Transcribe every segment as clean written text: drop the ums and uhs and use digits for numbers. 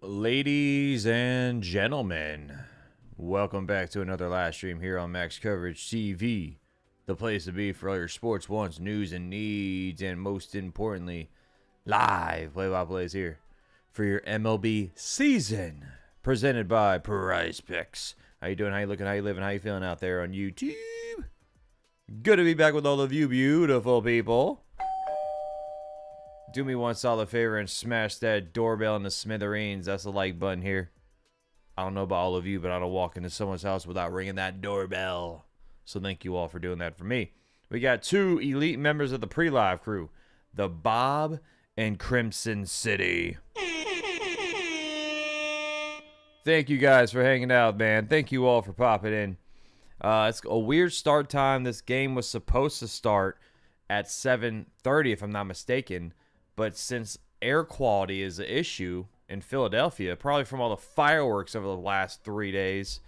Ladies and gentlemen, welcome back to another live stream here on Max Coverage TV, the place to be for all your sports wants, news, and needs, and most importantly, live play-by-plays here for your MLB season, presented by Prize Picks. How you doing? How you looking? How you living? How you feeling out there on YouTube? Good to be back with all of you beautiful people. Do me one solid favor and smash that doorbell in the smithereens. That's the like button here. I don't know about all of you, but I don't walk into someone's house without ringing that doorbell. So thank you all for doing that for me. We got two elite members of the pre-live crew, the Bob and Crimson City. Thank you guys for hanging out, man. Thank you all for popping in. It's a weird start time. This game was supposed to start at 7:30, if I'm not mistaken. But since air quality is an issue in Philadelphia, probably from all the fireworks over the last 3 days,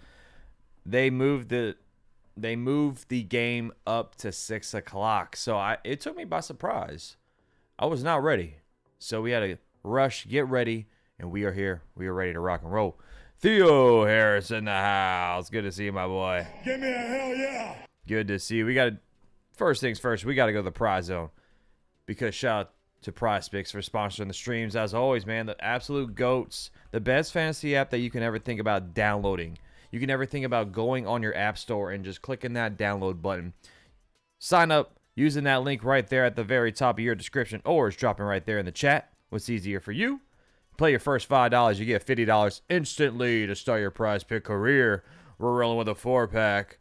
they moved the game up to 6 o'clock. So it took me by surprise. I was not ready. So we had to rush, get ready, and we are here. We are ready to rock and roll. Theo Harris in the house. Good to see you, my boy. Give me a hell yeah. Good to see you. First things first, we got to go to the prize zone. Because shout out to Prize Picks for sponsoring the streams. As always, man, the absolute GOATs. The best fantasy app that you can ever think about downloading. You can ever think about going on your app store and just clicking that download button. Sign up using that link right there at the very top of your description, or it's dropping right there in the chat. What's easier for you? Play your first $5, you get $50 instantly to start your Prize Pick career. We're rolling with a 4-pack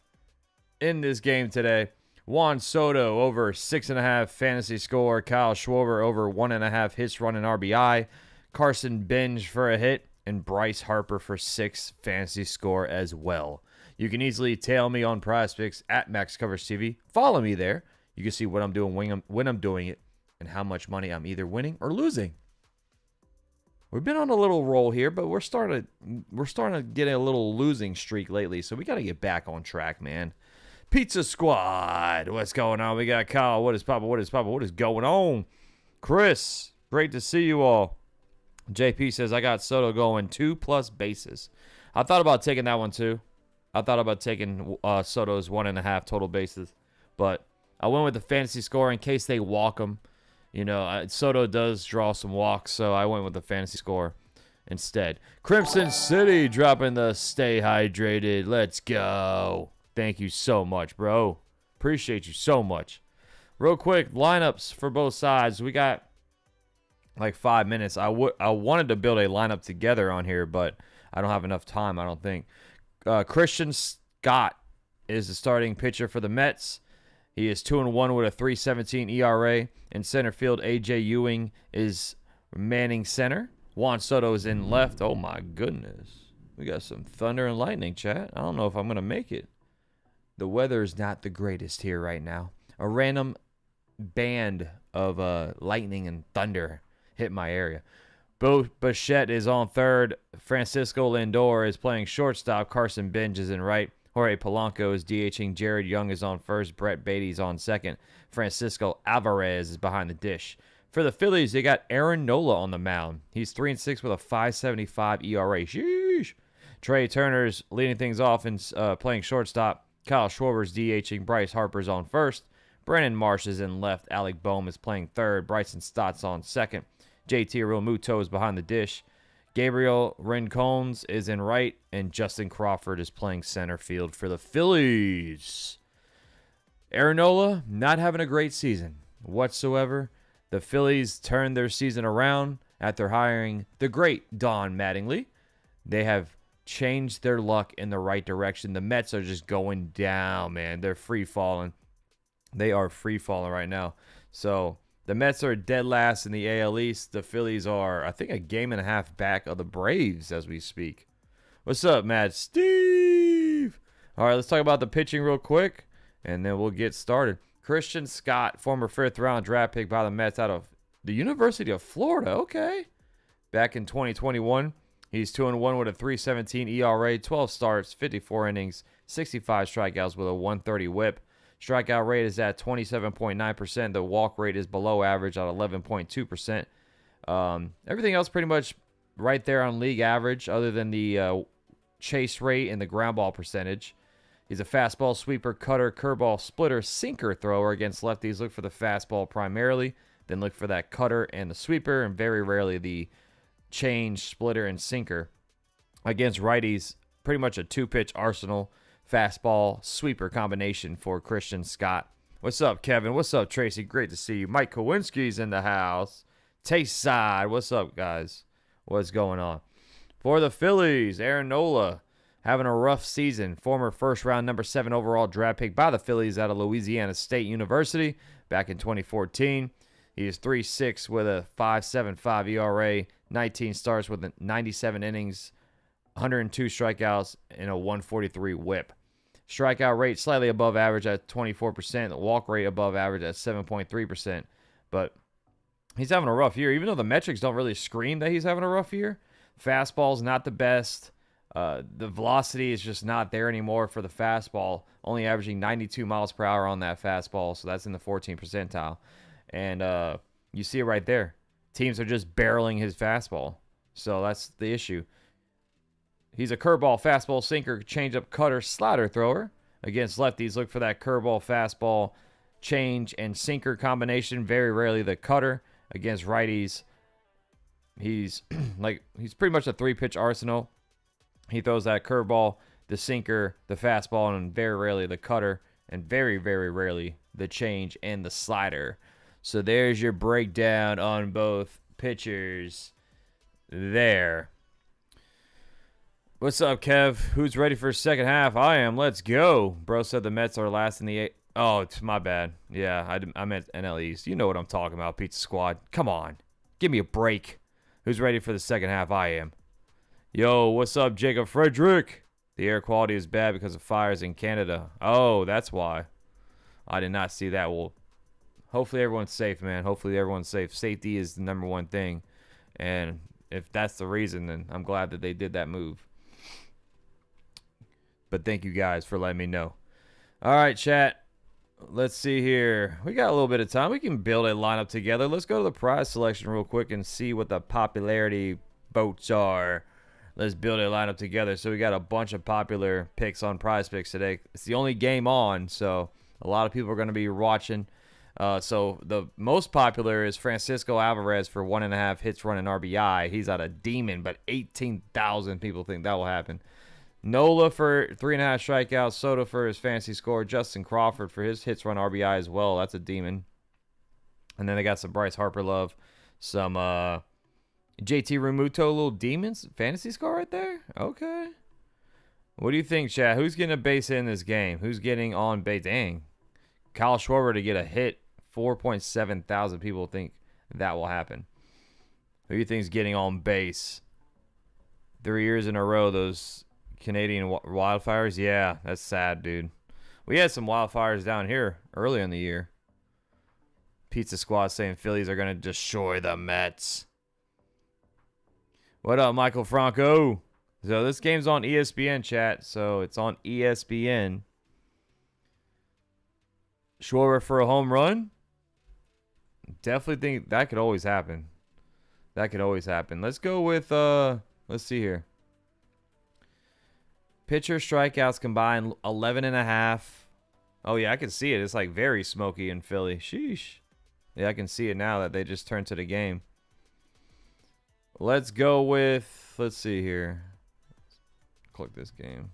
in this game today. Juan Soto over 6.5 fantasy score. Kyle Schwarber over 1.5 hits, run, and RBI. Carson Benge for a hit. And Bryce Harper for 6 fantasy score as well. You can easily tail me on Prize Picks at Max Coverage TV. Follow me there. You can see what I'm doing when I'm doing it and how much money I'm either winning or losing. We've been on a little roll here, but we're starting to get a little losing streak lately, so we got to get back on track, man. Pizza Squad, what's going on? We got Kyle. What is Papa? What is Papa? What is going on? Chris, great to see you all. JP says, I got Soto going 2+ bases. I thought about taking that one too. I thought about taking Soto's 1.5 total bases, but I went with the fantasy score in case they walk him. You know, Soto does draw some walks, so I went with the fantasy score instead. Crimson City dropping the stay hydrated. Let's go. Thank you so much, bro. Appreciate you so much. Real quick, lineups for both sides. We got like 5 minutes. I wanted to build a lineup together on here, but I don't have enough time, I don't think. Christian Scott is the starting pitcher for the Mets. He is 2-1 with a 3.17 ERA. In center field, A.J. Ewing is manning center. Juan Soto is in left. Oh, my goodness. We got some thunder and lightning, chat. I don't know if I'm going to make it. The weather is not the greatest here right now. A random band of lightning and thunder hit my area. Bo Bichette is on third. Francisco Lindor is playing shortstop. Carson Benge is in right. Jorge Polanco is DHing. Jared Young is on first. Brett Baty is on second. Francisco Alvarez is behind the dish. For the Phillies, they got Aaron Nola on the mound. He's 3-6 with a 5.75 ERA. Sheesh. Trea Turner's leading things off and playing shortstop. Kyle Schwarber's DHing. Bryce Harper's on first. Brandon Marsh is in left. Alec Bohm is playing third. Bryson Stott's on second. JT Realmuto is behind the dish. Gabriel Rincones is in right, and Justin Crawford is playing center field for the Phillies. Aaron Nola not having a great season whatsoever. The Phillies turned their season around after hiring the great Don Mattingly. They have changed their luck in the right direction. The Mets are just going down, man. They're free falling. They are free falling right now. So the Mets are dead last in the AL East. The Phillies are, I think, a game and a half back of the Braves as we speak. What's up, Matt Steve? All right, let's talk about the pitching real quick, and then we'll get started. Christian Scott, former 5th-round draft pick by the Mets out of the University of Florida. Okay. Back in 2021, he's 2-1 with a 3.17 ERA, 12 starts, 54 innings, 65 strikeouts with a 130 whip. Strikeout rate is at 27.9%. The walk rate is below average at 11.2%. Everything else pretty much right there on league average, other than the chase rate and the ground ball percentage. He's a fastball, sweeper, cutter, curveball, splitter, sinker thrower. Against lefties, look for the fastball primarily, then look for that cutter and the sweeper, and very rarely the change, splitter, and sinker. Against righties, pretty much a two-pitch arsenal, fastball, sweeper combination for Christian Scott. What's up, Kevin? What's up, Tracy? Great to see you. Mike Kowinski's in the house. Taste side. What's up, guys? What's going on? For the Phillies, Aaron Nola having a rough season. Former first-round number 7 overall draft pick by the Phillies out of Louisiana State University back in 2014. He is 3.6 with a 5.75 ERA, 19 starts with 97 innings, 102 strikeouts, and a 143 whip. Strikeout rate slightly above average at 24%. The walk rate above average at 7.3%. But he's having a rough year, even though the metrics don't really scream that he's having a rough year. Fastball's not the best. The velocity is just not there anymore for the fastball, only averaging 92 miles per hour on that fastball, so that's in the 14th percentile. And you see it right there. Teams are just barreling his fastball, so that's the issue. He's a curveball, fastball, sinker, changeup, cutter, slider thrower. Against lefties, look for that curveball, fastball, change, and sinker combination. Very rarely the cutter. Against righties, he's pretty much a 3-pitch arsenal. He throws that curveball, the sinker, the fastball, and very rarely the cutter, and very, very rarely the change and the slider. So there's your breakdown on both pitchers there. What's up, Kev? Who's ready for second half? I am. Let's go. Bro said the Mets are last in the 8. Oh, it's my bad. Yeah, I meant NL East. You know what I'm talking about, Pizza Squad. Come on. Give me a break. Who's ready for the second half? I am. Yo, what's up, Jacob Frederick? The air quality is bad because of fires in Canada. Oh, that's why. I did not see that. Well, hopefully everyone's safe, man. Hopefully everyone's safe. Safety is the number one thing. And if that's the reason, then I'm glad that they did that move. But thank you guys for letting me know. All right, chat. Let's see here. We got a little bit of time. We can build a lineup together. Let's go to the prize selection real quick and see what the popularity votes are. Let's build a lineup together. So we got a bunch of popular picks on Prize Picks today. It's the only game on, so a lot of people are going to be watching. So the most popular is Francisco Alvarez for 1.5 hits, run, and RBI. He's at a demon, but 18,000 people think that will happen. Nola for 3.5 strikeouts. Soto for his fantasy score. Justin Crawford for his hits, run, RBI as well. That's a demon. And then they got some Bryce Harper love. Some JT Realmuto, little demons. Fantasy score right there? Okay. What do you think, chat? Who's getting a base hit in this game? Who's getting on base? Dang. Kyle Schwarber to get a hit. 4.7 thousand people think that will happen. Who do you think is getting on base? 3 years in a row, those Canadian wildfires. Yeah, that's sad, dude. We had some wildfires down here early in the year. Pizza Squad saying Phillies are going to destroy the Mets. What up, Michael Franco? So this game's on ESPN, chat. So it's on ESPN. Schwarber for a home run? Definitely think that could always happen. That could always happen. Let's go with, let's see here. Pitcher strikeouts combined 11.5. Oh, yeah, I can see it. It's like very smoky in Philly. Sheesh. Yeah, I can see it now that they just turned to the game. Let's go with, let's see here. Click this game.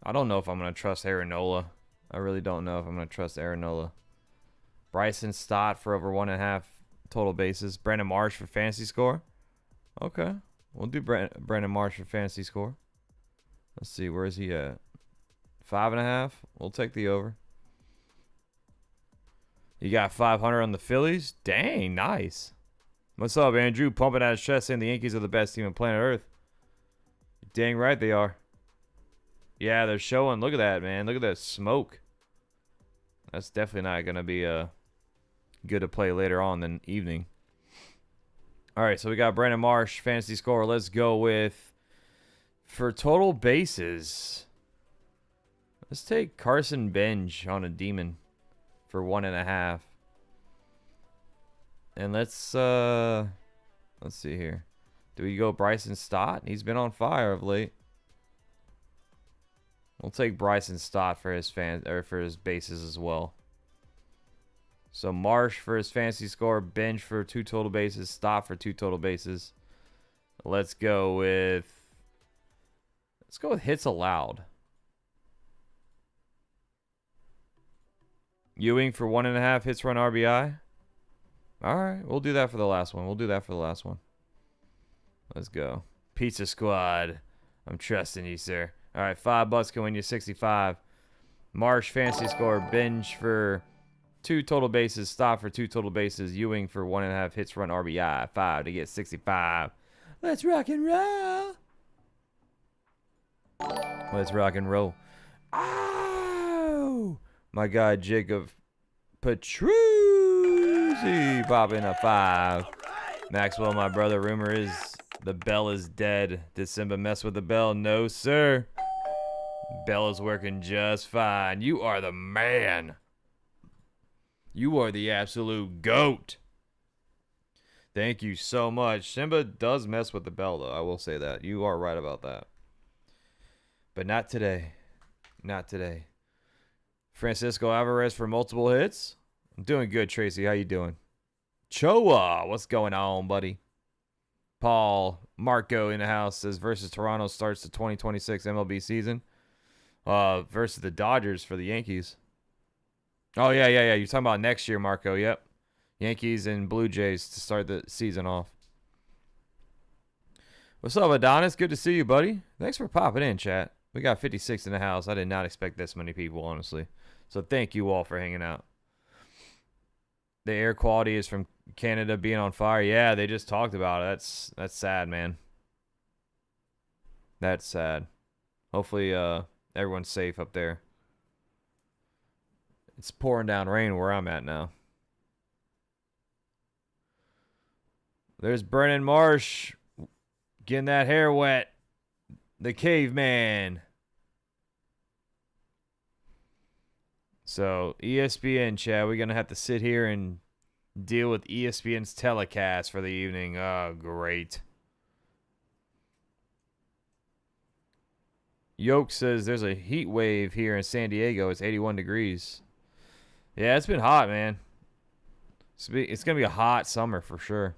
I don't know if I'm going to trust Aaron Nola. I really don't know if I'm going to trust Aaron Nola. Bryson Stott for over 1.5 total bases. Brandon Marsh for fantasy score. Okay. We'll do Brandon Marsh for fantasy score. Let's see. Where is he at? 5.5. We'll take the over. You got 500 on the Phillies? Dang, nice. What's up, Andrew? Pumping out his chest saying the Yankees are the best team on planet Earth. Dang right they are. Yeah, they're showing. Look at that, man. Look at that smoke. That's definitely not going to be good to play later on in the evening. All right, so we got Brandon Marsh, fantasy score. Let's go with, for total bases, let's take Carson Benge on a demon for 1.5. And let's Let's see here. Do we go Bryson Stott? He's been on fire of late. We'll take Bryson Stott for his for his bases as well. So Marsh for his fantasy score, Benge for 2 total bases, Stott for 2 total bases. Let's go with hits allowed. Ewing for 1.5 hits run RBI. All right, we'll do that for the last one. Let's go. Pizza Squad. I'm trusting you, sir. All right, $5 can win you 65. Marsh fantasy score, Benge for 2 total bases, Stott for 2 total bases, Ewing for 1.5 hits run RBI, 5 to get 65. Let's rock and roll. Let's rock and roll. Oh, my guy Jacob Petruzzi popping a 5. Maxwell, my brother, rumor is the bell is dead. Did Simba mess with the bell? No, sir. Bell is working just fine. You are the man. You are the absolute GOAT. Thank you so much. Simba does mess with the bell, though. I will say that. You are right about that. But not today. Not today. Francisco Alvarez for multiple hits. I'm doing good, Tracy. How you doing? Choa, what's going on, buddy? Paul Marco in the house says versus Toronto starts the 2026 MLB season. Versus the Dodgers for the Yankees. Oh, yeah. You're talking about next year, Marco. Yep. Yankees and Blue Jays to start the season off. What's up, Adonis? Good to see you, buddy. Thanks for popping in, chat. We got 56 in the house. I did not expect this many people, honestly. So thank you all for hanging out. The air quality is from Canada being on fire. Yeah, they just talked about it. That's sad, man. That's sad. Hopefully, everyone's safe up there. It's pouring down rain where I'm at now. There's Brandon Marsh getting that hair wet. The caveman. So, ESPN, Chad, we're going to have to sit here and deal with ESPN's telecast for the evening. Oh, great. Yoke says there's a heat wave here in San Diego. It's 81 degrees. Yeah, it's been hot, man. It's going to be a hot summer for sure.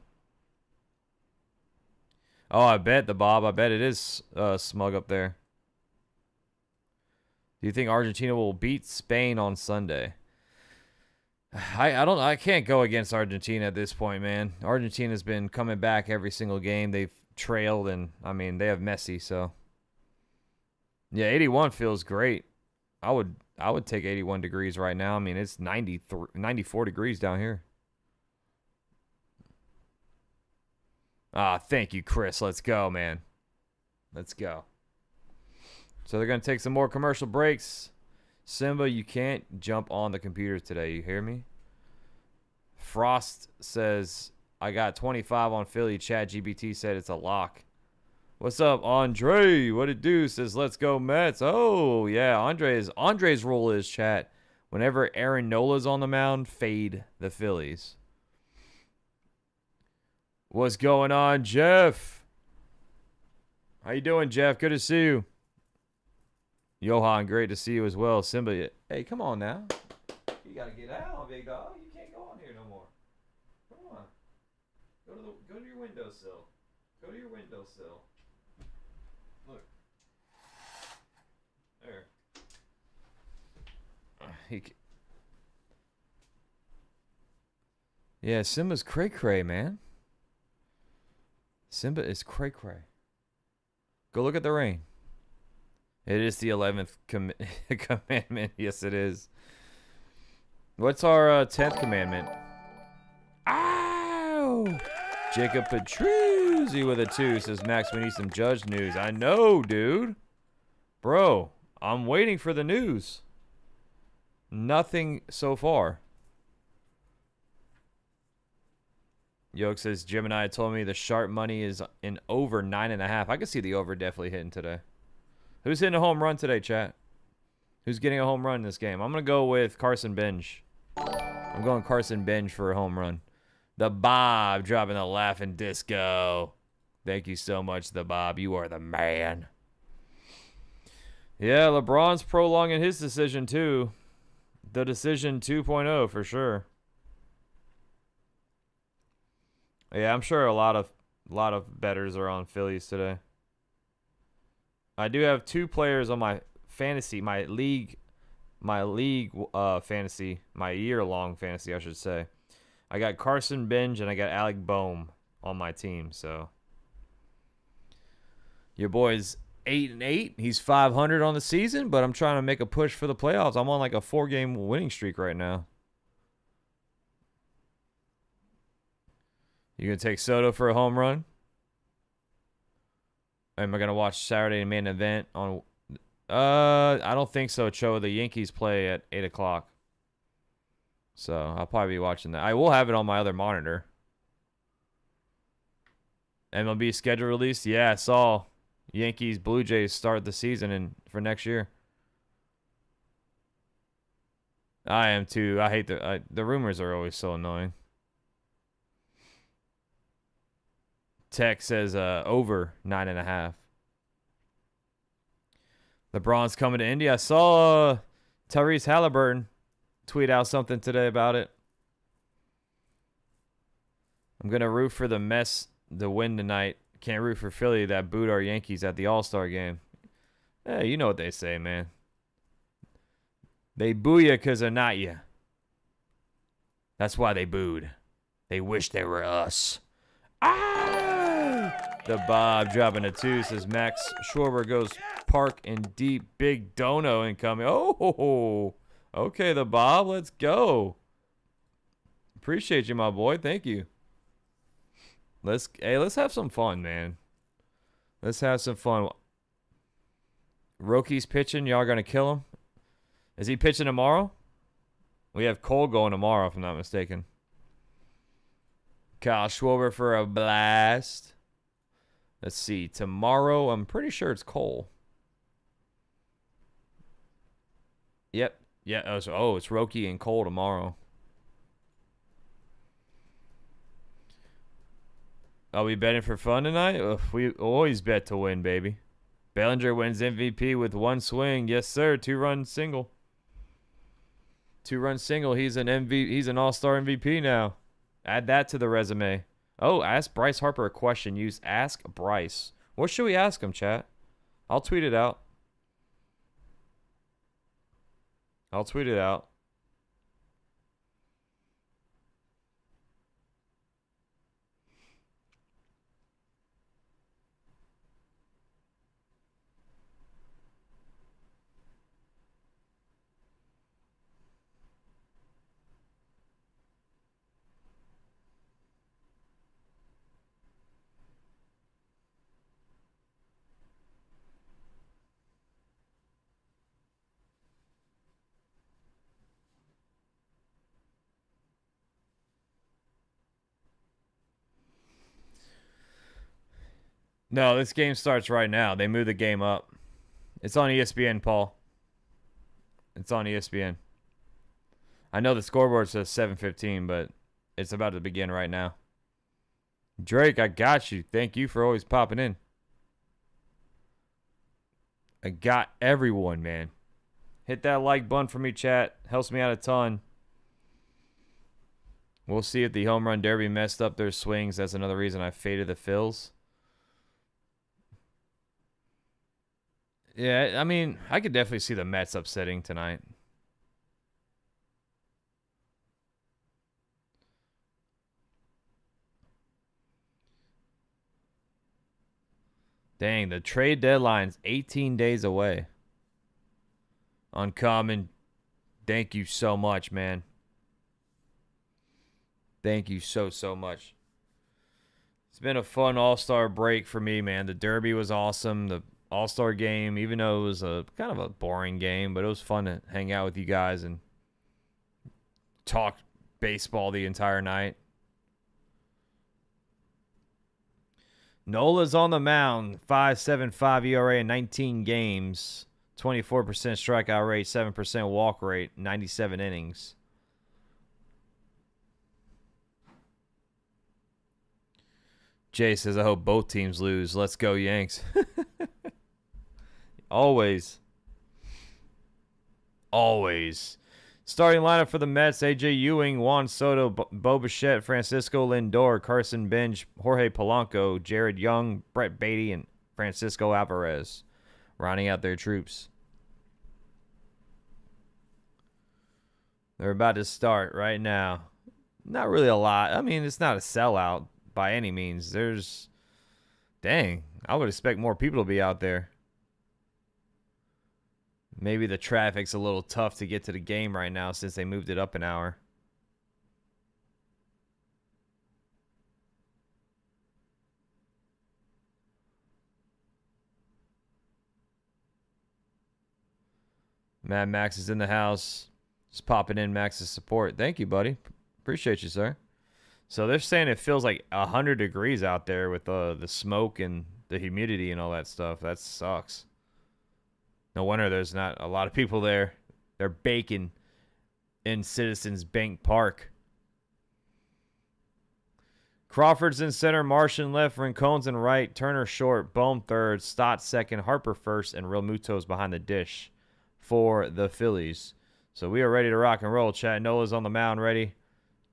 Oh, I bet it is smug up there. Do you think Argentina will beat Spain on Sunday? I can't go against Argentina at this point, man. Argentina's been coming back every single game. They've trailed, and I mean they have Messi, so yeah, 81 feels great. I would take 81 degrees right now. I mean, it's 94 degrees down here. Ah, thank you, Chris. Let's go, man. Let's go. So they're going to take some more commercial breaks. Simba, you can't jump on the computer today. You hear me? Frost says, I got 25 on Philly. ChatGPT said it's a lock. What's up, Andre? What it do? Says, let's go Mets. Oh, yeah. Andre's rule is, chat, whenever Aaron Nola's on the mound, fade the Phillies. What's going on, Jeff? How you doing, Jeff? Good to see you. Johan, great to see you as well. Simba, hey, come on now. You got to get out, big dog. You can't go on here no more. Come on. Go to your windowsill. Go to your windowsill. Look. There. Yeah, Simba's cray-cray, man. Simba is cray-cray. Go look at the rain. It is the 11th commandment. Yes, it is. What's our 10th commandment? Ow! Jacob Petruzzi with a 2 says, Max, we need some Judge news. I know, dude. Bro, I'm waiting for the news. Nothing so far. Yoke says, Gemini told me the sharp money is in over 9.5. I can see the over definitely hitting today. Who's hitting a home run today, chat? Who's getting a home run in this game? I'm going to go with Carson Benge. I'm going Carson Benge for a home run. The Bob dropping the laughing disco. Thank you so much, the Bob. You are the man. Yeah, LeBron's prolonging his decision too. The decision 2.0 for sure. Yeah, I'm sure a lot of bettors are on Phillies today. I do have 2 players on my fantasy, my league fantasy, my year-long fantasy, I should say. I got Carson Benge and I got Alec Bohm on my team, so your boy's 8-8. He's 500 on the season, but I'm trying to make a push for the playoffs. I'm on like a 4-game winning streak right now. You gonna take Soto for a home run? Am I gonna watch Saturday main event on? I don't think so, Cho. The Yankees play at 8 o'clock, so I'll probably be watching that. I will have it on my other monitor. MLB schedule release. Yeah, I saw Yankees Blue Jays start the season for next year. I am too. I hate the rumors are always so annoying. Tech says over 9.5. LeBron's coming to Indy. I saw Tyrese Halliburton tweet out something today about it. I'm gonna root for the Mets to win tonight. Can't root for Philly that booed our Yankees at the All-Star game. Hey, you know what they say, man. They boo you because they're not you. That's why they booed. They wish they were us. Ah! The Bob dropping a 2 says Max Schwarber goes park and deep. Big dono incoming. Oh, okay, the Bob. Let's go. Appreciate you, my boy. Thank you. Let's have some fun, man. Let's have some fun. Rocky's pitching. Y'all gonna kill him? Is he pitching tomorrow? We have Cole going tomorrow, if I'm not mistaken. Kyle Schwarber for a blast. Let's see. Tomorrow, I'm pretty sure it's Cole. Yep. Yeah. Oh, it's Roki and Cole tomorrow. Are we betting for fun tonight? Ugh, we always bet to win, baby. Bellinger wins MVP with 1 swing. Yes, sir. 2-run single. 2-run single. He's an He's an all-star MVP now. Add that to the resume. Oh, ask Bryce Harper a question. Use Ask Bryce. What should we ask him, chat? I'll tweet it out. No, this game starts right now. They moved the game up. It's on ESPN, Paul. It's on ESPN. I know the scoreboard says 7:15, but it's about to begin right now. Drake, I got you. Thank you for always popping in. I got everyone, man. Hit that like button for me, chat. Helps me out a ton. We'll see if the home run derby messed up their swings. That's another reason I faded the Phils. Yeah, I mean, I could definitely see the Mets upsetting tonight. Dang, the trade deadline's 18 days away. Uncommon, thank you so much, man. Thank you so much. It's been a fun All-Star break for me, man. The Derby was awesome. The All-Star game, even though it was a kind of a boring game, but it was fun to hang out with you guys and talk baseball the entire night. Nola's on the mound, 5.75 ERA in 19 games, 24% strikeout rate, 7% walk rate, 97 innings. Jay says, I hope both teams lose. Let's go, Yanks. Always. Always. Starting lineup for the Mets: A.J. Ewing, Juan Soto, Bo Bichette, Francisco Lindor, Carson Benge, Jorge Polanco, Jared Young, Brett Baty, and Francisco Alvarez, rounding out their troops. They're about to start right now. Not really a lot. I mean, it's not a sellout by any means. Dang, I would expect more people to be out there. Maybe the traffic's a little tough to get to the game right now since they moved it up an hour. Mad Max is in the house. Just popping in Max's support. Thank you, buddy. Appreciate you, sir. So they're saying it feels like 100 degrees out there with the smoke and the humidity and all that stuff. That sucks. No wonder there's not a lot of people there. They're baking in Citizens Bank Park. Crawford's in center, Marsh in left, Rincones in right, Turner short, Bohm third, Stott second, Harper first, and Realmuto's behind the dish for the Phillies. So we are ready to rock and roll, chat. Nola's on the mound, ready.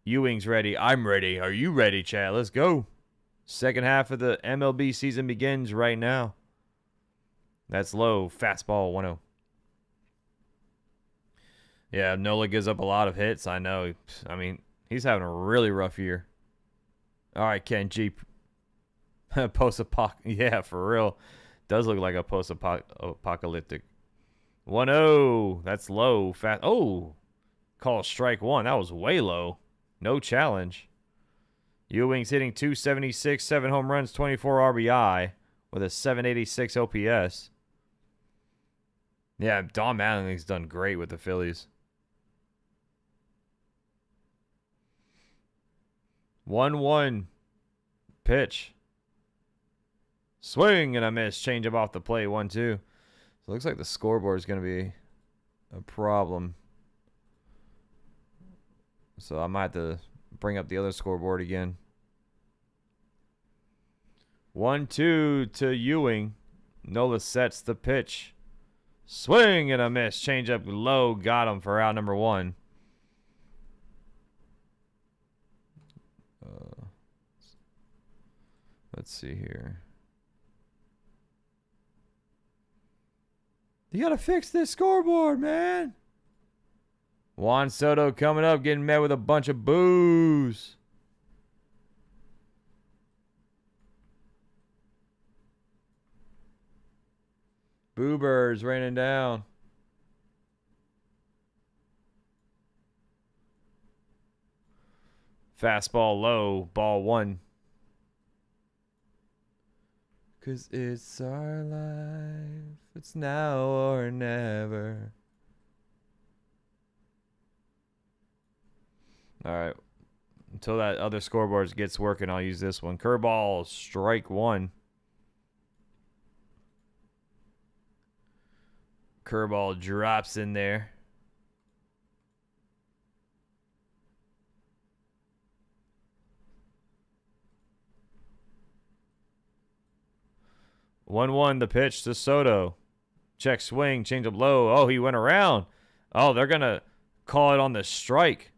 Ewing's ready. I'm ready. Are you ready, chat? Let's go. Second half of the MLB season begins right now. That's low. Fastball 1-0. Yeah, Nola gives up a lot of hits. I know. I mean, he's having a really rough year. All right, Ken G. Post-apocalyptic. Yeah, for real. Does look like a post-apocalyptic. 1-0. That's low. Fast. Oh. Call strike one. That was way low. No challenge. Ewing's hitting .276, 7 home runs, 24 RBI with a 786 OPS. Yeah, Don Mattingly's done great with the Phillies. 1-1 pitch. Swing and a miss. Change up off the plate. 1-2. So it looks like the scoreboard is going to be a problem. So I might have to bring up the other scoreboard again. 1-2 to Ewing. Nola sets the pitch. Swing and a miss. Change up low. Got him for out number 1. Let's see here. You got to fix this scoreboard, man. Juan Soto coming up, getting met with a bunch of boos. Boobers raining down. Fastball low, ball 1. 'Cause it's our life. It's now or never. All right. Until that other scoreboard gets working, I'll use this one. Curveball, strike 1. Curveball drops in there. One the pitch to Soto. Check swing, change up low. Oh, he went around. Oh, they're going to call it on the strike.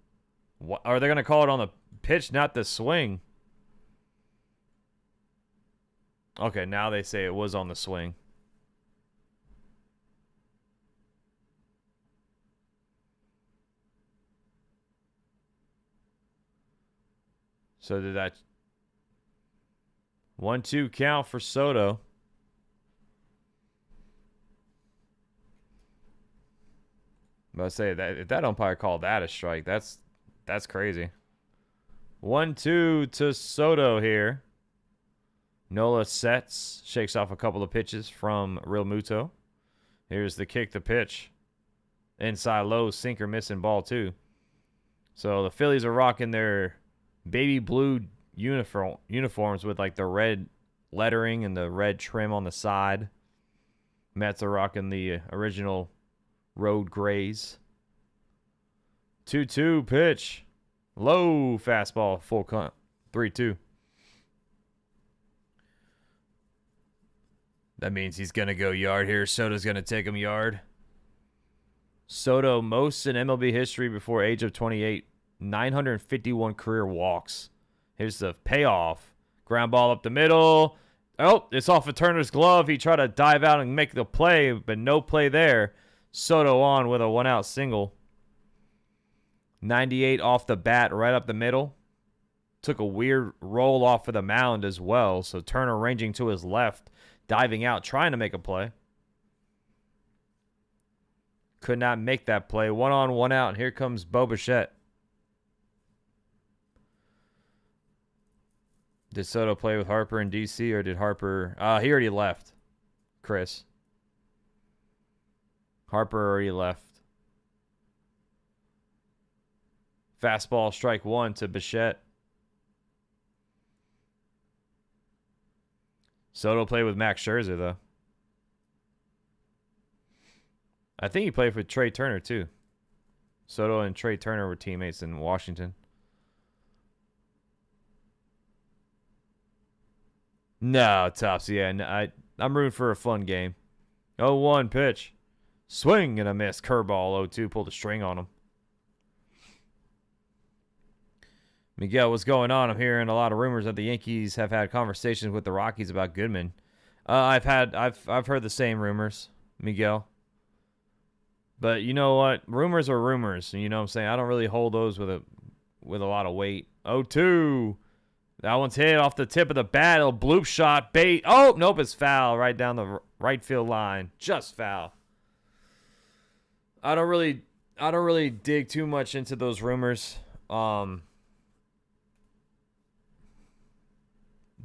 Or they're going to call it on the pitch, not the swing. Okay, now they say it was on the swing. So did that 1-2 count for Soto. But I say that if that umpire called that a strike, that's crazy. 1-2 to Soto here. Nola sets, shakes off a couple of pitches from Realmuto. Here's the kick to pitch. Inside low, sinker missing ball 2. So the Phillies are rocking their baby blue uniforms with like the red lettering and the red trim on the side. Mets are rocking the original road grays. 2-2 pitch. Low fastball, full count. 3-2. That means he's going to go yard here. Soto's going to take him yard. Soto, most in MLB history before age of 28. 951 career walks. Here's the payoff. Ground ball up the middle. Oh, it's off of Turner's glove. He tried to dive out and make the play, but no play there. Soto on with a one-out single. 98 off the bat right up the middle. Took a weird roll off of the mound as well. So Turner ranging to his left, diving out, trying to make a play. Could not make that play. One on, one out. And here comes Bo Bichette. Did Soto play with Harper in D.C. or did Harper... he already left, Chris. Harper already left. Fastball, strike one to Bichette. Soto played with Max Scherzer, though. I think he played for Trea Turner, too. Soto and Trea Turner were teammates in Washington. No, Tops, yeah. I'm rooting for a fun game. 0-1 pitch. Swing and a miss. Curveball, 0-2. Pulled a string on him. Miguel, what's going on? I'm hearing a lot of rumors that the Yankees have had conversations with the Rockies about Goodman. I've heard the same rumors, Miguel. But you know what? Rumors are rumors. You know what I'm saying? I don't really hold those with a lot of weight. 0-2. That one's hit off the tip of the bat. A bloop shot. Bait. Oh, nope, it's foul right down the right field line. Just foul. I don't really dig too much into those rumors.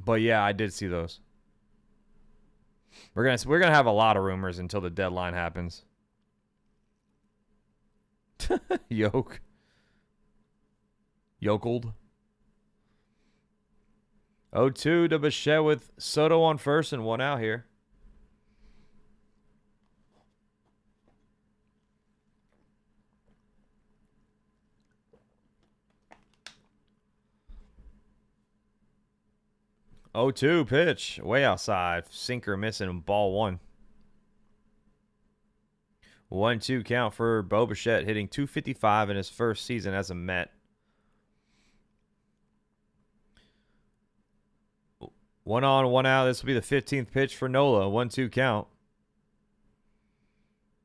But yeah, I did see those. We're gonna have a lot of rumors until the deadline happens. Yokeled. 0-2 to Bichette with Soto on first and one out here. Oh, 2 pitch. Way outside. Sinker missing. Ball one. 1-2 count for Bo Bichette, hitting .255 in his first season as a Met. One on, one out. This will be the 15th pitch for Nola. 1-2 count.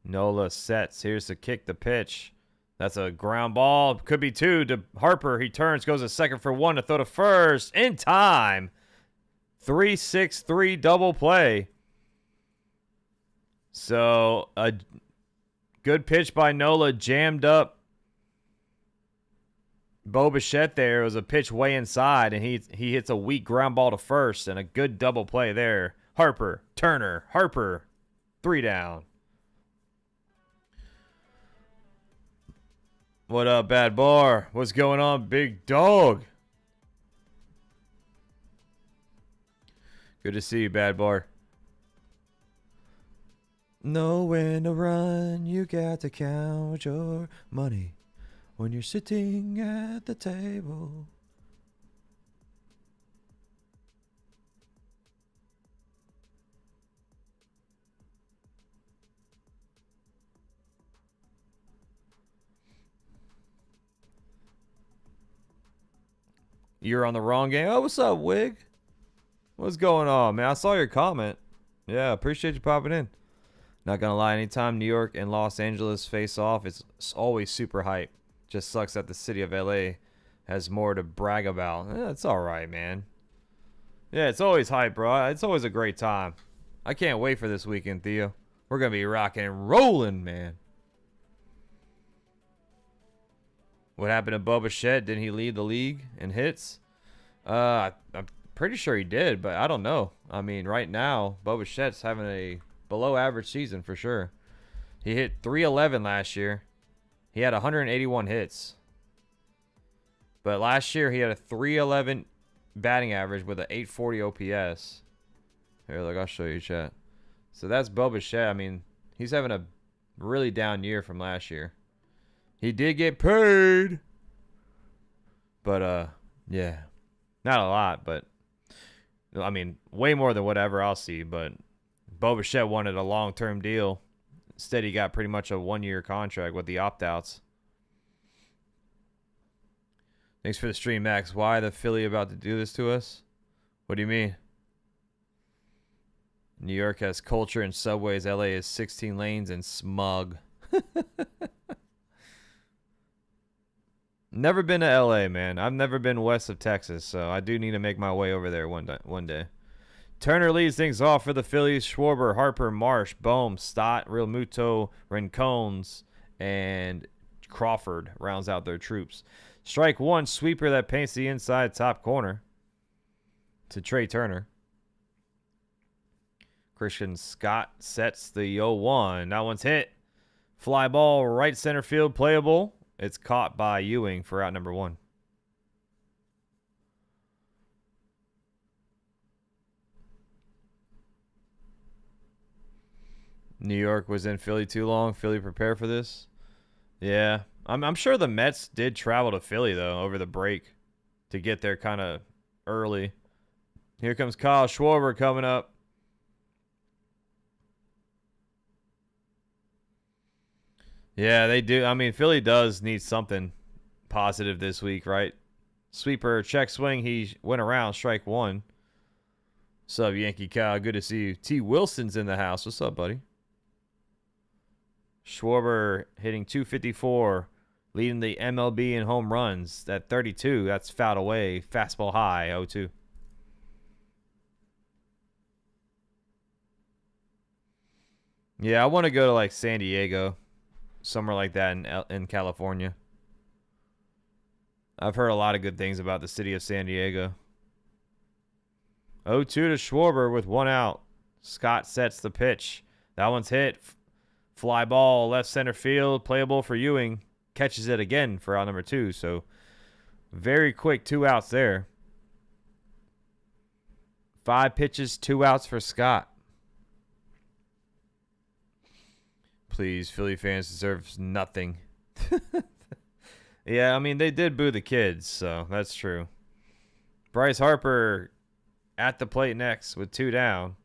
Nola sets. Here's the kick, the pitch. That's a ground ball. Could be two to Harper. He turns, goes to second for one to throw to first. In time. 3-6-3 double play. So, a good pitch by Nola. Jammed up Bo Bichette there. It was a pitch way inside, and he hits a weak ground ball to first, and a good double play there. Harper, Turner, Harper, 3 down. What up, Bad Bar? What's going on, big dog? Good to see you, Bad Bar. Know when to run, you got to count your money when you're sitting at the table. You're on the wrong game. Oh, what's up, Wig? What's going on, man? I saw your comment. Yeah, appreciate you popping in. Not gonna lie, anytime New York and Los Angeles face off, it's always super hype. Just sucks that the city of LA has more to brag about. It's all right, man. Yeah, it's always hype, bro. It's always a great time. I can't wait for this weekend, Theo. We're gonna be rocking and rolling, man. What happened to Bo Bichette? Didn't he lead the league in hits? I'm pretty sure he did, but I don't know. I mean, right now, Bo Bichette's having a below-average season for sure. He hit .311 last year. He had 181 hits. But last year, he had a .311 batting average with an .840 OPS. Here, look, I'll show you, chat. So that's Bo Bichette. I mean, he's having a really down year from last year. He did get paid. But, yeah. Not a lot, but, I mean, way more than whatever I'll see. But Bo Bichette wanted a long-term deal. Instead, he got pretty much a one-year contract with the opt-outs. Thanks for the stream, Max. Why the Philly about to do this to us? What do you mean? New York has culture and subways. LA is 16 lanes and smug. Never been to LA, man. I've never been west of Texas, so I do need to make my way over there one day. Turner leads things off for the Phillies. Schwarber, Harper, Marsh, Bohm, Stott, Realmuto, Rincones, and Crawford rounds out their troops. Strike one, sweeper that paints the inside top corner to Trea Turner. Christian Scott sets the 0-1. That one's hit. Fly ball, right center field, playable. It's caught by Ewing for out number 1. New York was in Philly too long. Philly prepared for this. Yeah. I'm sure the Mets did travel to Philly, though, over the break to get there kind of early. Here comes Kyle Schwarber coming up. Yeah, they do. I mean, Philly does need something positive this week, right? Sweeper, check swing. He went around, strike one. What's up, Yankee Kyle? Good to see you. T. Wilson's in the house. What's up, buddy? Schwarber hitting .254, leading the MLB in home runs. At 32, that's fouled away. Fastball high, 0-2. Yeah, I want to go to like San Diego, somewhere like that in California. I've heard a lot of good things about the city of San Diego. 0-2 to Schwarber with 1 out. Scott sets the pitch. That one's hit. Fly ball, left center field, playable for Ewing. Catches it again for out number 2. So very quick 2 outs there. 5 pitches, 2 outs for Scott. Please, Philly fans deserve nothing. Yeah, I mean, they did boo the kids, so that's true. Bryce Harper at the plate next with 2 down.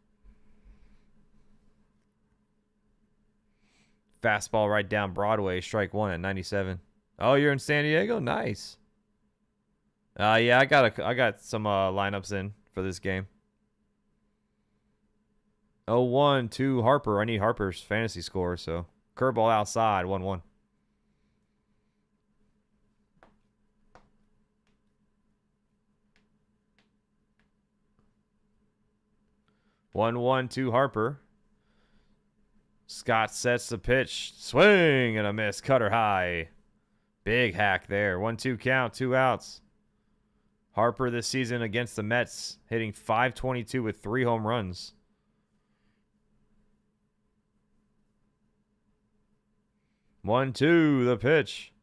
Fastball right down Broadway, strike one at 97. Oh, you're in San Diego? Nice. Yeah, I got some lineups in for this game. 0-1 to Harper. I need Harper's fantasy score, so curveball outside, 1-1. One to Harper. Scott sets the pitch. Swing and a miss. Cutter high. Big hack there. 1-2 count. 2 outs. Harper this season against the Mets hitting .522 with 3 home runs. One, two, the pitch.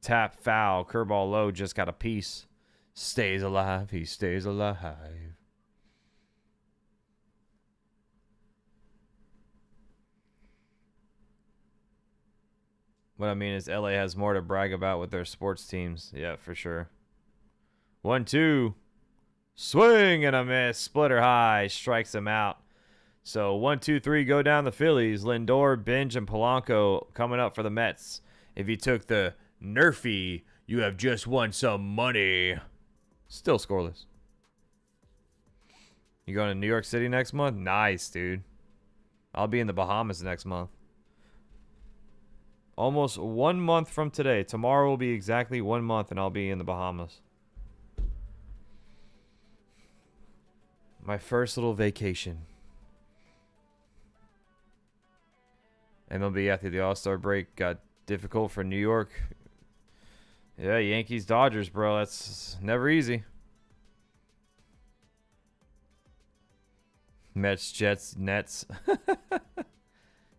Tap foul. Curveball low. Just got a piece. Stays alive. He stays alive. What I mean is LA has more to brag about with their sports teams. Yeah, for sure. 1-2. Swing and a miss. Splitter high. Strikes him out. So 1-2-3 go down the Phillies. Lindor, Benge, and Polanco coming up for the Mets. If you took the Nerfy, you have just won some money. Still scoreless. You going to New York City next month? Nice, dude. I'll be in the Bahamas next month. Almost 1 month from today. Tomorrow will be exactly 1 month, and I'll be in the Bahamas. My first little vacation. MLB after the All-Star break got difficult for New York. Yeah, Yankees, Dodgers, bro. That's never easy. Mets, Jets, Nets.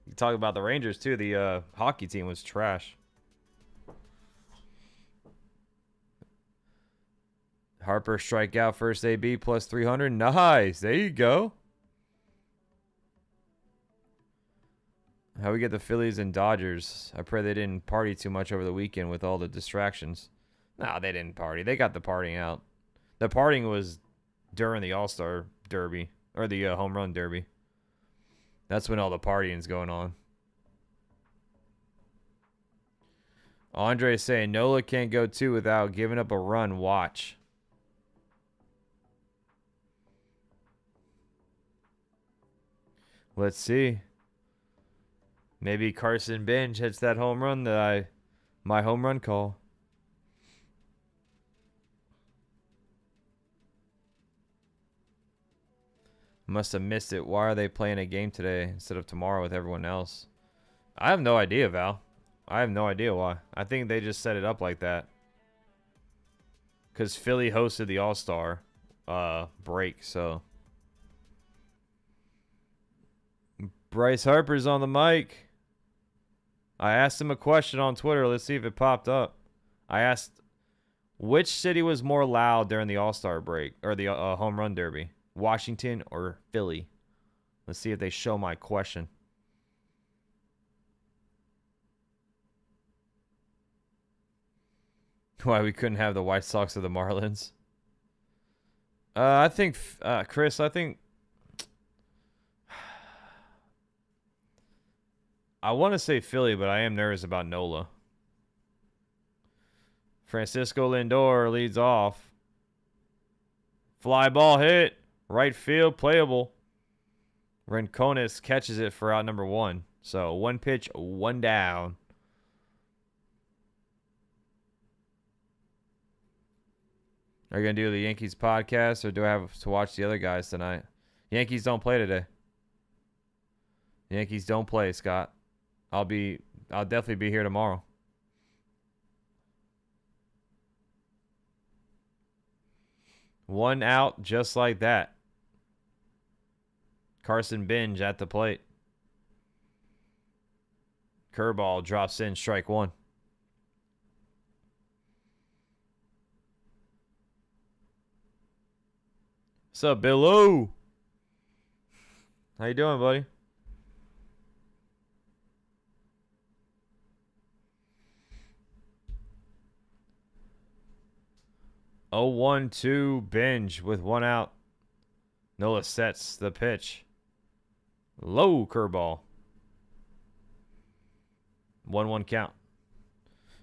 You talk about the Rangers, too. The hockey team was trash. Harper strikeout first AB plus 300. Nice. There you go. How we get the Phillies and Dodgers? I pray they didn't party too much over the weekend with all the distractions. No, they didn't party. They got the partying out. The partying was during the All-Star Derby. Or the Home Run Derby. That's when all the partying's going on. Andre saying Nola can't go 2 without giving up a run. Watch. Let's see. Maybe Carson Benge hits that home run that my home run call. Must have missed it. Why are they playing a game today instead of tomorrow with everyone else? I have no idea, Val. I have no idea why. I think they just set it up like that. Because Philly hosted the All-Star break, so. Bryce Harper's on the mic. I asked him a question on Twitter. Let's see if it popped up. I asked, which city was more loud during the All-Star break or the home run derby? Washington or Philly? Let's see if they show my question. Why we couldn't have the White Sox or the Marlins? I think, Chris, I think I want to say Philly, but I am nervous about Nola. Francisco Lindor leads off. Fly ball hit. Right field, playable. Rincones catches it for out number 1. So 1 pitch, 1 down. Are you going to do the Yankees podcast, or do I have to watch the other guys tonight? Yankees don't play today. Yankees don't play, Scott. I'll definitely be here tomorrow. One out just like that. Carson Benge at the plate. Curveball drops in, strike 1. What's up, Billo? How you doing, buddy? Oh, 1-2 Benge with 1 out. Nola sets the pitch. Low curveball. 1-1 count.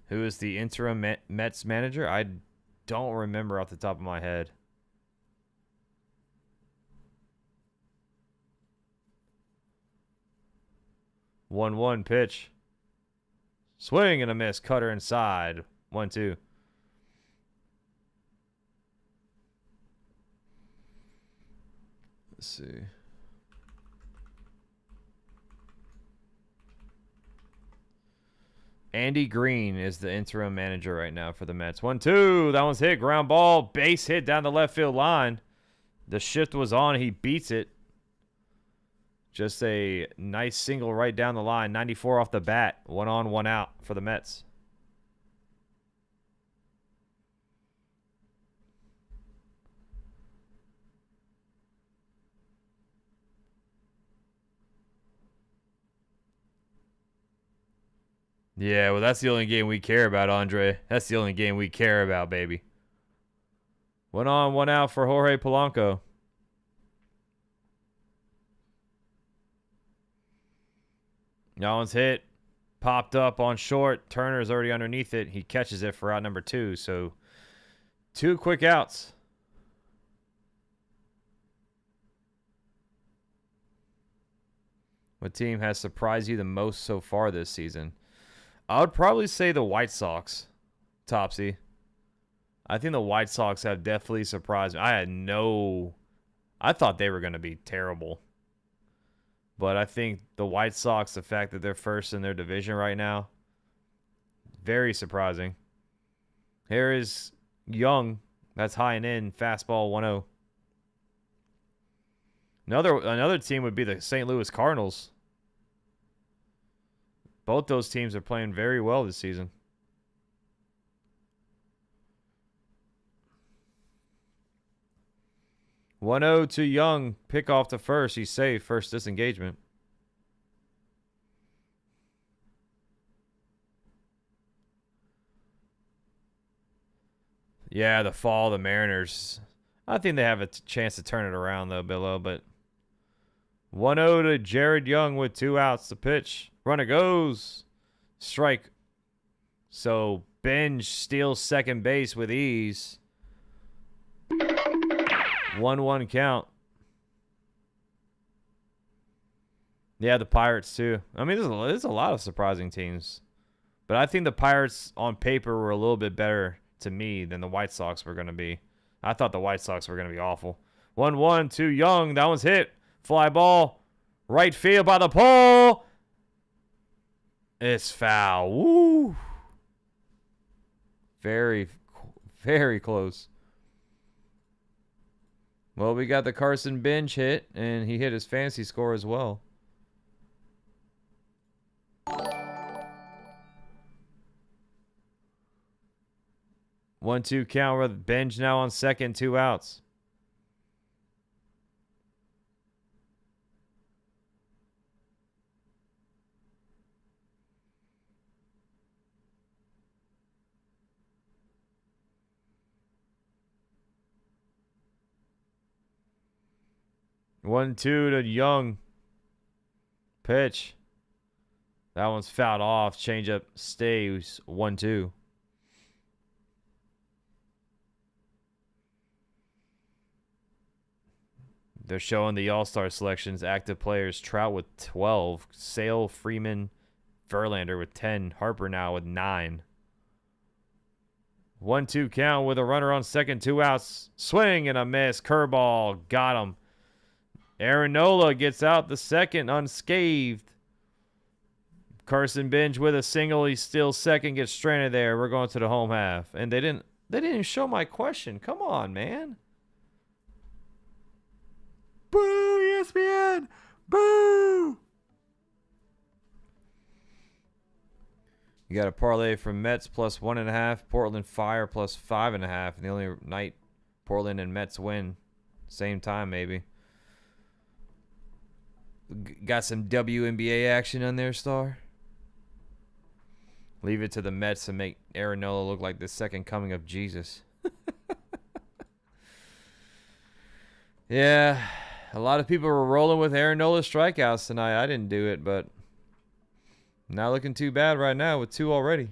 Who is the interim Mets manager? I don't remember off the top of my head. One pitch. Swing and a miss. Cutter inside. 1-2. Let's see. Andy Green is the interim manager right now for the Mets. 1-2. That one's hit. Ground ball. Base hit down the left field line. The shift was on. He beats it. Just a nice single right down the line. 94 off the bat. 1 on, 1 out for the Mets. Yeah, well, that's the only game we care about, Andre. That's the only game we care about, baby. 1 on, 1 out for Jorge Polanco. That one's hit. Popped up on short. Turner's already underneath it. He catches it for out number 2. So 2 quick outs. What team has surprised you the most so far this season? I would probably say the White Sox, Topsy. I think the White Sox have definitely surprised me. I thought they were going to be terrible. But I think the White Sox, the fact that they're first in their division right now, very surprising. Here is Young. That's high and in. Fastball 1-0. Another team would be the St. Louis Cardinals. Both those teams are playing very well this season. (1-0) to Young. Pick off to first. He's safe. First disengagement. Yeah, the fall of the Mariners. I think they have a chance to turn it around, though, Billo, but 1-0 to Jared Young with 2 outs. The pitch. Runner goes. Strike. So Benge steals second base with ease. 1-1 count. Yeah, the Pirates too. I mean, there's a lot of surprising teams. But I think the Pirates on paper were a little bit better to me than the White Sox were going to be. I thought the White Sox were going to be awful. 1-1 to Young. That one's hit. Fly ball. Right field by the pole. It's foul. Woo. Very, very close. Well, we got the Carson Benge hit, and he hit his fantasy score as well. One-two count with Benge now on second, 2 outs. One-two to Young. Pitch. That one's fouled off. Changeup stays 1-2. They're showing the All-Star selections. Active players. Trout with 12. Sale, Freeman, Verlander with 10. Harper now with 9. 1-2 count with a runner on second. 2 outs. Swing and a miss. Curveball. Got him. Aaron Nola gets out the second unscathed. Carson Benge with a single. He's still second. Gets stranded there. We're going to the home half. And they didn't even show my question. Come on, man. Boo, ESPN! Boo! You got a parlay from Mets plus 1.5, Portland Fire plus 5.5, and the only night Portland and Mets win. Same time, maybe. Got some WNBA action on there, Star? Leave it to the Mets to make Aaron Nola look like the second coming of Jesus. Yeah. A lot of people were rolling with Aaron Nola's strikeouts tonight. I didn't do it, but not looking too bad right now with 2 already.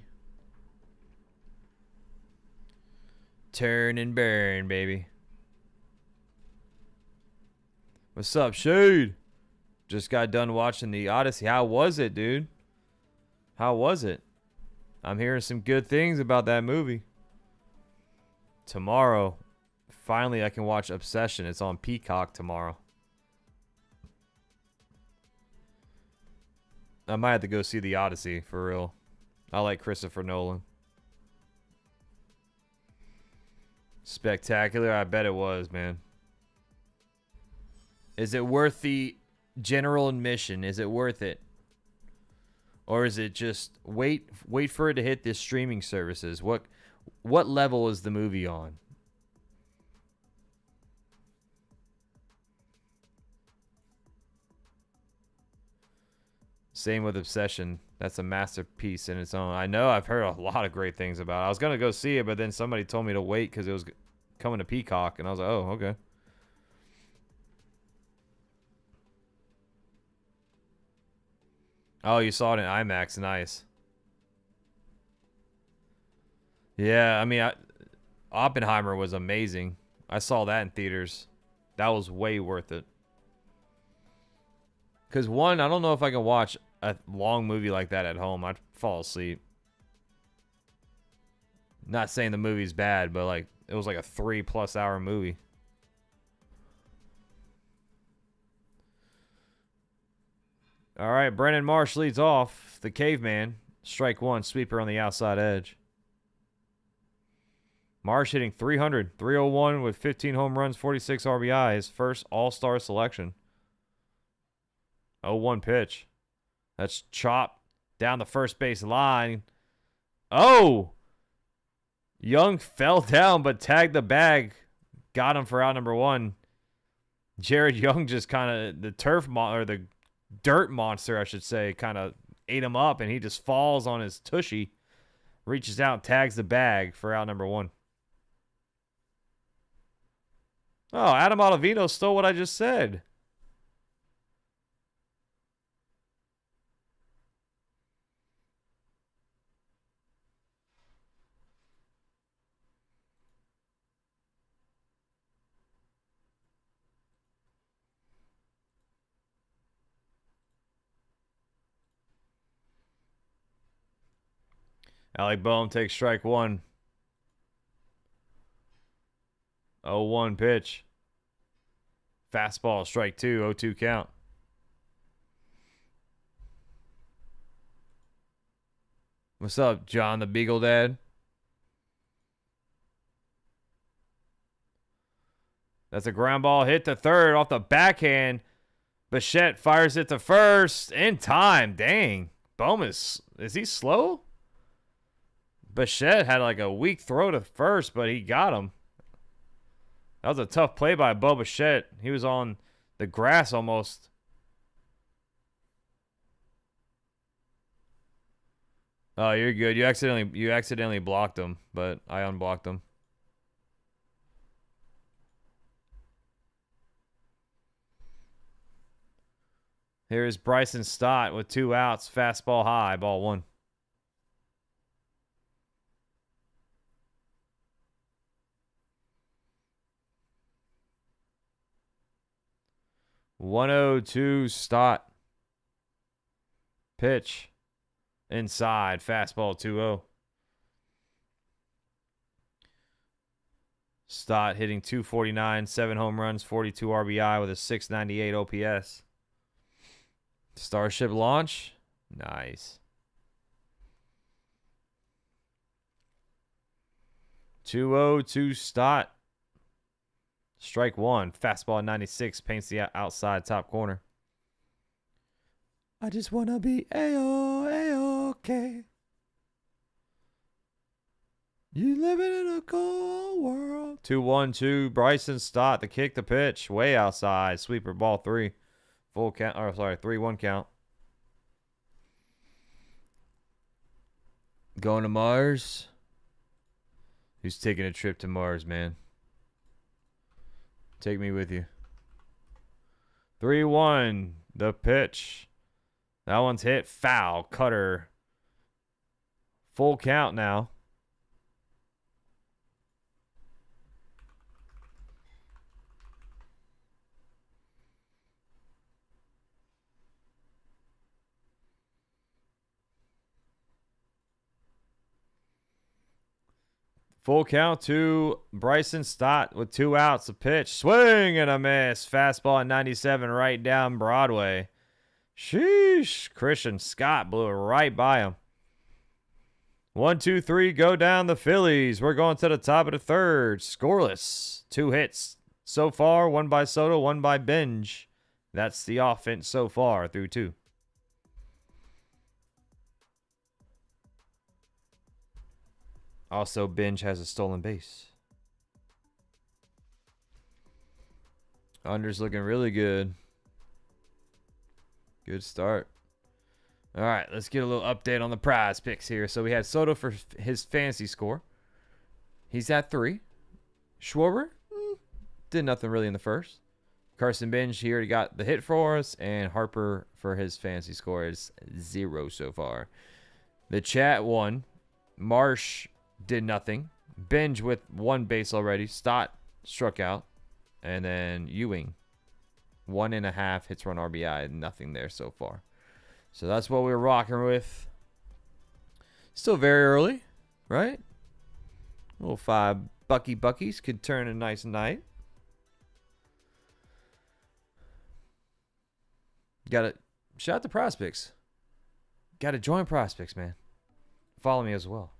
Turn and burn, baby. What's up, Shade? Just got done watching The Odyssey. How was it, dude? How was it? I'm hearing some good things about that movie. Tomorrow, finally I can watch Obsession. It's on Peacock tomorrow. I might have to go see The Odyssey, for real. I like Christopher Nolan. Spectacular? I bet it was, man. Is it worth the general admission? Is it worth it? Or is it just wait for it to hit the streaming services? What level is the movie on? Same with Obsession. That's a masterpiece in its own. I know I've heard a lot of great things about it. I was going to go see it, but then somebody told me to wait because it was coming to Peacock. And I was like, oh, okay. Oh, you saw it in IMAX. Nice. Yeah, I mean, Oppenheimer was amazing. I saw that in theaters. That was way worth it. Because, one, I don't know if I can watch a long movie like that at home. I'd fall asleep. Not saying the movie's bad, but like it was like a 3+ hour movie. All right, Brandon Marsh leads off. The caveman. Strike 1, sweeper on the outside edge. Marsh hitting 300, 301 with 15 home runs, 46 RBI. His first all-star selection. 0-1 pitch. That's chopped down the first base line. Oh! Young fell down but tagged the bag. Got him for out number 1. Jared Young just kind of, the dirt monster, I should say, kind of ate him up, and he just falls on his tushy, reaches out, tags the bag for out number 1. Oh, Adam Ottavino stole what I just said. Alec Bohm takes strike one. 0-1 pitch. Fastball, strike two, 0-2 count. What's up, John the Beagle Dad? That's a ground ball hit to third off the backhand. Bichette fires it to first in time. Dang. Bohm is he slow? Bichette had like a weak throw to first, but he got him. That was a tough play by Bo Bichette. He was on the grass almost. Oh, you're good. You accidentally blocked him, but I unblocked him. Here's Bryson Stott with 2 outs. Fastball high, ball 1. (102) Stott. Pitch. Inside. Fastball 2-0. Stott hitting .249, 7 home runs, 42 RBI with a .698 OPS. Starship launch. Nice. 2-0 to Stott. Strike one. Fastball 96. Paints the outside top corner. I just want to be A-O-A-OK. You living in a cold world. 2-1 to Bryson Stott. The kick, the pitch. Way outside. Sweeper ball 3. Full count. Or sorry, 3-1 count. Going to Mars. Who's taking a trip to Mars, man? Take me with you. 3-1. The pitch. That one's hit. Foul. Cutter. Full count now. Full count to Bryson Stott with 2 outs. A pitch. Swing and a miss. Fastball at 97 right down Broadway. Sheesh. Christian Scott blew it right by him. 1, 2, 3. Go down the Phillies. We're going to the top of the third. Scoreless. 2 hits so far. 1 by Soto, 1 by Benge. That's the offense so far through 2. Also, Benge has a stolen base. Under's looking really good. Good start. All right, let's get a little update on the prize picks here. So we had Soto for his fantasy score. He's at 3. Schwarber did nothing really in the first. Carson Benge here got the hit for us, and Harper for his fantasy score is 0 so far. The chat won. Marsh did nothing. Benge with 1 base already. Stott struck out. And then Ewing, 1.5 hits, 1 RBI. Nothing there so far. So that's what we're rocking with. Still very early, right? Little 5 Buckies could turn a nice night. Gotta shout out to Prospects. Gotta join Prospects, man. Follow me as well.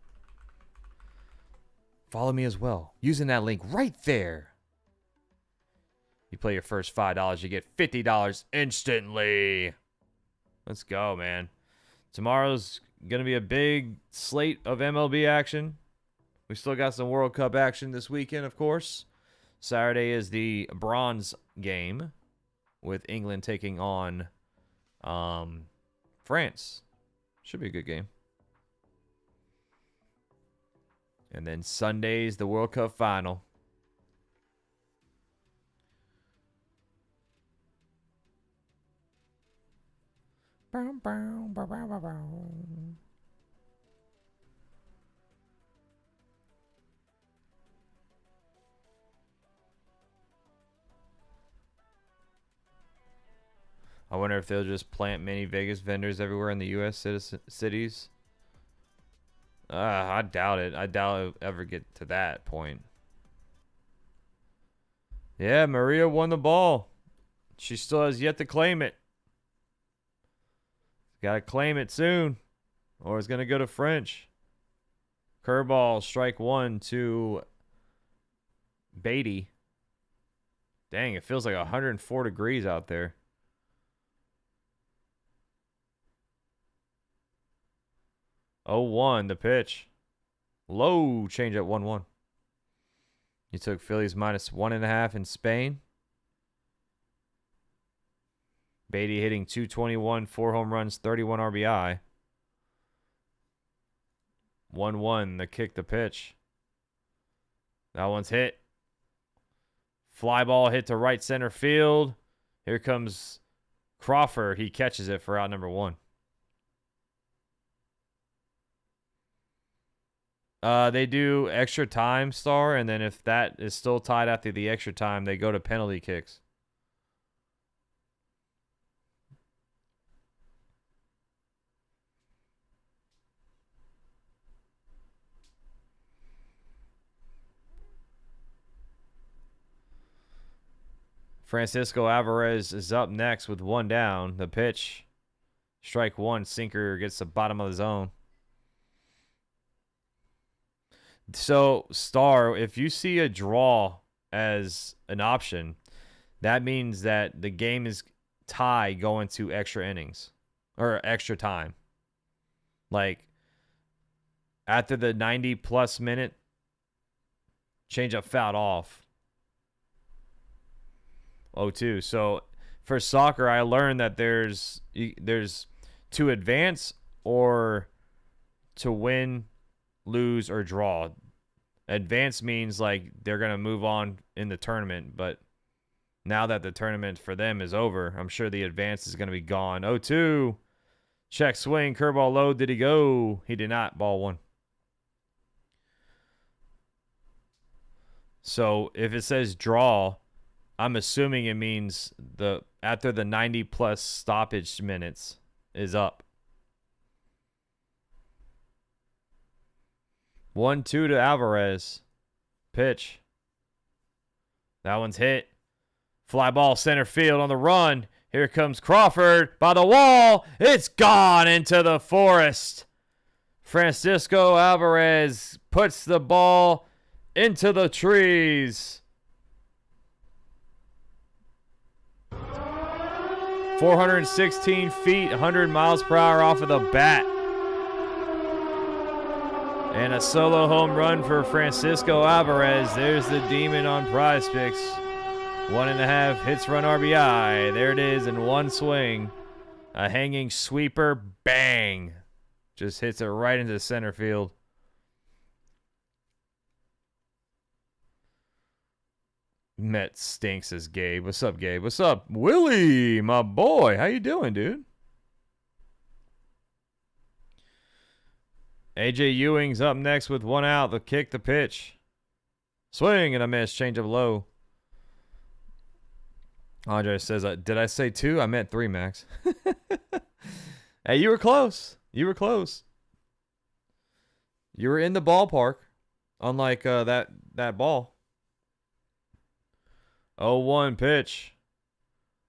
Follow me as well. Using that link right there. You play your first $5, you get $50 instantly. Let's go, man. Tomorrow's going to be a big slate of MLB action. We still got some World Cup action this weekend, of course. Saturday is the bronze game with England taking on France. Should be a good game. And then Sunday's the World Cup final. I wonder if they'll just plant mini Vegas vendors everywhere in the U.S. cities. I doubt it. I doubt it'll ever get to that point. Yeah, Maria won the ball. She still has yet to claim it. Got to claim it soon, or it's going to go to French. Curveball, strike one to Baty. Dang, it feels like 104 degrees out there. Oh, 1, the pitch. Low change at 1-1. You took Phillies -1.5 in Spain. Baty hitting .221, 4 home runs, 31 RBI. 1-1, the kick, the pitch. That one's hit. Fly ball hit to right center field. Here comes Crawford. He catches it for out number 1. They do extra time, Star, and then if that is still tied after the extra time, they go to penalty kicks. Francisco Alvarez is up next with 1 down. The pitch, strike 1, sinker gets the bottom of the zone. So, Star, if you see a draw as an option, that means that the game is tie going to extra innings or extra time. Like, after the 90-plus minute, changeup fouled off. 0-2. So, for soccer, I learned that there's to advance or to win, lose, or draw. Advance means like they're going to move on in the tournament, but now that the tournament for them is over, I'm sure the advance is going to be gone. 0-2. Check swing, curveball low. Did he go? He did not. Ball 1. So if it says draw, I'm assuming it means after the 90-plus stoppage minutes is up. 1-2 to Alvarez. Pitch. That one's hit. Fly ball center field on the run. Here comes Crawford by the wall. It's gone into the forest. Francisco Alvarez puts the ball into the trees. 416 feet, 100 miles per hour off of the bat. And a solo home run for Francisco Alvarez. There's the demon on Prize Picks. 1.5 hits, run, RBI. There it is in one swing. A hanging sweeper, bang. Just hits it right into center field. Met stinks, says Gabe. What's up, Gabe? What's up, Willie, my boy? How you doing, dude? AJ Ewing's up next with 1 out. The kick, the pitch. Swing and a miss. Change of low. Andre says, did I say 2? I meant 3, Max. Hey, you were close. You were close. You were in the ballpark. Unlike that ball. 0-1 pitch.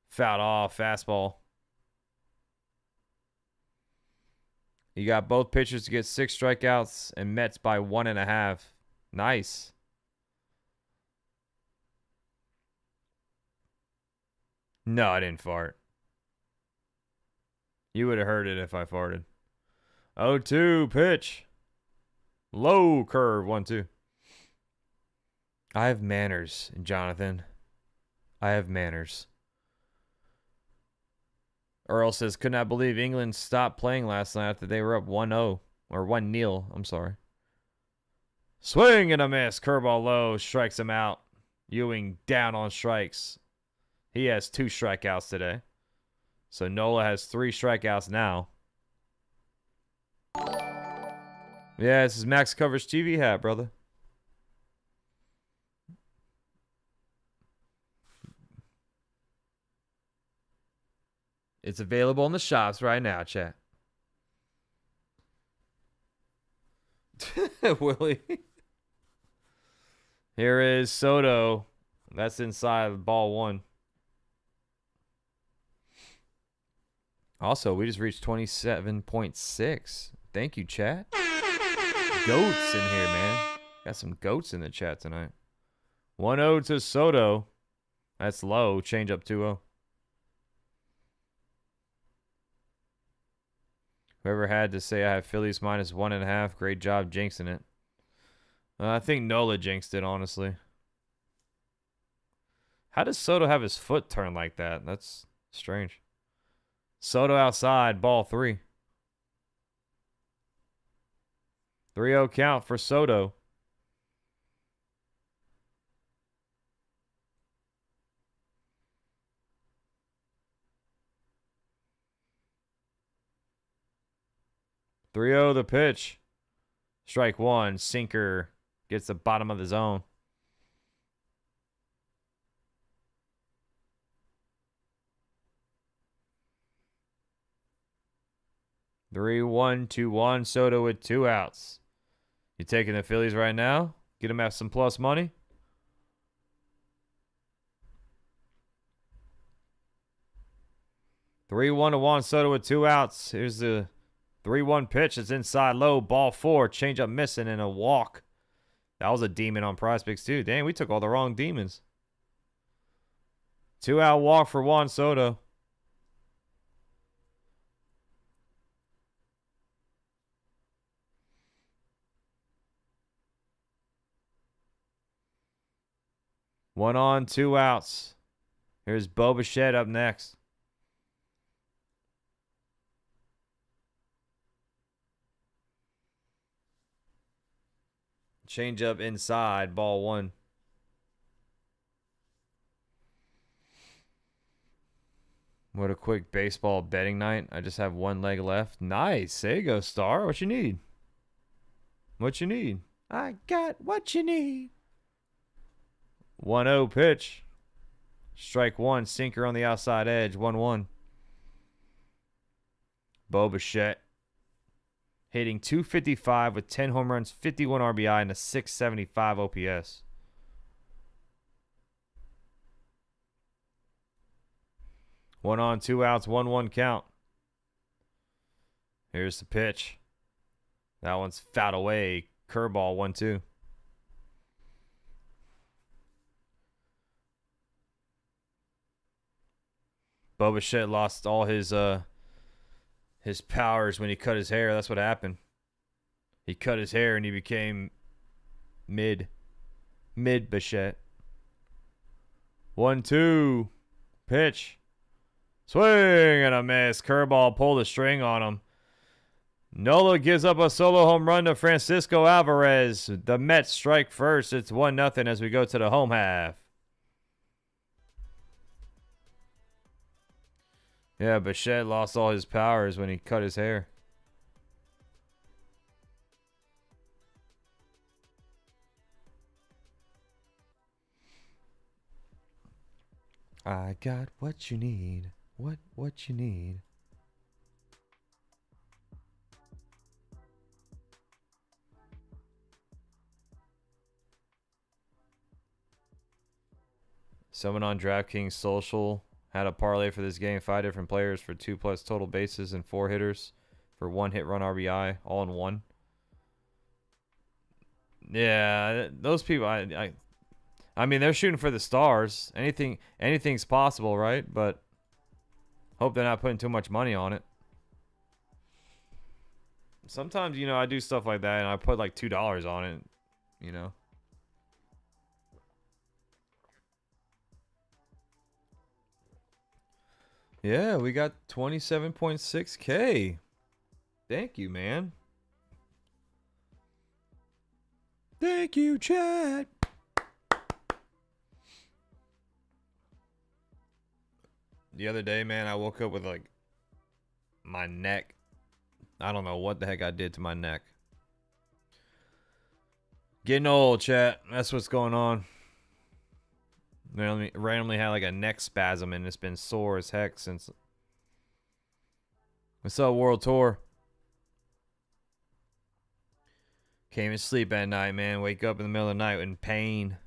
Fouled off. Fastball. You got both pitchers to get 6 strikeouts and Mets by 1.5. Nice. No, I didn't fart. You would have heard it if I farted. 0-2 pitch. Low curve. 1-2. I have manners, Jonathan. I have manners. Earl says, could not believe England stopped playing last night after they were up 1-0. Or 1-0, I'm sorry. Swing and a miss. Curveball low. Strikes him out. Ewing down on strikes. He has 2 strikeouts today. So Nola has 3 strikeouts now. Yeah, this is Max Coverage TV hat, brother. It's available in the shops right now, chat. Willie. Here is Soto. That's inside ball 1. Also, we just reached 27.6. Thank you, chat. Goats in here, man. Got some goats in the chat tonight. 1-0 to Soto. That's low. Change up 2-0. Whoever had to say I have Phillies -1.5, great job jinxing it. I think Nola jinxed it, honestly. How does Soto have his foot turned like that? That's strange. Soto outside, ball 3. 3-0 count for Soto. The pitch. Strike 1. Sinker gets the bottom of the zone. Three, 1, 2-1. Soto with 2 outs. You taking the Phillies right now? Get them at some plus money. Three, 1 to Juan Soto with 2 outs. Here's the 3-1 pitch. It's inside low. Ball 4. Change up missing and a walk. That was a demon on Prospects too. Dang, we took all the wrong demons. 2-out walk for Juan Soto. One on, 2 outs. Here's Bo Bichette up next. Change up inside, ball 1. What a quick baseball betting night. I just have 1 leg left. Nice. There you go, Star. What you need? What you need? I got what you need. 1-0 pitch. Strike 1. Sinker on the outside edge. 1-1. Bo Bichette hitting .255 with 10 home runs, 51 RBI, and a .675 OPS. One on, 2 outs, 1-1 count. Here's the pitch. That one's fouled away. Curveball, 1-2. Bo Bichette lost all his powers when he cut his hair. That's what happened. He cut his hair and he became mid Bichette. 1-2 pitch. Swing and a miss. Curveball pulled the string on him. Nola gives up a solo home run to Francisco Alvarez. The Mets strike first. It's 1-0 as we go to the home half. Yeah, Bichette lost all his powers when he cut his hair. I got what you need. What you need. Someone on DraftKings Social had a parlay for this game. 5 different players for 2+ total bases and 4 hitters for 1 hit run RBI, all in one. Yeah, those people, I mean, they're shooting for the stars. Anything's possible, right? But hope they're not putting too much money on it. Sometimes, I do stuff like that and I put like $2 on it, Yeah, we got 27.6K. Thank you, man. Thank you, chat. The other day, man, I woke up with like my neck. I don't know what the heck I did to my neck. Getting old, chat. That's what's going on. Randomly had like a neck spasm and it's been sore as heck since. What's up, World Tour? Can't even sleep at night, man. Wake up in the middle of the night in pain.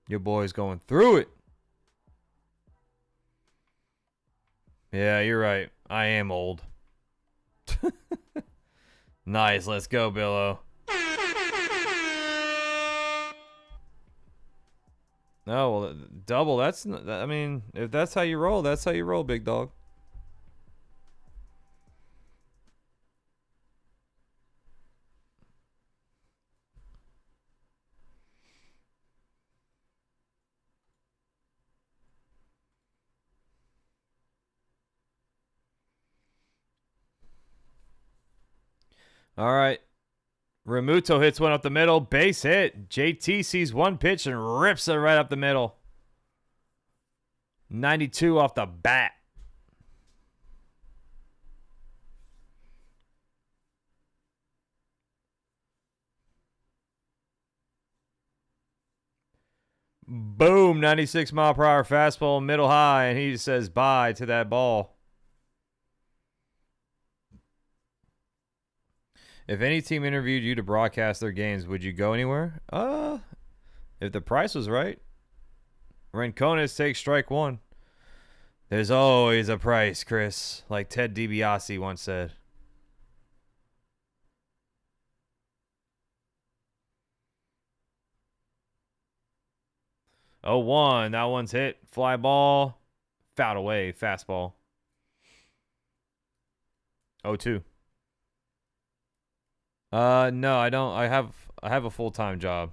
Your boy's going through it. Yeah, you're right. I am old. Nice. Let's go, Billo. Oh, well, double. That's, I mean, if that's how you roll, that's how you roll, big dog. All right. Realmuto hits one up the middle. Base hit. JT sees one pitch and rips it right up the middle. 92 off the bat. Boom. 96 mile per hour fastball, middle high, and he says bye to that ball. If any team interviewed you to broadcast their games, would you go anywhere? If the price was right. Rincones takes strike one. There's always a price, Chris, like Ted DiBiase once said. Oh, 1. That one's hit. Fly ball. Fouled away. Fastball. 0-2. No, I don't. I have a full-time job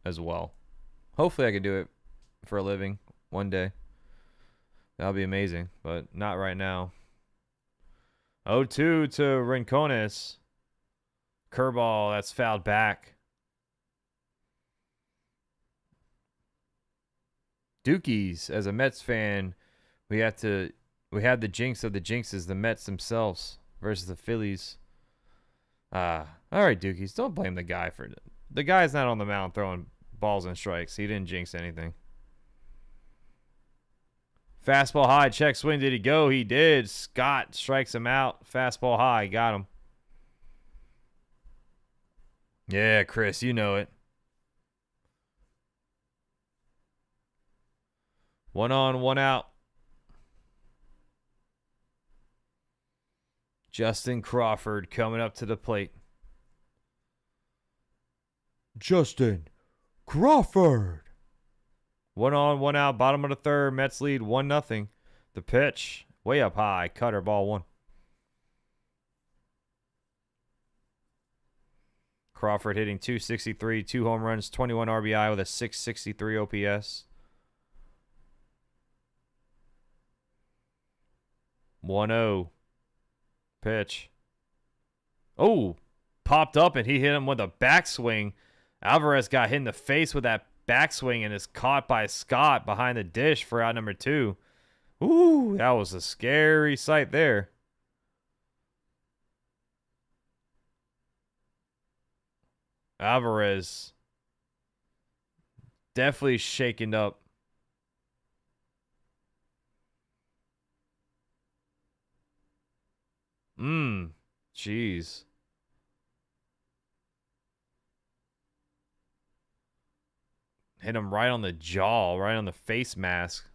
as well. Hopefully I can do it for a living one day. That'll be amazing, but not right now. 0-2 to Rincones. Curveball, that's fouled back. Dookies, as a Mets fan, we had the jinx of the jinxes, the Mets themselves versus the Phillies. All right, Dookies, don't blame the guy for it. The guy's not on the mound throwing balls and strikes. He didn't jinx anything. Fastball high, check swing. Did he go? He did. Scott strikes him out. Fastball high, got him. Yeah, Chris, you know it. 1 on, 1 out. Justin Crawford coming up to the plate. Justin Crawford. 1 on, 1 out. Bottom of the third. Mets lead 1-0. The pitch way up high. Cutter, ball 1. Crawford hitting .263, 2 home runs, 21 RBI with a .663 OPS. 1-0. Pitch. Oh, popped up and he hit him with a backswing. Alvarez got hit in the face with that backswing and is caught by Scott behind the dish for out number 2. Ooh, that was a scary sight there. Alvarez definitely shaken up. Jeez. Hit him right on the jaw, right on the face mask.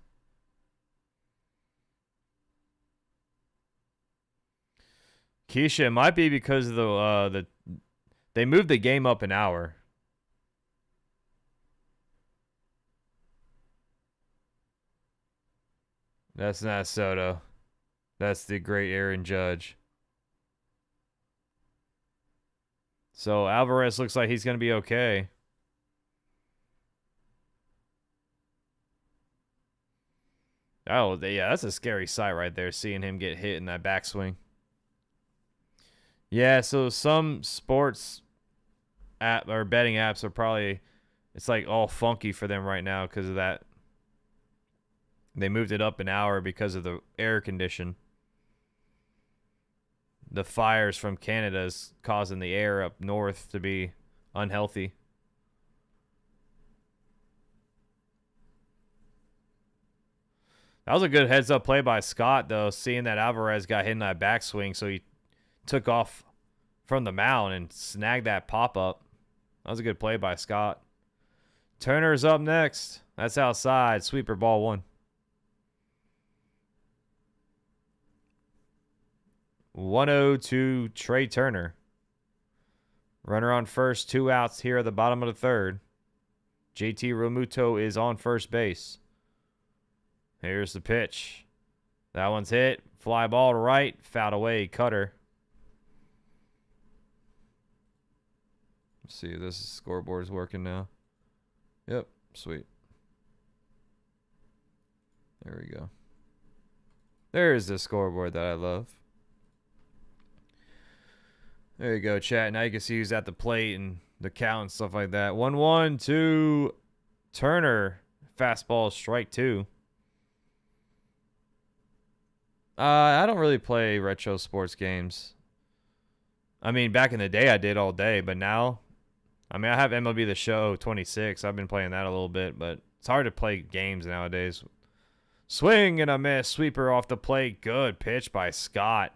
Keisha, it might be because of they moved the game up an hour. That's not Soto. That's the great Aaron Judge. So Alvarez looks like he's going to be okay. Oh, yeah, that's a scary sight right there, seeing him get hit in that backswing. Yeah, so some sports app or betting apps are probably, it's like all funky for them right now because of that. They moved it up an hour because of the air condition. The fires from Canada is causing the air up north to be unhealthy. That was a good heads-up play by Scott, though, seeing that Alvarez got hit in that backswing, so he took off from the mound and snagged that pop-up. That was a good play by Scott. Turner's up next. That's outside. Sweeper, ball 1. 1-0 to Trea Turner. Runner on first, 2 outs here at the bottom of the 3rd. JT Realmuto is on first base. Here's the pitch. That one's hit. Fly ball to right. Fouled away. Cutter. Let's see if this scoreboard is working now. Yep. Sweet. There we go. There's the scoreboard that I love. There you go, chat. Now you can see who's at the plate and the count and stuff like that. 1-1 to Turner. Fastball, strike 2. I don't really play retro sports games. I mean, back in the day, I did all day, but now, I mean, I have MLB The Show 26. I've been playing that a little bit, but it's hard to play games nowadays. Swing and a miss. Sweeper off the plate. Good pitch by Scott.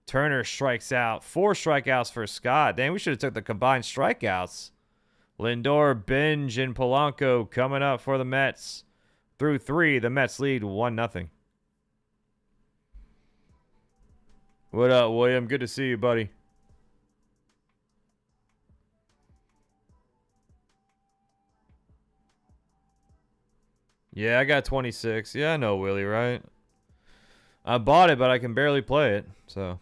Turner strikes out. 4 strikeouts for Scott. Dang, we should have took the combined strikeouts. Lindor, Benge, and Polanco coming up for the Mets. Through 3, the Mets lead 1-0. What up, William? Good to see you, buddy. Yeah, I got 26. Yeah, I know, Willie, right? I bought it, but I can barely play it, so.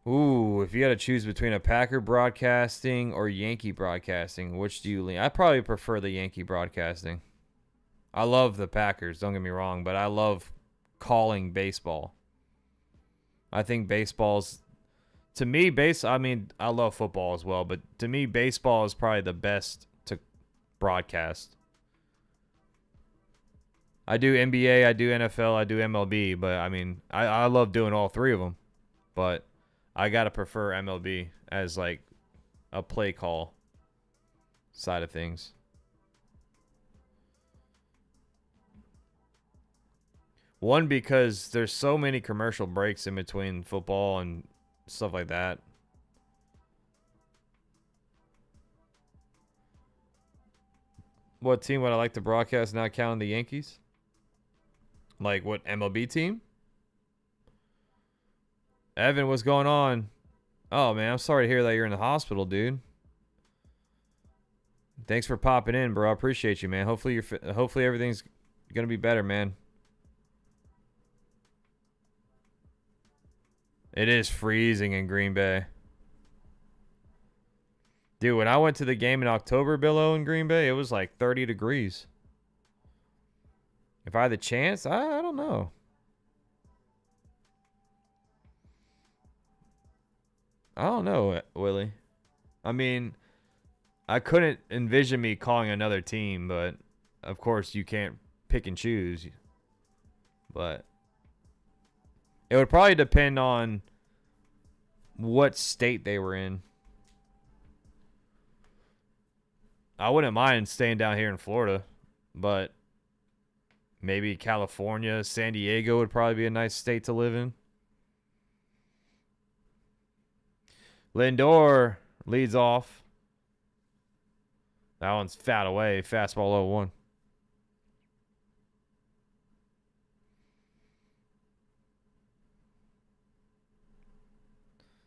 Ooh, if you got to choose between a Packer broadcasting or Yankee broadcasting, which do you lean? I probably prefer the Yankee broadcasting. I love the Packers, don't get me wrong, but I love calling baseball. I think baseball's, to me, I mean, I love football as well, but to me, baseball is probably the best to broadcast. I do NBA, I do NFL, I do MLB, but I mean, I love doing all 3 of them, but I got to prefer MLB as like a play call side of things. One, because there's so many commercial breaks in between football and stuff like that. What team would I like to broadcast, not counting the Yankees? Like what MLB team? Evan, what's going on? Oh, man, I'm sorry to hear that you're in the hospital, dude. Thanks for popping in, bro. I appreciate you, man. Hopefully everything's going to be better, man. It is freezing in Green Bay. Dude, when I went to the game in October, Billo, in Green Bay, it was like 30 degrees. If I had the chance, I don't know. I don't know, Willie. I mean, I couldn't envision me calling another team, but of course you can't pick and choose. But it would probably depend on what state they were in. I wouldn't mind staying down here in Florida, but maybe California, San Diego would probably be a nice state to live in. Lindor leads off. That one's fouled away. Fastball 0-1.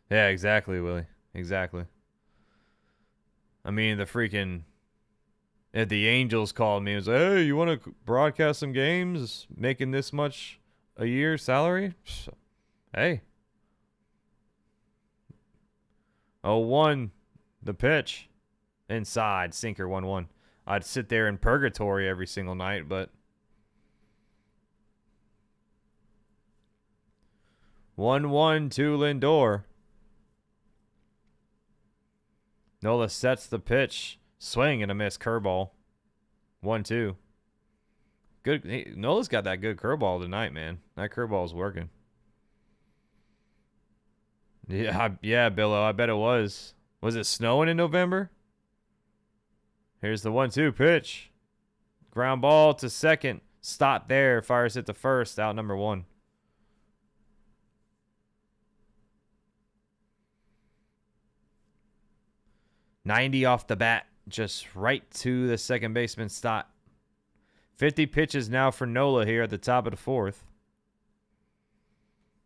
Yeah, exactly, Willie. Exactly. I mean, if the Angels called me and was like, hey, you want to broadcast some games making this much a year salary? Hey. 0-1, the pitch. Inside, sinker 1-1. I'd sit there in purgatory every single night, but 1-1 to Lindor. Nola sets the pitch. Swing and a miss curveball. 1-2. Good. Nola's got that good curveball tonight, man. That curveball's working. Yeah, Billo. I bet it was. Was it snowing in November? Here's the 1-2 pitch. Ground ball to second. Stott there. Fires it to first. Out number 1. 90 off the bat, just right to the second baseman Stott. 50 pitches now for Nola here at the top of the fourth.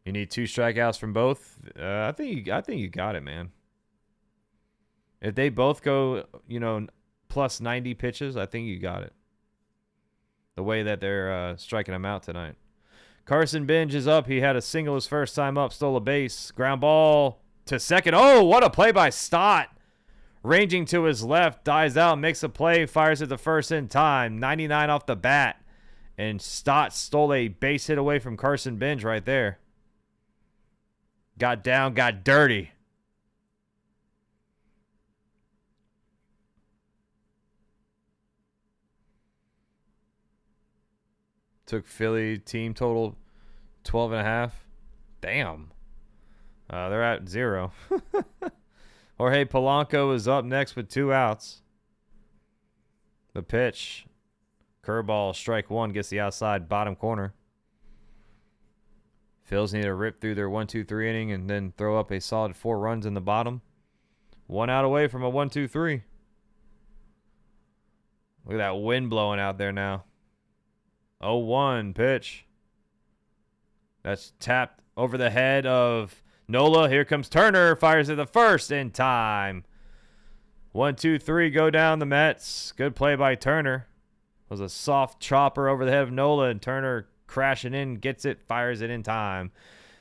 You need 2 strikeouts from both. I think you got it, man. If they both go, plus 90 pitches, I think you got it. The way that they're striking him out tonight. Carson Benge is up. He had a single his first time up, stole a base. Ground ball to second. Oh, what a play by Stott. Ranging to his left, dies out, makes a play, fires at the first in time. 99 off the bat. And Stott stole a base hit away from Carson Benge right there. Got down, got dirty. Took Philly team total 12.5. Damn. They're at 0. Jorge Polanco is up next with 2 outs. The pitch. Curveball, strike 1, gets the outside bottom corner. Phils need to rip through their 1-2-3 inning and then throw up a solid 4 runs in the bottom. 1 out away from a 1-2-3. Look at that wind blowing out there now. 0-1 pitch. That's tapped over the head of Nola. Here comes Turner. Fires at the first in time. 1-2-3 go down the Mets. Good play by Turner. Was a soft chopper over the head of Nola, and Turner crashing in, gets it, fires it in time.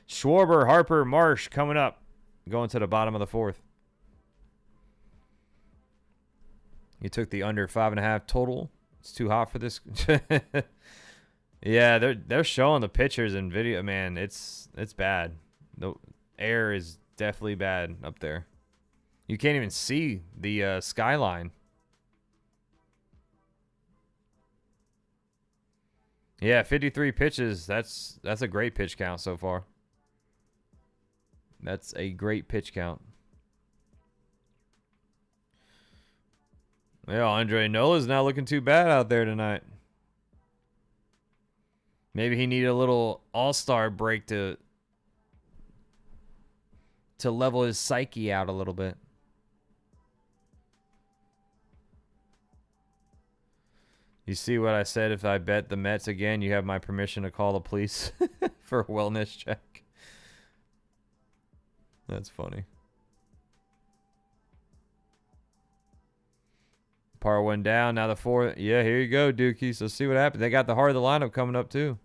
Schwarber, Harper, Marsh coming up. Going to the bottom of the fourth. You took the under 5.5 total. It's too hot for this. Yeah, they're showing the pictures and video, man. It's bad. The air is definitely bad up there. You can't even see the skyline. Yeah, 53 pitches. That's a great pitch count so far. That's a great pitch count. Yeah, Andre Nola's not looking too bad out there tonight. Maybe he needed a little all-star break to level his psyche out a little bit. You see what I said? If I bet the Mets again, you have my permission to call the police for a wellness check. That's funny. Par 1 down. Now the 4th. Yeah, here you go, Dookie. So see what happens. They got the heart of the lineup coming up, too.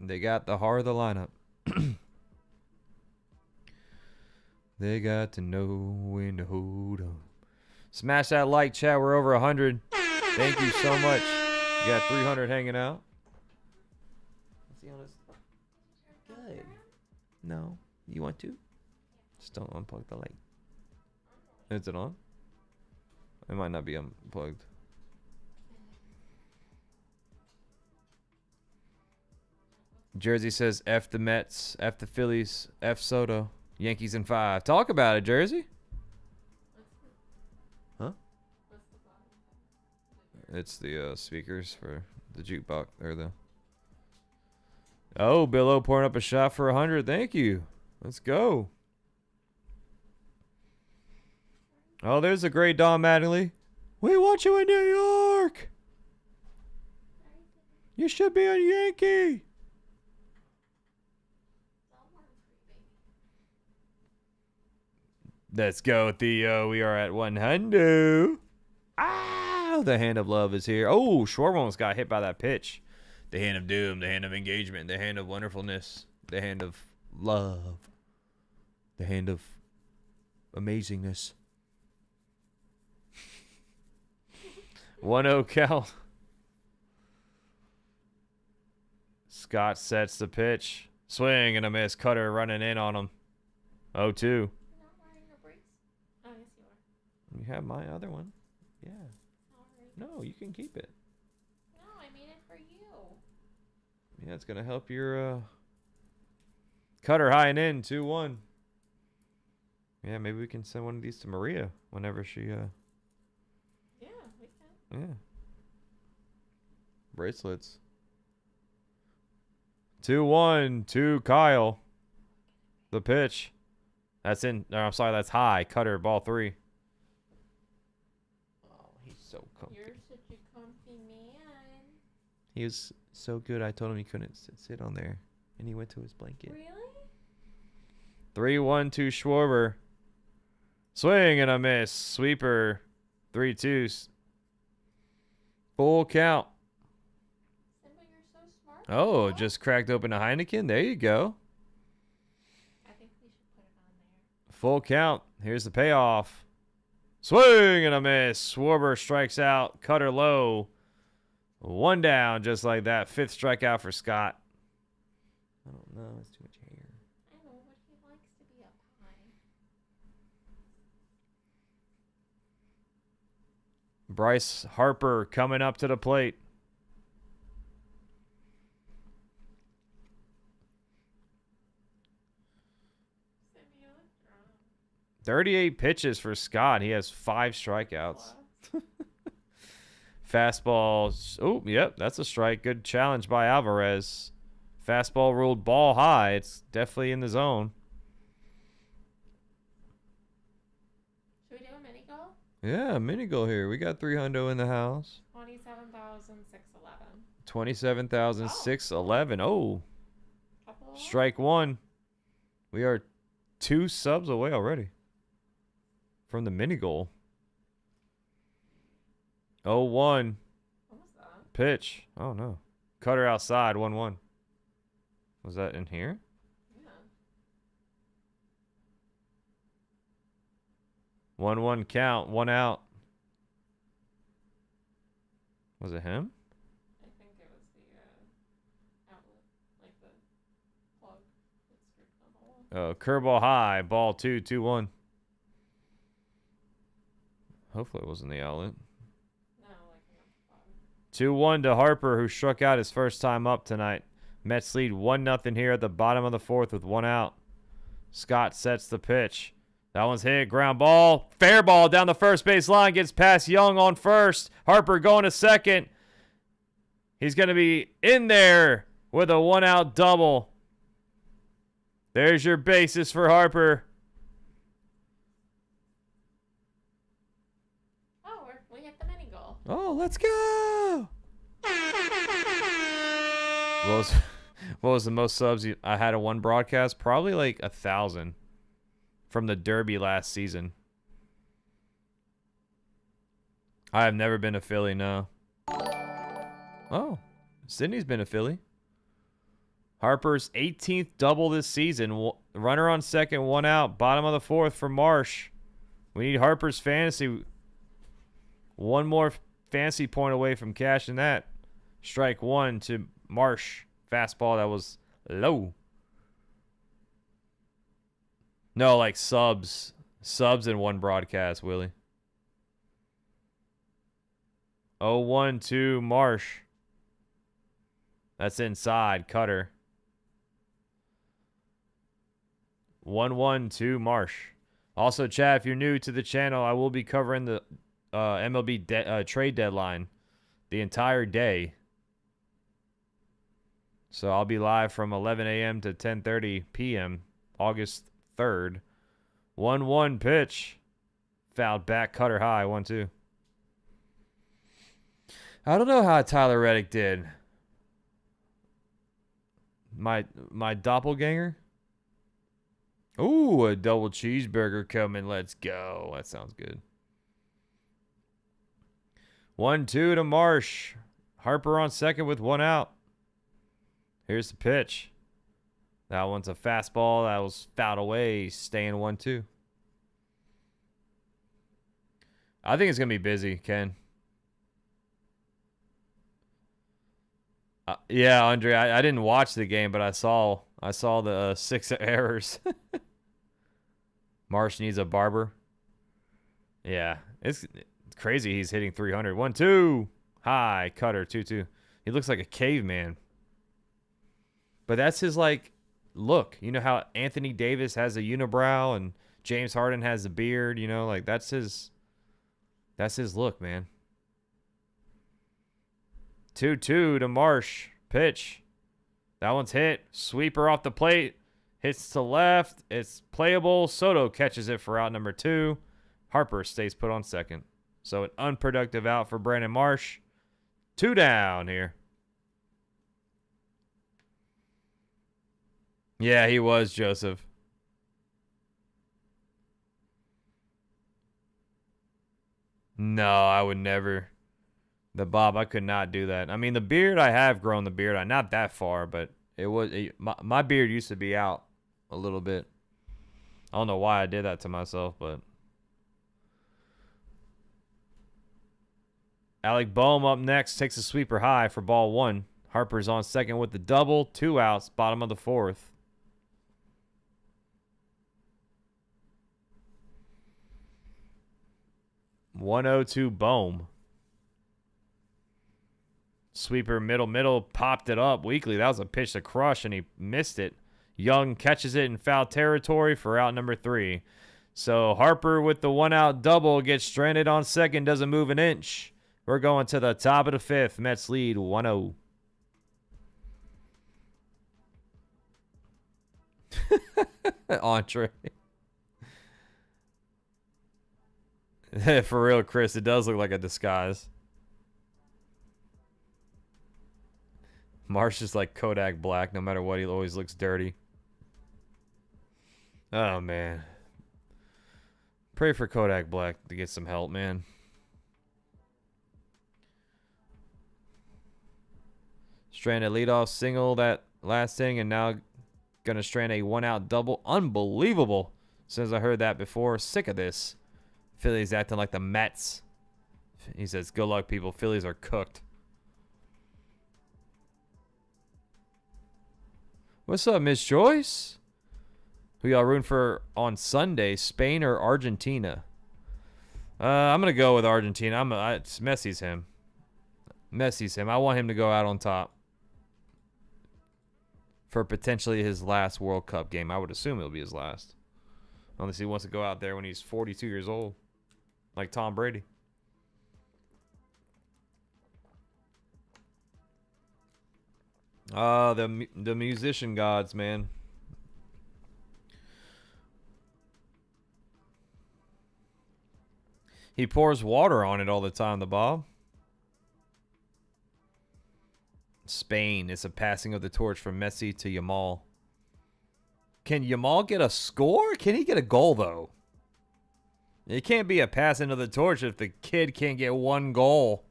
They got the heart of the lineup. They got to know when to hold on. Smash that like, chat. We're over 100. Thank you so much. You got 300 hanging out. Let's see honest. Good. No. You want to? Just don't unplug the light. Is it on? It might not be unplugged. Jersey says F the Mets, F the Phillies, F Soto, Yankees in 5. Talk about it, Jersey. Huh? It's the speakers for the jukebox or the. Oh, Bill O pouring up a shot for 100. Thank you. Let's go. Oh, there's a great Don Mattingly. We want you in New York. You should be a Yankee. Let's go, Theo. We are at 100. Ah, the hand of love is here. Oh, Schwarber almost got hit by that pitch. The hand of doom, the hand of engagement, the hand of wonderfulness, the hand of love, the hand of amazingness. 1-0 count. Scott sets the pitch. Swing and a miss. Cutter running in on him. 0-2. You're not wearing your brakes? Oh, yes, you are. You have my other one. Yeah. Sorry. No, you can keep it. No, I made it for you. Yeah, it's going to help your cutter high and in. 2-1. Yeah, maybe we can send one of these to Maria whenever she... Yeah, we can. Yeah. Bracelets. 2-1 to Kyle. The pitch. That's in. No, I'm sorry. That's high. Cutter, ball 3. Oh, he's so comfy. You're such a comfy man. He was so good. I told him he couldn't sit on there, and he went to his blanket. Really? 3-1 to Schwarber. Swing and a miss. Sweeper. 3-2. Full count. Simba, you're so smart. Oh, Simba. just cracked open a Heineken. There you go. I think we should put it on there. Full count. Here's the payoff. Swing and a miss. Schwarber strikes out. Cutter low. 1 down, just like that. 5th strikeout for Scott. I don't know. It's too much hair. I know, but he likes to be up high. Bryce Harper coming up to the plate. Simba, you look drunk. 38 pitches for Scott. He has 5 strikeouts. What? Fastball. Oh, yep, that's a strike. Good challenge by Alvarez. Fastball ruled ball high. It's definitely in the zone. Should we do a mini goal? Yeah, mini goal here. We got 300 in the house. 27,611. 27,611. Oh, Couple of strike 1. We are 2 subs away already from the mini goal. 0-1. What was that? Pitch. Oh, no. Cutter outside. 1-1. Was that in here? Yeah. 1-1 count. 1 out. Was it him? I think it was the outlet, like the plug that's stripped on the wall. Oh, curveball high. Ball 2. 2-1. Hopefully it wasn't the outlet. No, like not the plug. 2-1 to Harper, who struck out his first time up tonight. Mets lead 1-0 here at the bottom of the 4th with 1 out. Scott sets the pitch. That one's hit. Ground ball. Fair ball down the first base line. Gets past Young on first. Harper going to second. He's going to be in there with a 1 out double. There's your bases for Harper. Oh, we hit the mini goal. Oh, let's go. What was the most subs I had in one broadcast? Probably like 1,000 from the Derby last season. I have never been a Philly, no. Oh, Sydney's been a Philly. Harper's 18th double this season. Runner on second, 1 out. Bottom of the 4th for Marsh. We need Harper's fantasy. One more fantasy point away from cashing that. Strike 1 to Marsh. Fastball that was low. No, like subs. Subs in one broadcast, Willie. 0-1 to Marsh. That's inside. Cutter. 1-1 to Marsh. Also, Chad, if you're new to the channel, I will be covering the MLB trade deadline the entire day. So I'll be live from 11 a.m. to 10:30 p.m. August 3rd. 1-1 pitch. Fouled back, cutter high, 1-2. I don't know how Tyler Reddick did. My doppelganger. Ooh, a double cheeseburger coming. Let's go. That sounds good. 1-2 to Marsh. Harper on second with 1 out. Here's the pitch. That one's a fastball. That was fouled away. Staying 1-2. I think it's going to be busy, Ken. Yeah, Andre, I didn't watch the game, but I saw the 6 errors. Marsh needs a barber. Yeah, it's crazy. He's hitting 300. 1-2. High. Cutter. 2-2. He looks like a caveman. But that's his, like, look. You know how Anthony Davis has a unibrow and James Harden has a beard? You know, like, that's his look, man. 2-2 to Marsh. Pitch. That one's hit. Sweeper off the plate. Hits to left. It's playable. Soto catches it for out number 2. Harper stays put on second. So an unproductive out for Brandon Marsh. 2 down here. Yeah, he was, Joseph. No, I would never. The Bob, I could not do that. I mean, the beard, I have grown the beard. Not that far, but my beard used to be out a little bit. I don't know why I did that to myself, but. Alec Bohm up next, takes a sweeper high for ball 1. Harper's on second with the double. 2 outs, bottom of the 4th. (102) Bohm. Sweeper middle, popped it up weakly. That was a pitch to crush, and he missed it. Young catches it in foul territory for out number 3. So Harper with the 1-out double gets stranded on second, doesn't move an inch. We're going to the top of the 5th. Mets lead 1-0. Entree. For real, Chris, it does look like a disguise. Marsh is like Kodak Black. No matter what, he always looks dirty. Oh, man. Pray for Kodak Black to get some help, man. Stranded leadoff single that last inning, and now going to strand a 1-out double. Unbelievable. Since I heard that before. Sick of this. Phillies acting like the Mets. He says, good luck, people. Phillies are cooked. What's up, Miss Joyce? Who y'all rooting for on Sunday, Spain or Argentina? I'm going to go with Argentina. Messi's him. Messi's him. I want him to go out on top for potentially his last World Cup game. I would assume it'll be his last. Unless he wants to go out there when he's 42 years old, like Tom Brady. The musician gods, man. He pours water on it all the time, the Bob. Spain. It's a passing of the torch from Messi to Yamal. Can Yamal get a score? Can he get a goal, though? It can't be a passing of the torch if the kid can't get one goal.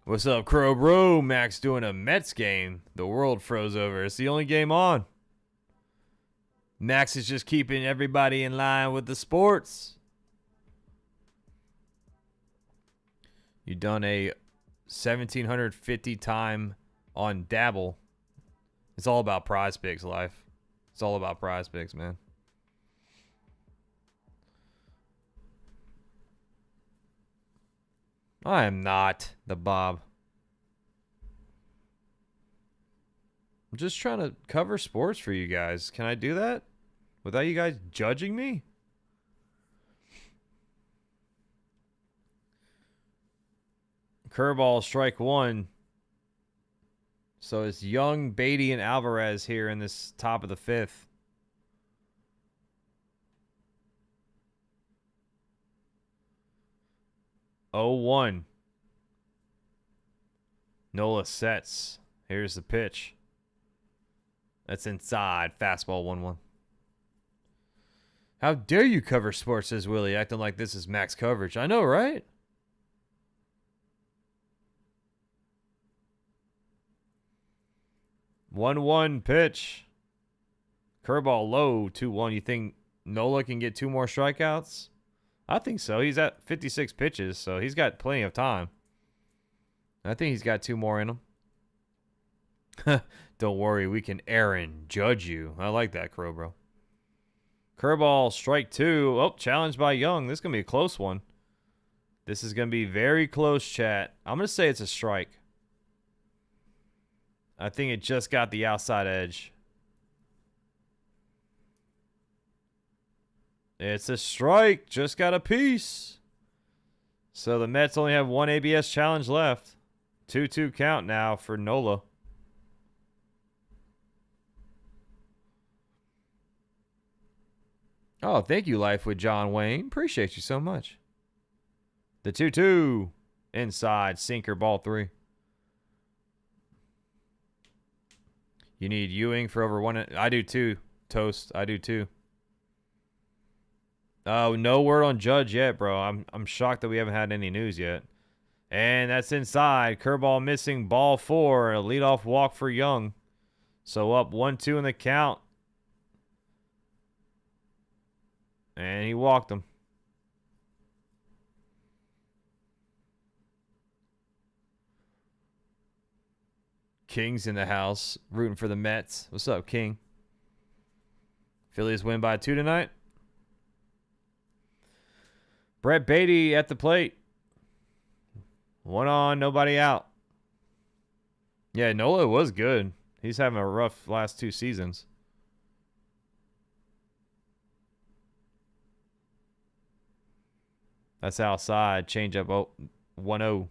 What's up, Crow Bro? Max doing a Mets game. The world froze over. It's the only game on. Max is just keeping everybody in line with the sports. You done a 1,750 time on Dabble. It's all about Prize Picks, life. It's all about Prize Picks, man. I am not the Bob. I'm just trying to cover sports for you guys. Can I do that without you guys judging me? Curveball, strike 1. So it's Young, Baty, and Alvarez here in this top of the 5th. Oh, 1. Nola sets. Here's the pitch. That's inside. Fastball 1-1. How dare you cover sports, says Willie, acting like this is max coverage. I know, right? One pitch. Curveball low, 2-1. You think Nola can get 2 more strikeouts? I think so. He's at 56 pitches, so he's got plenty of time. I think he's got 2 more in him. Don't worry, we can Aaron judge you. I like that, Crow Bro. Curveball, strike 2. Oh, challenged by Young. This is going to be a close one. This is going to be very close, chat. I'm going to say it's a strike. I think it just got the outside edge. It's a strike. Just got a piece. So the Mets only have 1 ABS challenge left. 2-2 count now for Nola. Oh, thank you, Life with John Wayne. Appreciate you so much. The 2-2. Inside. Sinker, ball 3. You need Ewing for over 1. I do too. Toast. I do too. Oh, no word on Judge yet, bro. I'm shocked that we haven't had any news yet. And that's inside. Curveball missing. Ball 4. A leadoff walk for Young. So up 1-2 in the count. And he walked him. King's in the house, rooting for the Mets. What's up, King? Phillies win by 2 tonight. Brett Baty at the plate. 1 on, nobody out. Yeah, Nola was good. He's having a rough last 2 seasons. That's outside. Change up 1-0.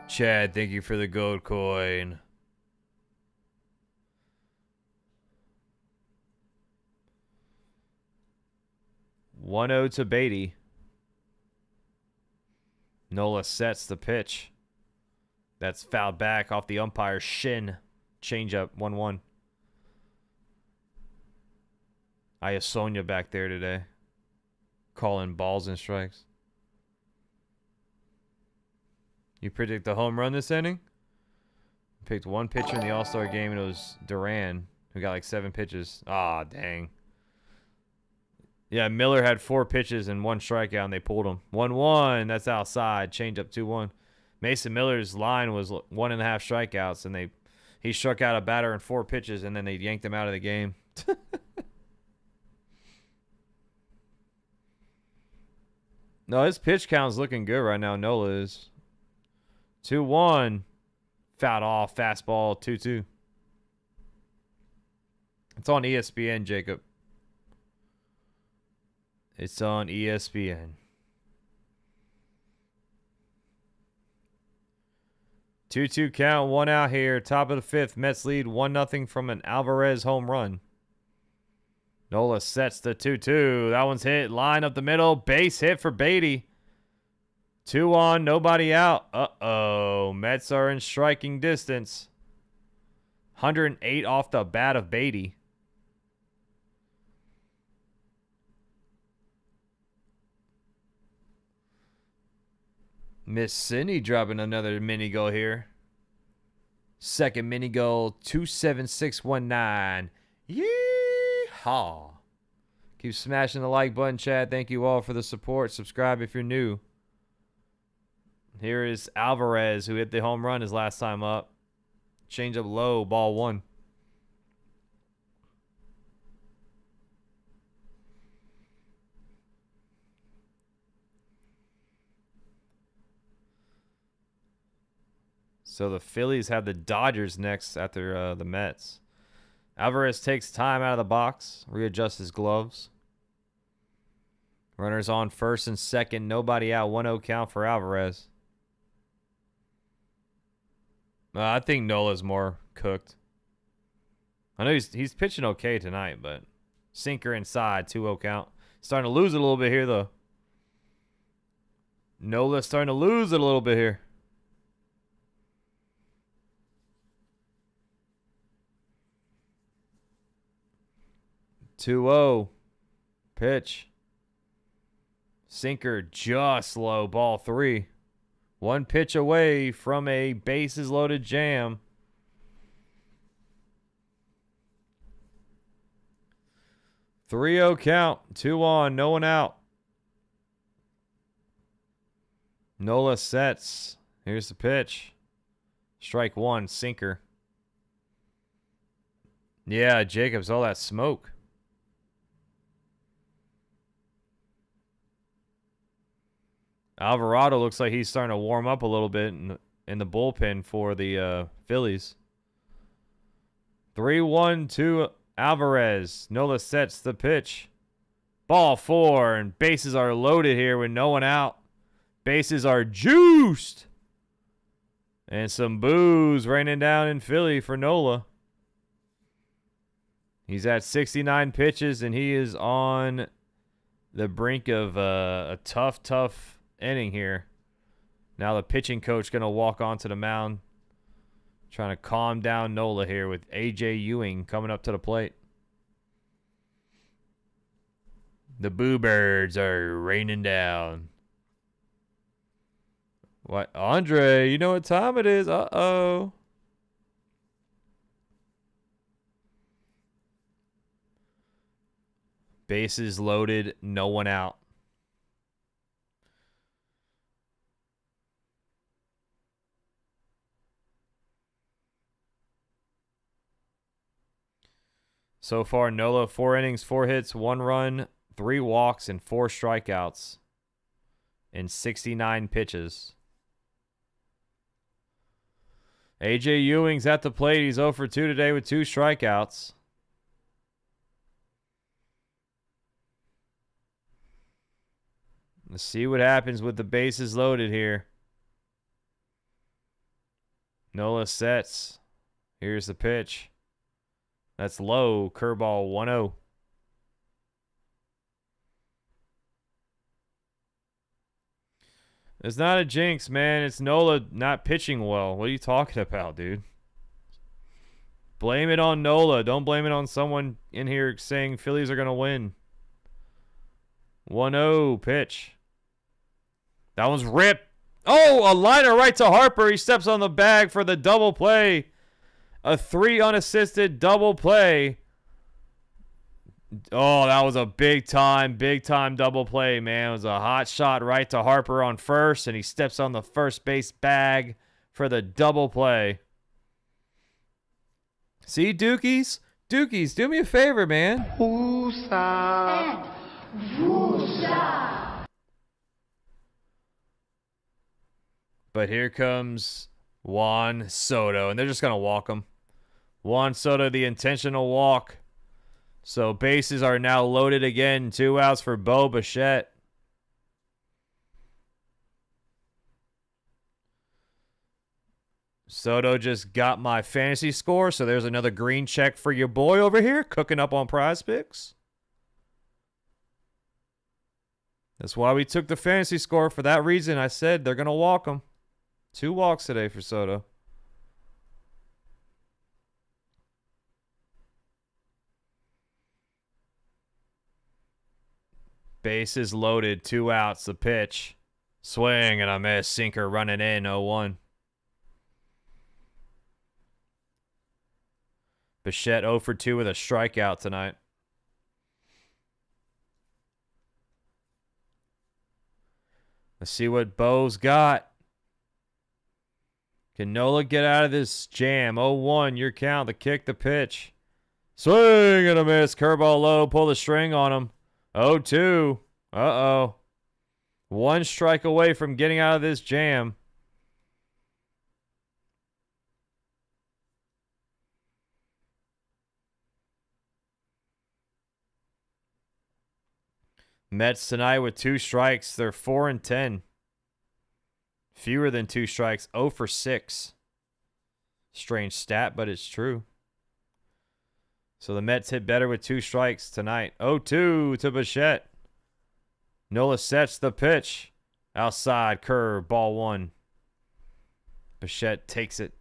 Chad, thank you for the gold coin. One-0 to Baty. Nola sets the pitch. That's fouled back off the umpire's shin. Change up 1-1. I have Sonia back there today. Calling balls and strikes. You predict the home run this inning? Picked one pitcher in the All-Star game, and it was Duran, who got like 7 pitches. Ah, dang. Yeah, Miller had 4 pitches and 1 strikeout, and they pulled him. 1-1, that's outside. Change up 2-1. Mason Miller's line was 1.5 strikeouts, and he struck out a batter in 4 pitches, and then they yanked him out of the game. No, his pitch count's looking good right now. Nola is. 2-1. Fouled off. Fastball. 2-2. It's on ESPN, Jacob. It's on ESPN. 2-2 count. 1 out here. Top of the 5th. Mets lead 1-0 from an Alvarez home run. Nola sets the 2-2. That one's hit. Line up the middle. Base hit for Baty. 2 on. Nobody out. Uh-oh. Mets are in striking distance. 108 off the bat of Baty. Miss Cindy dropping another mini goal here. Second mini goal. 27619. Yeehaw. Keep smashing the like button, Chad. Thank you all for the support. Subscribe if you're new. Here is Alvarez, who hit the home run his last time up. Change up low, ball 1. So the Phillies have the Dodgers next after the Mets. Alvarez takes time out of the box, readjusts his gloves. Runners on first and second, nobody out. 1-0 count for Alvarez. I think Nola's more cooked. I know he's pitching okay tonight, but sinker inside, 2-0 count. Starting to lose it a little bit here, though. Nola's starting to lose it a little bit here. (2-0) pitch. Sinker just low, ball 3. 1 pitch away from a bases loaded jam. (3-0) count. 2 on, no one out. Nola sets. Here's the pitch. Strike 1, sinker. Yeah, Jacobs, all that smoke. Alvarado looks like he's starting to warm up a little bit in the bullpen for the Phillies. 3-1 to Alvarez. Nola sets the pitch. Ball 4, and bases are loaded here with no one out. Bases are juiced. And some boos raining down in Philly for Nola. He's at 69 pitches, and he is on the brink of a tough inning here. Now the pitching coach going to walk onto the mound, trying to calm down Nola here with A.J. Ewing coming up to the plate. The Boo Birds are raining down. What? Andre, you know what time it is. Uh-oh. Bases loaded, no one out. So far, Nola, 4 innings, 4 hits, 1 run, 3 walks, and 4 strikeouts in 69 pitches. A.J. Ewing's at the plate. He's 0 for 2 today with 2 strikeouts. Let's see what happens with the bases loaded here. Nola sets. Here's the pitch. That's low. Curveball 1-0. It's not a jinx, man. It's Nola not pitching well. What are you talking about, dude? Blame it on Nola. Don't blame it on someone in here saying Phillies are going to win. 1-0 pitch. That one's ripped. Oh, a liner right to Harper. He steps on the bag for the double play. A 3 unassisted double play. Oh, that was a big time double play, man. It was a hot shot right to Harper on first, and he steps on the first base bag for the double play. See, Dookies? Dookies, do me a favor, man. Woosa. But here comes Juan Soto, and they're just going to walk him. Juan Soto, the intentional walk. So bases are now loaded again. 2 outs for Bo Bichette. Soto just got my fantasy score, so there's another green check for your boy over here, cooking up on Prize Picks. That's why we took the fantasy score. For that reason, I said they're going to walk him. 2 walks today for Soto. Bases loaded, 2 outs, the pitch. Swing and a miss, sinker running in, 0-1. Bichette 0 for 2 with a strikeout tonight. Let's see what Bo's got. Can Nola get out of this jam? 0-1, your count, the kick, the pitch. Swing and a miss, curveball low, pull the string on him. 0-2. Uh-oh. 1 strike away from getting out of this jam. Mets tonight with 2 strikes. They're 4-10. Fewer than 2 strikes. 0 for 6. Strange stat, but it's true. So the Mets hit better with 2 strikes tonight. 0-2 to Bichette. Nola sets the pitch. Outside, curve, ball 1. Bichette takes it.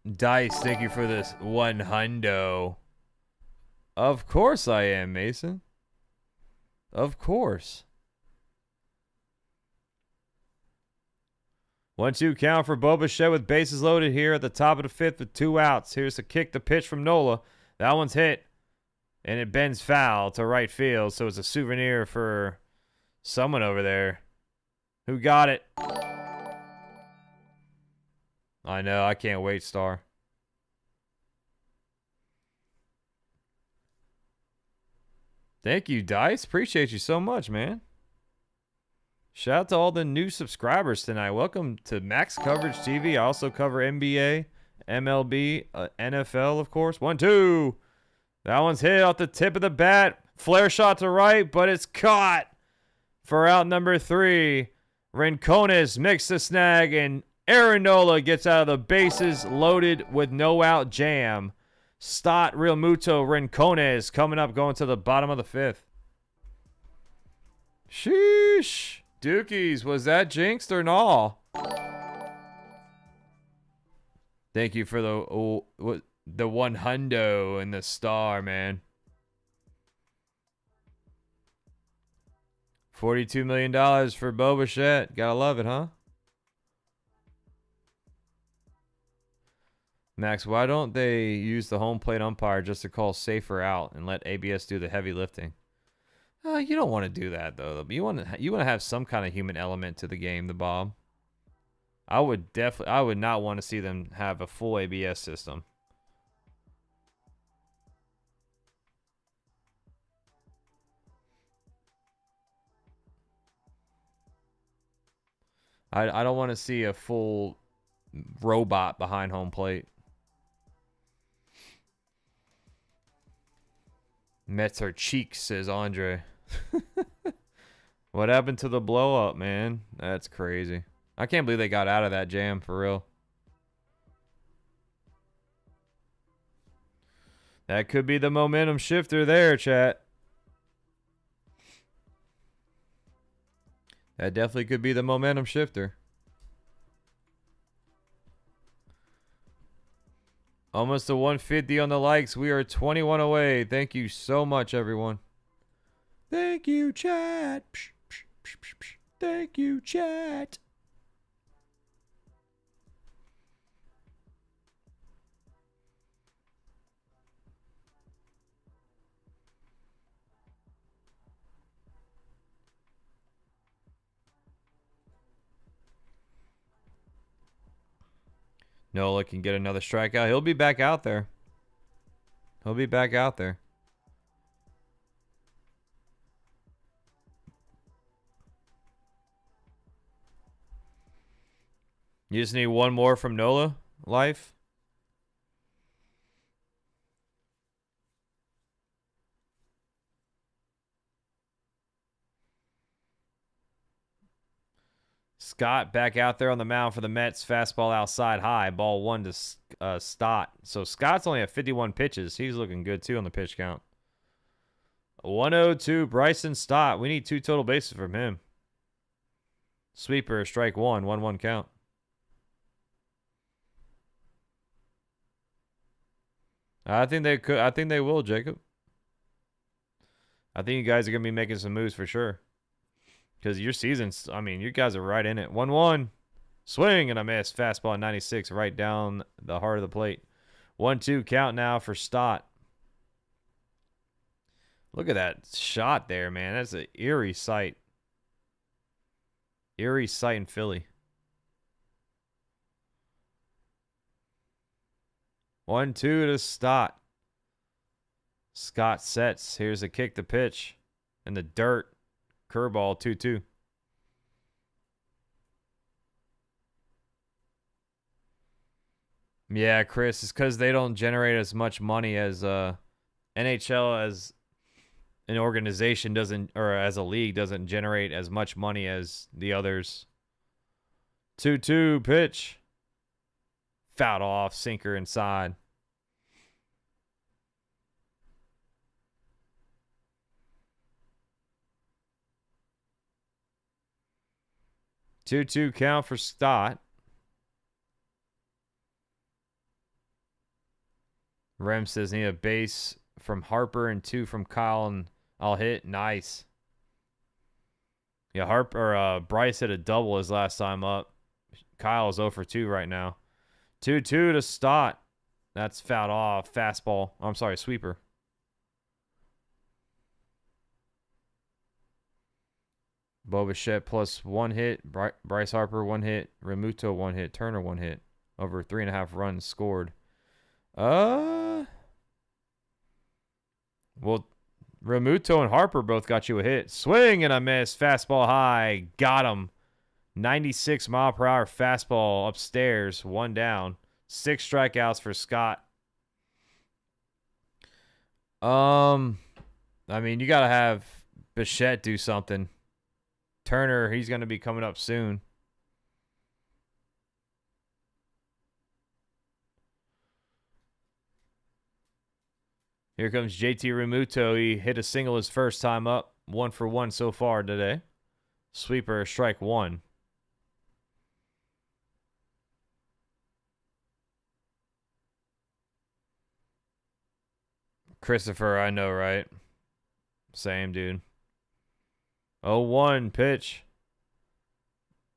Dice, thank you for this 100. Of course I am, Mason. Of course. 1-2 count for Bo Bichette with bases loaded here at the top of the 5th with 2 outs. Here's the kick, the pitch from Nola. That one's hit. And it bends foul to right field, so it's a souvenir for someone over there. Who got it? I know, I can't wait, Star. Thank you, Dice. Appreciate you so much, man. Shout out to all the new subscribers tonight. Welcome to Max Coverage TV. I also cover NBA, MLB, NFL, of course. 1-2. That one's hit off the tip of the bat. Flare shot to right, but it's caught for out number 3. Rincones makes the snag, and Aaron Nola gets out of the bases loaded with no out jam. Stott, Realmuto, Rincones coming up, going to the bottom of the 5th. Sheesh. Dookies, was that jinxed or no? Thank you for the 100 and the star, man. $42 million for Bo Bichette. Gotta love it, huh? Max, why don't they use the home plate umpire just to call safer out and let ABS do the heavy lifting? You don't want to do that though. You want to have some kind of human element to the game, the Bob. I would not want to see them have a full ABS system. I don't want to see a full robot behind home plate. Mets are cheeks, says Andre. What happened to the blow up, man? That's crazy. I can't believe they got out of that jam for real. That could be the momentum shifter there, chat. That definitely could be the momentum shifter. Almost a 150 on the likes. We are 21 away. Thank you so much, everyone. Thank you, chat. Thank you, chat. Nola can get another strikeout. He'll be back out there. He'll be back out there. You just need one more from Nola, life. Scott back out there on the mound for the Mets. Fastball outside high. Ball 1 to Stott. So Scott's only at 51 pitches. He's looking good too on the pitch count. 102 Bryson Stott. We need 2 total bases from him. Sweeper, strike 1. 1-1 count. I think they could. I think they will, Jacob. I think you guys are going to be making some moves for sure. Because your season's, I mean, you guys are right in it. 1-1. Swing and a miss. Fastball 96 right down the heart of the plate. 1-2 count now for Stott. Look at that shot there, man. That's an eerie sight. Eerie sight in Philly. 1-2 to Stott. Scott sets. Here's a kick to pitch. In the dirt. Curveball 2-2. Yeah, Chris, it's because they don't generate as much money as NHL as an organization doesn't, or as a league doesn't generate as much money as the others. 2-2 pitch. Fouled off, sinker inside. Two count for Stott. Rem says need a base from Harper and 2 from Kyle, and I'll hit. Nice. Yeah, Bryce hit a double his last time up. Kyle is 0 for 2 right now. 2-2 to Stott. That's fouled off. Fastball. I'm sorry, sweeper. Bo Bichette plus 1 hit. Bryce Harper 1 hit. Realmuto 1 hit. Turner 1 hit. Over 3.5 runs scored. Well, Realmuto and Harper both got you a hit. Swing and a miss. Fastball high. Got him. 96 mile per hour fastball upstairs. 1 down. 6 strikeouts for Scott. I mean, you got to have Bichette do something. Turner, he's going to be coming up soon. Here comes JT Realmuto. He hit a single his first time up. 1 for 1 so far today. Sweeper, strike 1. Christopher, I know, right? Same, dude. 0-1 pitch.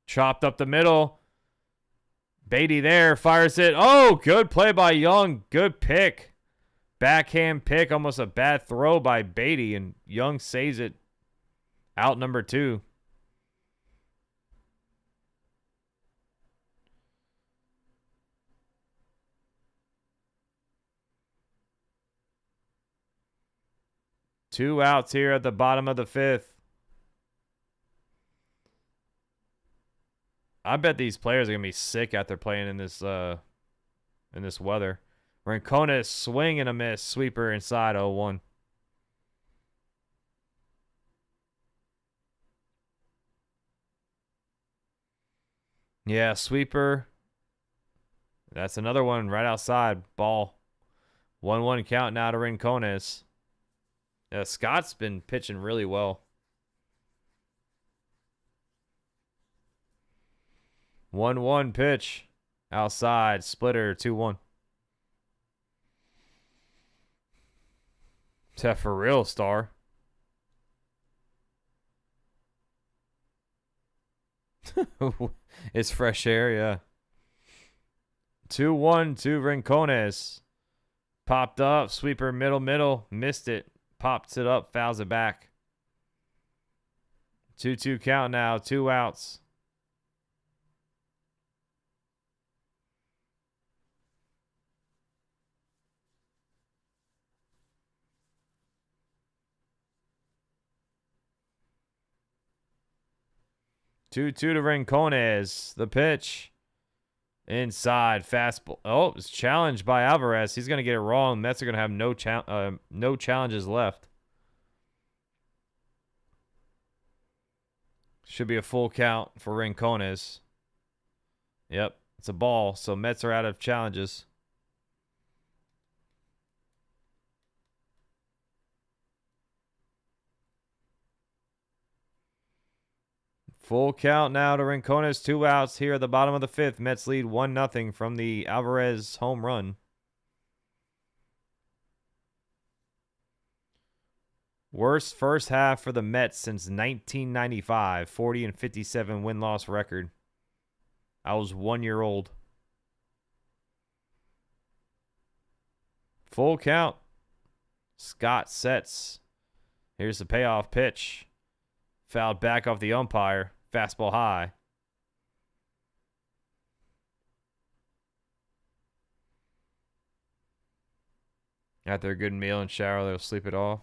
Chopped up the middle. Baty there, fires it. Oh, good play by Young. Good pick. Backhand pick, almost a bad throw by Baty, and Young saves it. Out number 2. Two outs here at the bottom of the 5th. I bet these players are gonna be sick after playing in this weather. Rincones swing and a miss. Sweeper inside 0-1. Yeah, sweeper. That's another one right outside. Ball. 1-1 count now to Rincones. Yeah, Scott's been pitching really well. 1-1 pitch. Outside. Splitter 2-1. Is that for real, Star? It's fresh air, yeah. 2-1 to Rincones. Popped up. Sweeper middle. Missed it. Pops it up. Fouls it back. 2-2 count now. 2 outs. Two to Rincones. The pitch. Inside. Fastball. Oh, it's challenged by Alvarez. He's going to get it wrong. Mets are going to have no challenges left. Should be a full count for Rincones. Yep, it's a ball. So Mets are out of challenges. Full count now to Rincones. 2 outs here at the bottom of the 5th. Mets lead 1-0 from the Alvarez home run. Worst first half for the Mets since 1995. 40-57 win-loss record. I was 1 year old. Full count. Scott sets. Here's the payoff pitch. Fouled back off the umpire. Fastball high. After a good meal and shower, they'll sleep it off.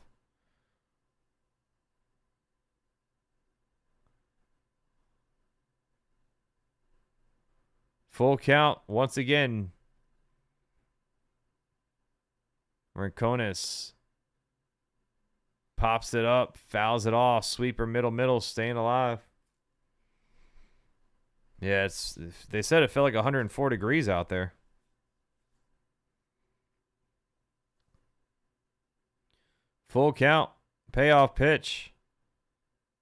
Full count once again. Rincones pops it up, fouls it off. Sweeper middle, staying alive. Yeah, they said it felt like 104 degrees out there. Full count. Payoff pitch.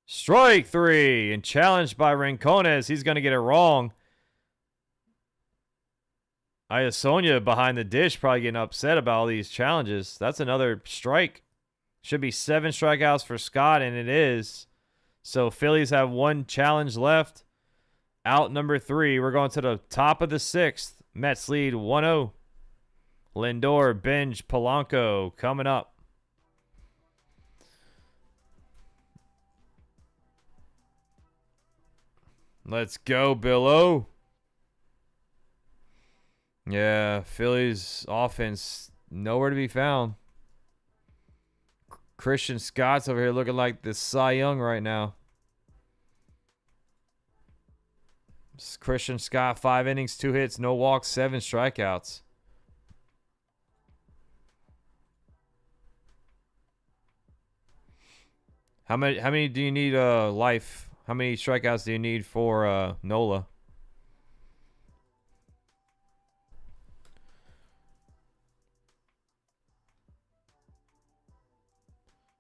Strike 3. And challenged by Rincones. He's going to get it wrong. Sonia behind the dish probably getting upset about all these challenges. That's another strike. Should be 7 strikeouts for Scott, and it is. So Phillies have 1 challenge left. Out number 3. We're going to the top of the 6th. Mets lead 1-0. Lindor, Benge, Polanco coming up. Let's go, Bill O. Yeah, Phillies offense nowhere to be found. Christian Scott's over here looking like the Cy Young right now. Christian Scott, 5 innings, 2 hits, no walks, 7 strikeouts. How many do you need life? How many strikeouts do you need for Nola?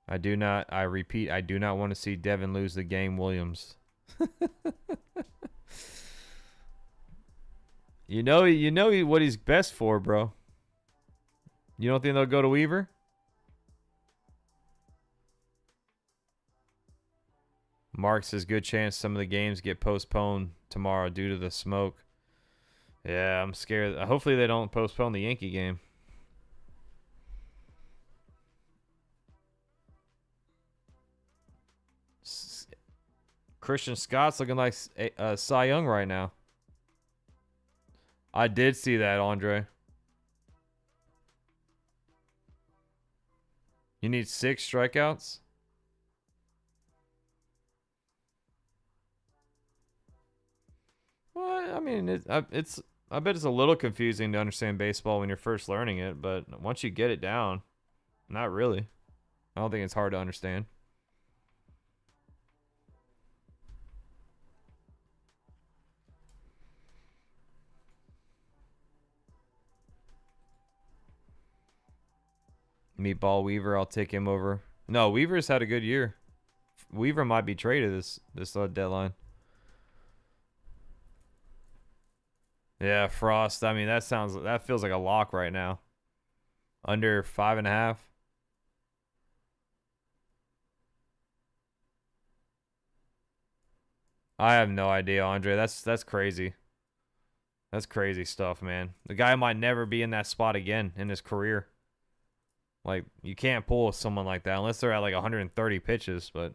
I repeat, I do not want to see Devin lose the game, Williams. You know what he's best for, bro. You don't think they'll go to Weaver? Mark says good chance some of the games get postponed tomorrow due to the smoke. Yeah, I'm scared. Hopefully they don't postpone the Yankee game. Christian Scott's looking like Cy Young right now. I did see that, Andre. You need 6 strikeouts? Well, I mean, I bet it's a little confusing to understand baseball when you're first learning it, but once you get it down, not really. I don't think it's hard to understand. Meatball Weaver, I'll take him over. No, Weaver's had a good year. Weaver might be traded this deadline. Yeah, Frost. I mean, that feels like a lock right now. Under 5.5. I have no idea, Andre. That's crazy. That's crazy stuff, man. The guy might never be in that spot again in his career. Like, you can't pull someone like that unless they're at like 130 pitches, but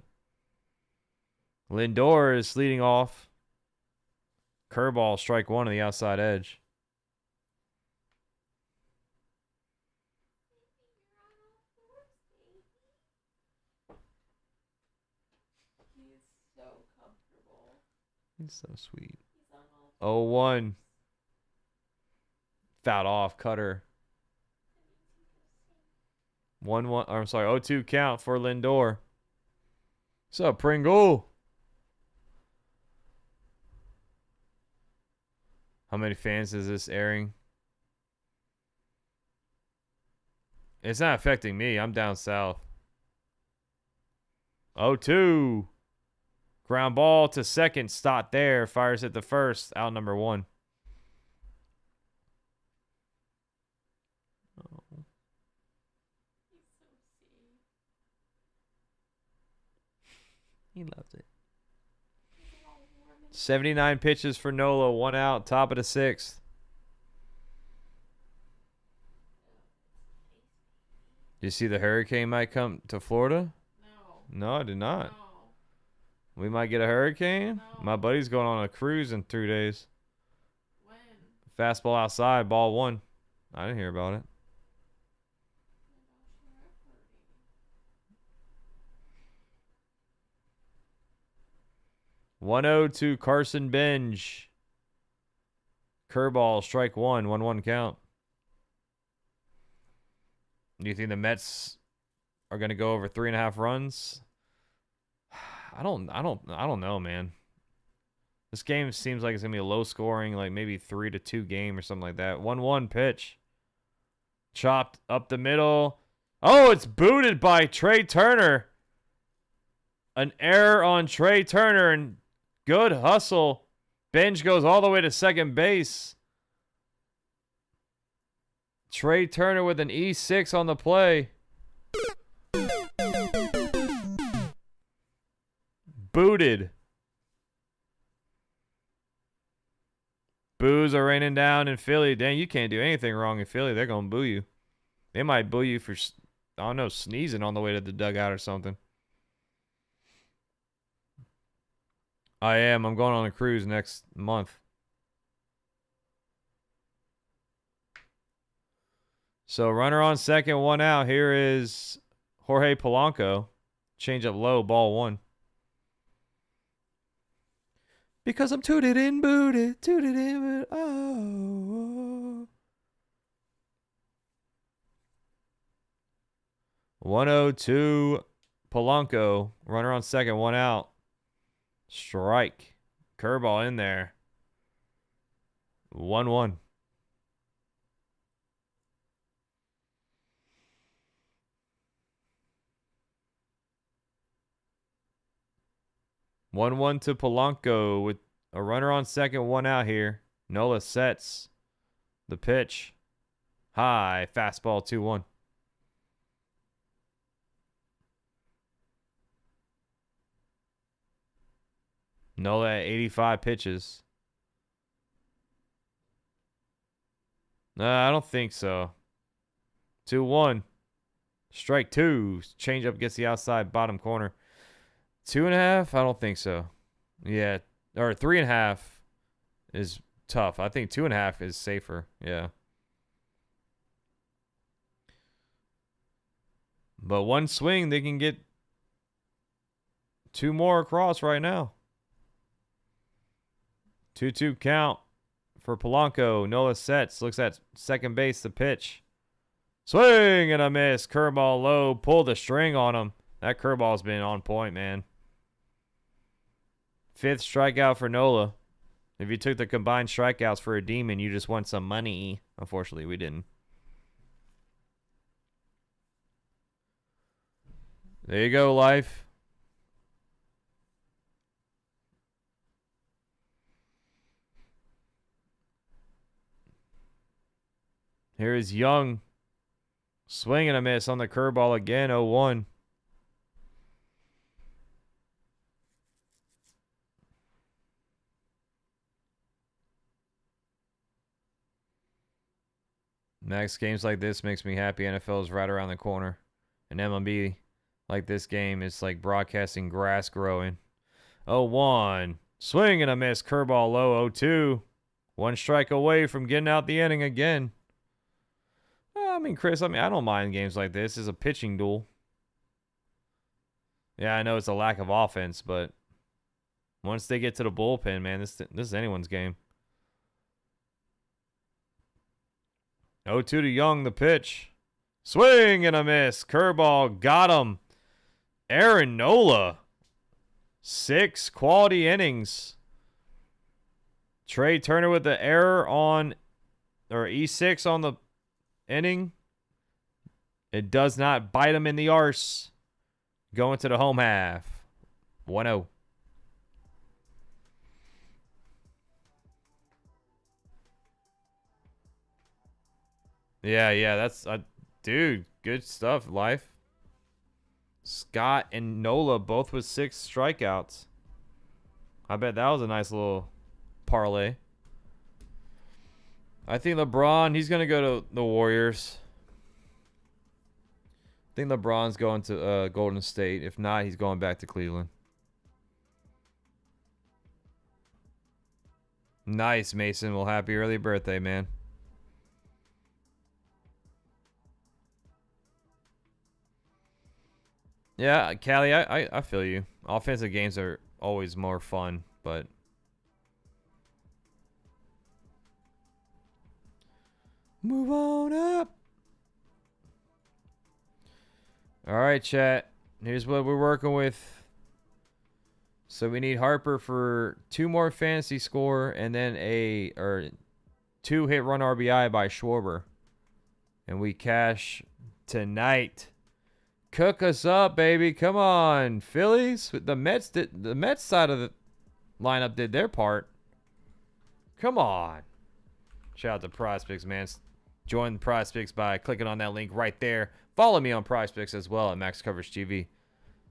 Lindor is leading off. Curveball, strike 1 on the outside edge. He's so comfortable. He's so sweet. He's on all 0-1. Fouled off, cutter. 1-1. I'm sorry, 0-2 count for Lindor. What's up, Pringle? How many fans is this airing? It's not affecting me. I'm down south. 0-2. Ground ball to second. Stott there. Fires at the first. Out number 1. He's so sweet. He loves it. He's all warm and 79 pitches for Nola. 1 out. Top of the 6th. Did you see the hurricane might come to Florida? no. No, I did not. No. We might get a hurricane. No. My buddy's going on a cruise in 2 days. When? Fastball outside, ball 1. I didn't hear about it. Oh my gosh, you're hurting. 1-0 to Carson Benge. Curveball, strike 1, 1-1 count. Do you think the Mets are going to go over 3.5 runs? I don't know, man. This game seems like it's going to be a low scoring, like maybe 3-2 game or something like that. 1-1 pitch. Chopped up the middle. Oh, it's booted by Trea Turner. An error on Trea Turner, and good hustle. Benge goes all the way to second base. Trea Turner with an E6 on the play. Booted. Boos are raining down in Philly. Dang, you can't do anything wrong in Philly. They're going to boo you. They might boo you for, I don't know, sneezing on the way to the dugout or something. I am. I'm going on a cruise next month. So runner on second, 1 out. Here is Jorge Polanco. Change up low, ball 1. Because I'm tooted and booted, oh. 1-0 to Polanco. Runner on second, 1 out. Strike. Curveball in there. 1-1. 1-1 to Polanco with a runner on second, one out here. Nola sets the pitch. High fastball 2-1. Nola at 85 pitches. No, I don't think so. 2-1. Strike two. Changeup gets the outside bottom corner. 2.5? I don't think so. Yeah. Or 3.5 is tough. I think 2.5 is safer. Yeah. But one swing, they can get two more across right now. 2-2 count for Polanco. Nola sets. Looks at second base. The pitch. Swing and a miss. Curveball low. Pulled the string on him. That curveball's been on point, man. 5th strikeout for Nola. If you took the combined strikeouts for a demon, you just won some money. Unfortunately, we didn't. There you go, life. Here is Young. Swing and a miss on the curveball again. 0-1. Next games like this makes me happy. NFL is right around the corner. And MLB like this game is like broadcasting grass growing. 0-1. Swing and a miss. Curveball low. 0-2. One strike away from getting out the inning again. I mean, Chris, I don't mind games like this. It's a pitching duel. Yeah, I know it's a lack of offense, but once they get to the bullpen, man, this is anyone's game. 0-2 to Young, the pitch. Swing and a miss. Curveball got him. Aaron Nola. 6 quality innings. Trea Turner with the error on, or E6 on the inning. It does not bite him in the arse. Going to the home half. 1-0. Yeah, that's dude, good stuff, life. Scott and Nola both with 6 strikeouts. I bet that was a nice little parlay. I think LeBron, he's going to go to the Warriors. I think LeBron's going to Golden State. If not, he's going back to Cleveland. Nice, Mason. Well, happy early birthday, man. Yeah, Callie, I feel you. Offensive games are always more fun, but move on up. All right, chat. Here's what we're working with. So we need Harper for 2 more fantasy score and then 2 hit run RBI by Schwarber. And we cash tonight. Cook us up, baby. Come on, Phillies. The Mets side of the lineup did their part. Come on. Shout out to PrizePicks, man. Join the PrizePicks by clicking on that link right there. Follow me on PrizePicks as well at Max Coverage TV.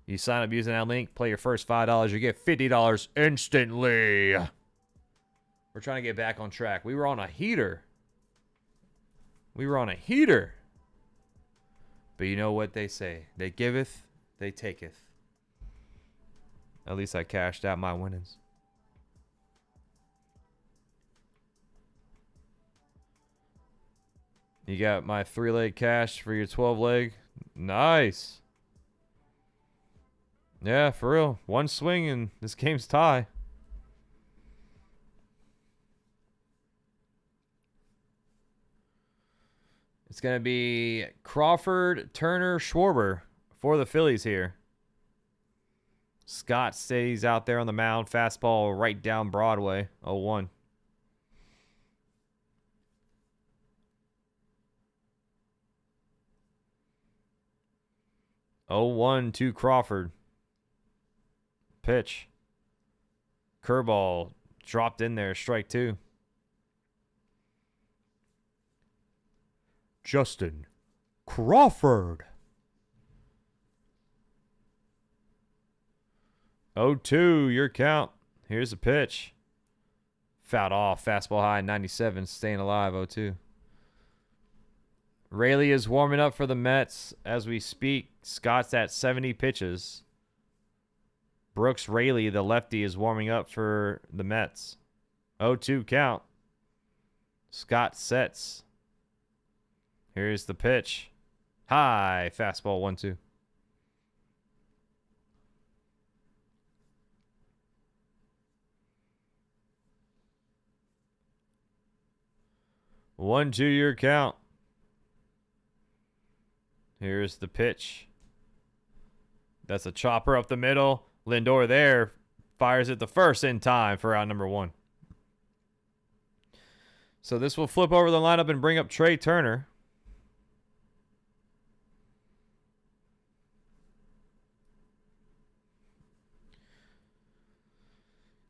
You sign up using that link, play your first $5, you get $50 instantly. We're trying to get back on track. We were on a heater. But you know what they say. They giveth, they taketh. At least I cashed out my winnings. You got my 3-leg cash for your 12-leg. Nice. Yeah, for real. One swing and this game's tie. It's going to be Crawford, Turner, Schwarber for the Phillies here. Scott stays out there on the mound. Fastball right down Broadway. 0-1. To Crawford. Pitch. Curveball dropped in there. Strike 2. Justin Crawford. 0-2, your count. Here's the pitch. Fouled off. Fastball high, 97. Staying alive, 0-2. Rayleigh is warming up for the Mets as we speak. Scott's at 70 pitches. Brooks Rayleigh, the lefty, is warming up for the Mets. 0-2 count. Scott sets. Here's the pitch. High. Fastball 1-2. One, 2 your count. Here's the pitch. That's a chopper up the middle. Lindor there fires it the first in time for out number 1. So this will flip over the lineup and bring up Trea Turner.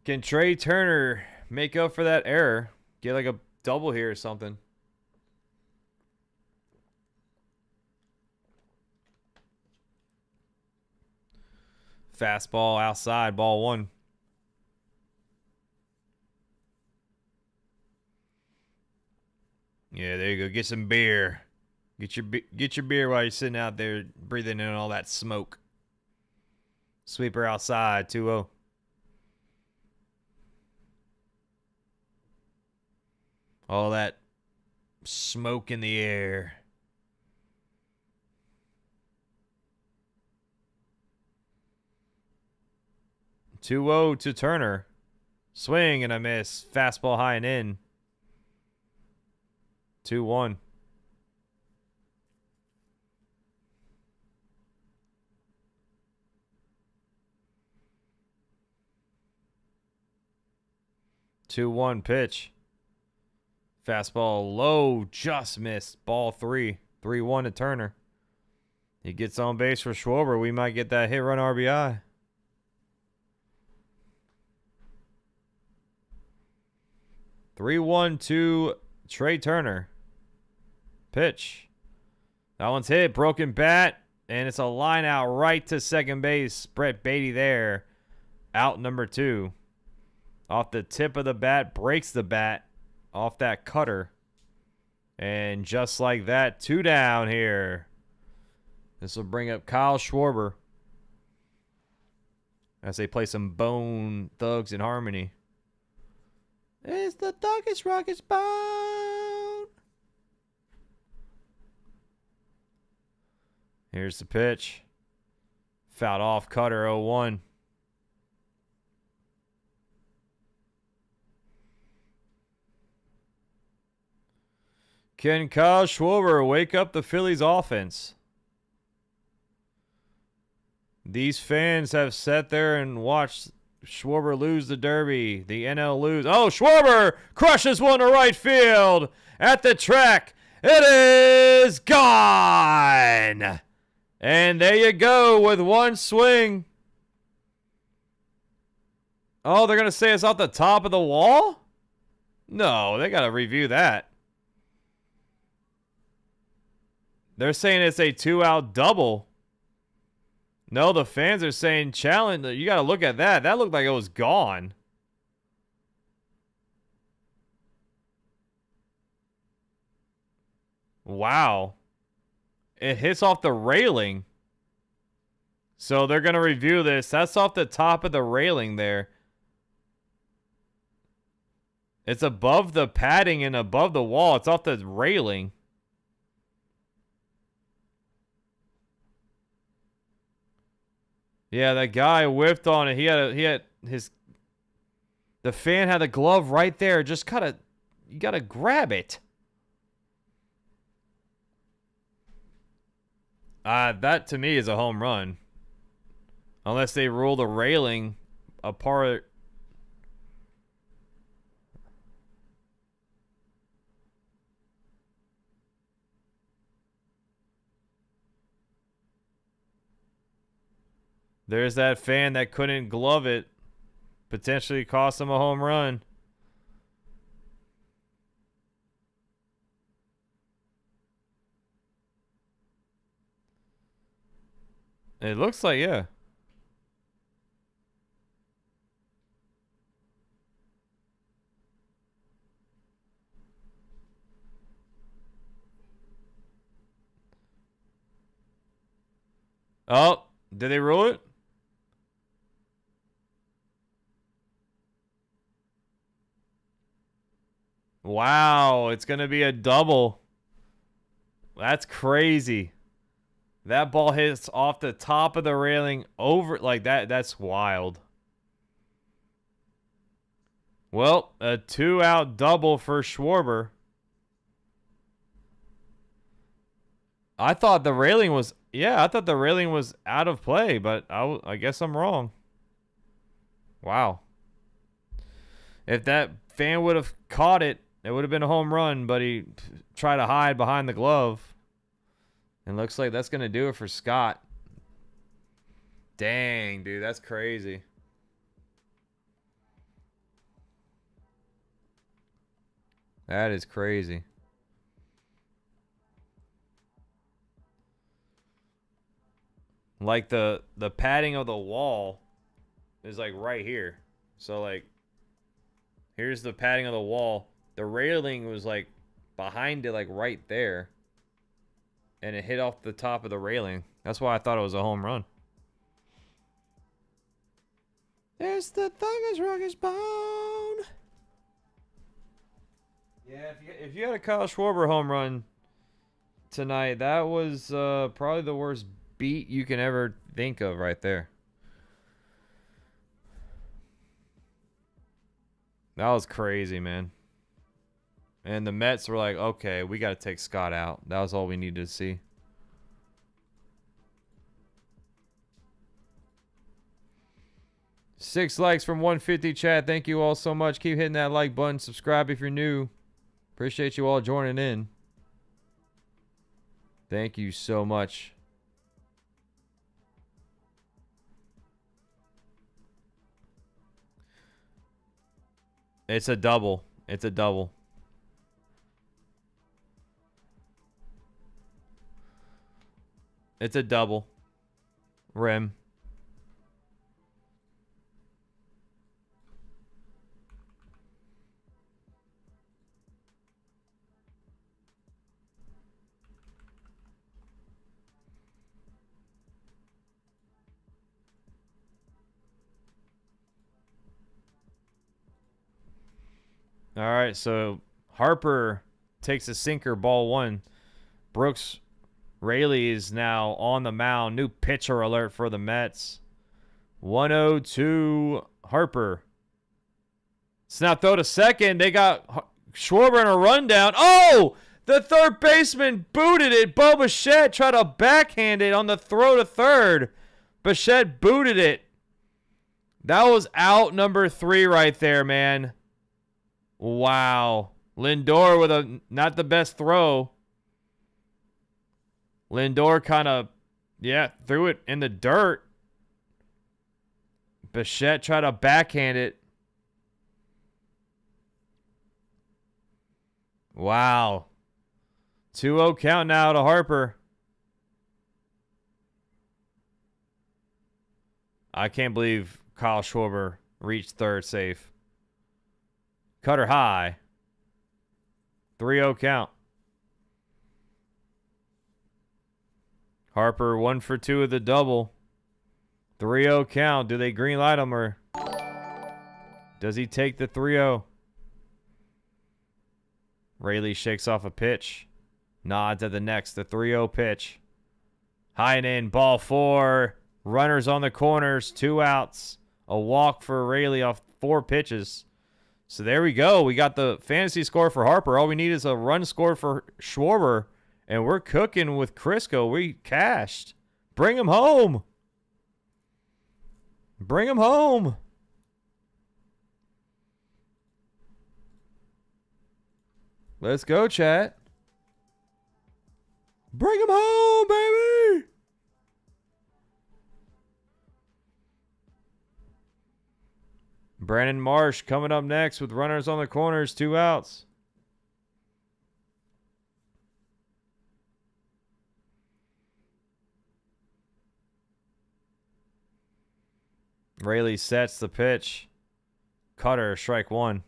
Can Trea Turner make up for that error? Get like a double here or something. Fastball outside, ball 1. Yeah, there you go. Get some beer. Get your beer while you're sitting out there breathing in all that smoke. Sweeper outside, 2-0. All that smoke in the air. Two-0 to Turner. Swing and a miss. Fastball high and in. 2-1. Two-one pitch. Fastball low, just missed. Ball 3. 3-1 to Turner. He gets on base for Schwarber. We might get that hit run RBI. Three-one to Trea Turner. Pitch. That one's hit. Broken bat. And it's a line out right to second base. Brett Baty there. Out number 2. Off the tip of the bat. Breaks the bat. Off that cutter. And just like that, 2 down here. This will bring up Kyle Schwarber as they play some Bone Thugs in Harmony. It's the Thuggest Rockets Bone. Here's the pitch. Fouled off, cutter, 0-1. Can Kyle Schwarber wake up the Phillies offense? These fans have sat there and watched Schwarber lose the Derby. The NL lose. Oh, Schwarber crushes one to right field at the track. It is gone. And there you go with one swing. Oh, they're going to say it's off the top of the wall? No, they got to review that. They're saying it's a 2-out double. No, the fans are saying challenge. You got to look at that. That looked like it was gone. Wow. It hits off the railing. So they're going to review this. That's off the top of the railing there. It's above the padding and above the wall. It's off the railing. Yeah, that guy whiffed on it. He had his. The fan had the glove right there. Just you gotta grab it. That to me is a home run. Unless they rule the railing apart. There's that fan that couldn't glove it. potentially cost him a home run. It looks like, yeah. Oh, did they rule it? Wow, it's going to be a double. That's crazy. That ball hits off the top of the railing over like that. That's wild. Well, a 2-out double for Schwarber. I thought the railing was, I thought the railing was out of play, but I guess I'm wrong. Wow. If that fan would have caught it, it would have been a home run, but he tried to hide behind the glove. And looks like that's going to do it for Scott. Dang, dude, that's crazy. That is crazy. Like the padding of the wall is like right here. So like here's the padding of the wall. The railing was like behind it, like right there. And it hit off the top of the railing. That's why I thought it was a home run. There's the Thuggish Ruggish Bone. Yeah, if you had a Kyle Schwarber home run tonight, that was probably the worst beat you can ever think of right there. That was crazy, man. And the Mets were like, okay, we got to take Scott out. That was all we needed to see. Six likes from 150 chat. Thank you all so much. Keep hitting that like button. Subscribe if you're new. Appreciate you all joining in. Thank you so much. It's a double. It's a double. It's a double. Rim. All right, so Harper takes a sinker, ball one. Brooks Raley is now on the mound. New pitcher alert for the Mets. 1-0 Harper. It's now throw to second. They got Schwarber in a rundown. Oh! The third baseman booted it. Bo Bichette tried to backhand it on the throw to third. Bichette booted it. That was out number 3 right there, man. Wow. Lindor with a not the best throw. Lindor kind of, threw it in the dirt. Bichette tried to backhand it. Wow. 2-0 count now to Harper. I can't believe Kyle Schwarber reached third safe. Cutter high. 3-0 count. Harper 1 for 2 of the double. 3-0 count. Do they green light him or does he take the 3-0? Raley shakes off a pitch. Nods at the next. The 3-0 pitch. High and in. Ball 4. Runners on the corners. 2 outs. A walk for Raley off 4 pitches. So there we go. We got the fantasy score for Harper. All we need is a run score for Schwarber. And we're cooking with Crisco. We cashed. Bring him home. Bring him home. Let's go, chat. Bring him home, baby. Brandon Marsh coming up next with runners on the corners, 2 outs. Rayleigh sets the pitch. Cutter, strike 1.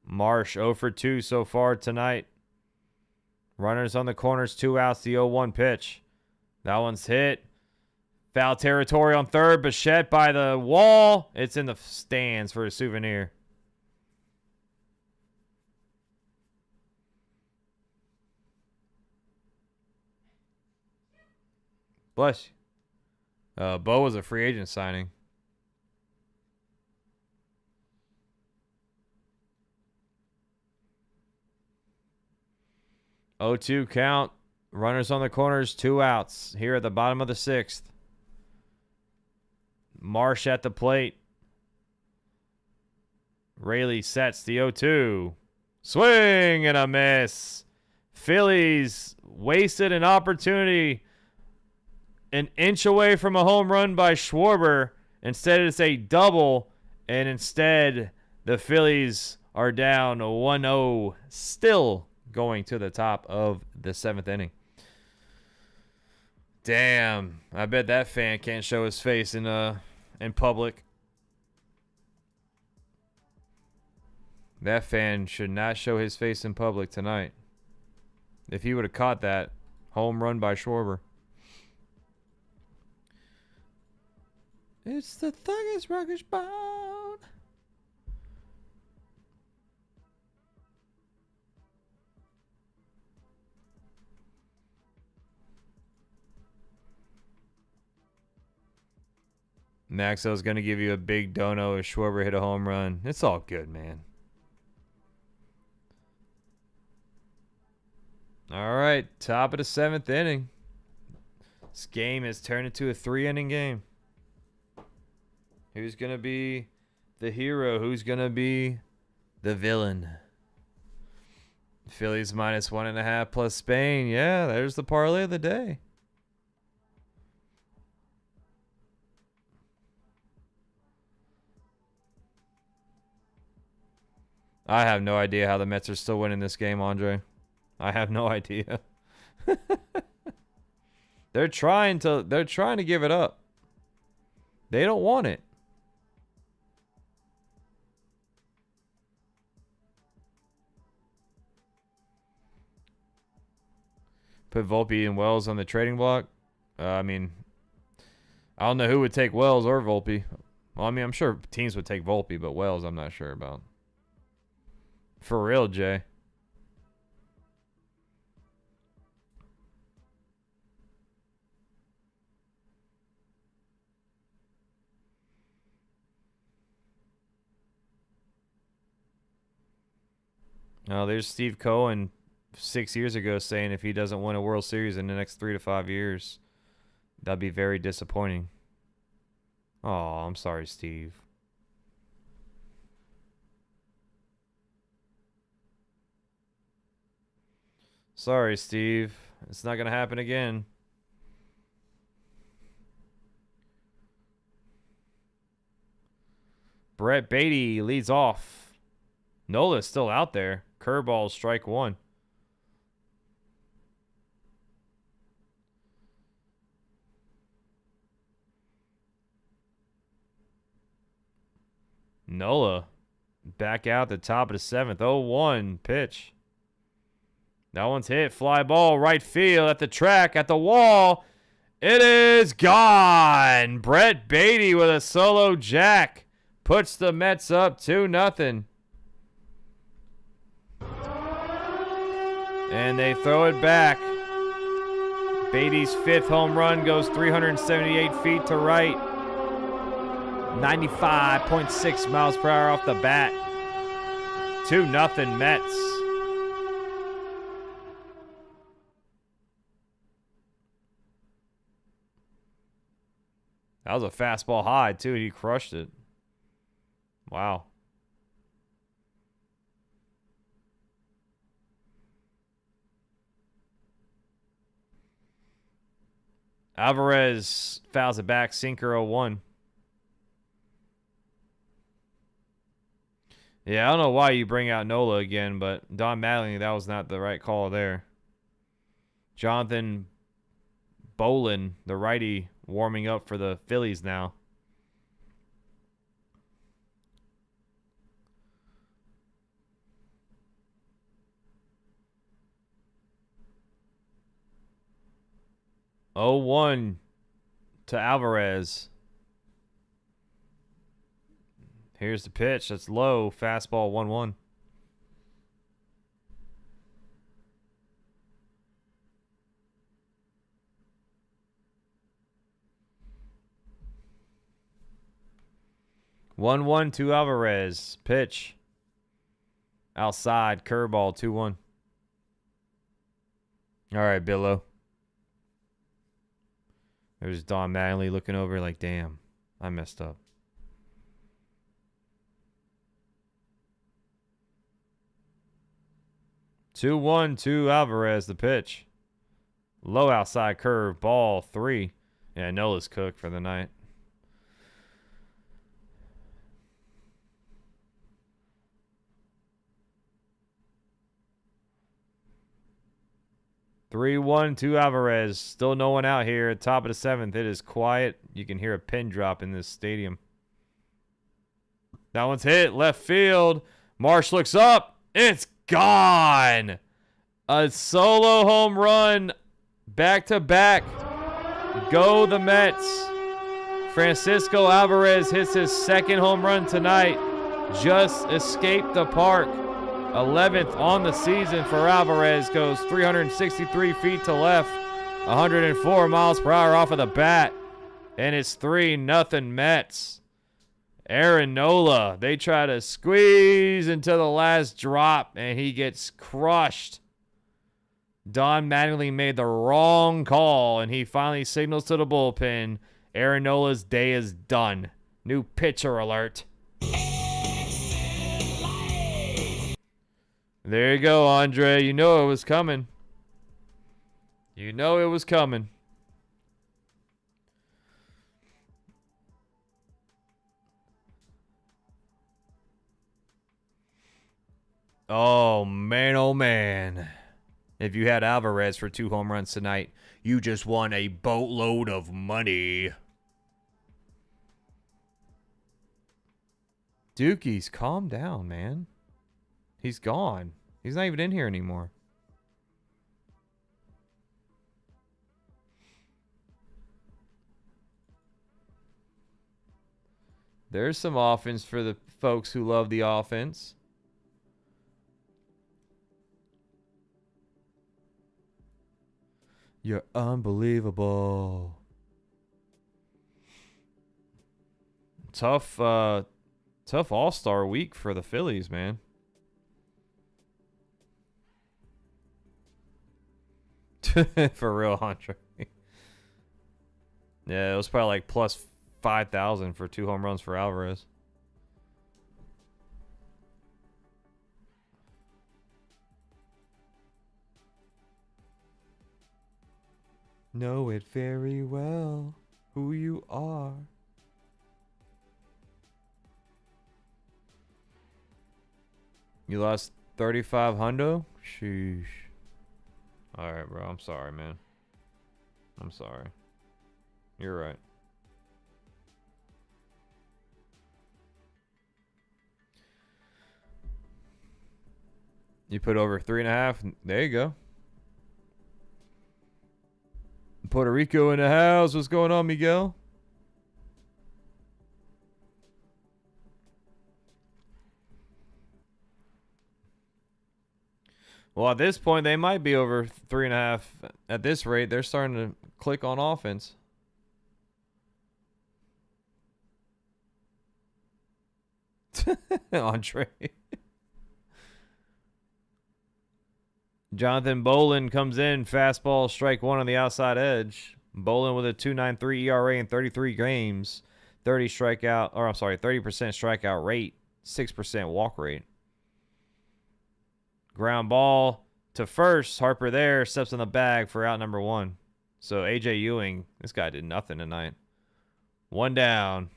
Marsh 0 for 2 so far tonight. Runners on the corners, 2 outs, the 0-1 pitch. That one's hit. Foul territory on third. Bichette by the wall. It's in the stands for a souvenir. Bless you. Bo was a free agent signing. Oh, 2 count. Runners on the corners, 2 outs. Here at the bottom of the 6th. Marsh at the plate. Rayleigh sets the 0-2. Swing and a miss. Phillies wasted an opportunity. An inch away from a home run by Schwarber. Instead, it's a double. And instead, the Phillies are down 1-0. Still going to the top of the 7th inning. Damn. I bet that fan can't show his face in public. That fan should not show his face in public tonight. If he would have caught that home run by Schwarber. It's the Thuggish Ruggish Bone. Maxwell's going to give you a big dono if Schwarber hit a home run. It's all good, man. All right, top of the 7th inning. This game has turned into a 3-inning game. Who's going to be the hero? Who's going to be the villain? Phillies minus 1.5 plus Spain. Yeah, there's the parlay of the day. I have no idea how the Mets are still winning this game, Andre. I have no idea. They're trying to give it up. They don't want it. Put Volpe and Wells on the trading block. I mean, I don't know who would take Wells or Volpe. Well, I mean, I'm sure teams would take Volpe, but Wells I'm not sure about. For real, Jay. Oh, there's Steve Cohen 6 years ago saying if he doesn't win a World Series in the next 3 to 5 years, that'd be very disappointing. Oh, I'm sorry, Steve. Sorry, Steve. It's not going to happen again. Brett Baty leads off. Nola's still out there. Curveball, strike 1. Nola back out the top of the 7th. 0-1 pitch. That one's hit. Fly ball, right field, at the track, at the wall. It is gone. Brett Baty with a solo jack puts the Mets up 2-0. And they throw it back. Baty's 5th home run goes 378 feet to right. 95.6 miles per hour off the bat. 2-0 Mets. That was a fastball high, too. He crushed it. Wow. Alvarez fouls it back, sinker 0-1. Yeah, I don't know why you bring out Nola again, but Don Mattingly, that was not the right call there. Jonathan Bolin, the righty, warming up for the Phillies now. Oh, 1 to Alvarez. Here's the pitch. That's low. Fastball 1-1. One to Alvarez. Pitch. Outside. Curveball 2-1. All right, Billo. There's Don Mattingly looking over like, damn, I messed up. Two one to Alvarez, the pitch. Low outside curve, ball 3. Yeah, Nola's cooked for the night. Three one to Alvarez. Still no one out here. Top of the 7th. It is quiet. You can hear a pin drop in this stadium. That one's hit. Left field. Marsh looks up. It's gone. A solo home run. Back to back. Go the Mets. Francisco Alvarez hits his 2nd home run tonight. Just escaped the park. 11th on the season for Alvarez. Goes 363 feet to left. 104 miles per hour off of the bat. And it's 3-0 Mets. Aaron Nola. They try to squeeze into the last drop. And he gets crushed. Don Mattingly made the wrong call. And he finally signals to the bullpen. Aaron Nola's day is done. New pitcher alert. There you go, Andre. You know it was coming. You know it was coming. Oh, man, oh, man. If you had Alvarez for 2 home runs tonight, you just won a boatload of money. Dookies, calm down, man. He's gone. He's not even in here anymore. There's some offense for the folks who love the offense. You're unbelievable. Tough All-Star week for the Phillies, man. For real, Andre. Yeah, it was probably like plus 5,000 for 2 home runs for Alvarez. Know it very well who you are. You lost 35 hundo? Sheesh. All right, bro. I'm sorry, man. I'm sorry. You're right. You put over 3.5. There you go. Puerto Rico in the house. What's going on, Miguel? Well, at this point, they might be over 3.5. At this rate, they're starting to click on offense. Andre. Jonathan Bolin comes in. Fastball, strike 1 on the outside edge. Bolin with a 2.93 ERA in 33 games. 30% strikeout rate. 6% walk rate. Ground ball to first. Harper there. Steps on the bag for out number 1. So A.J. Ewing, this guy did nothing tonight. One down.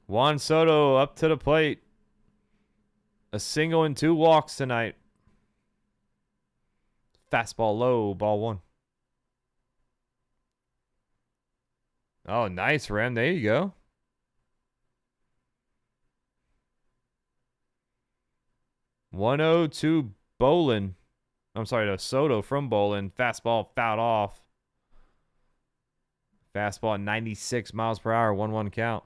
Juan Soto up to the plate. A single and 2 walks tonight. Fastball low, ball 1. Oh, nice, Rem. There you go. (1-0) to Bolin. I'm sorry, to Soto from Bolin. Fastball fouled off. Fastball at 96 miles per hour. 1-1 count.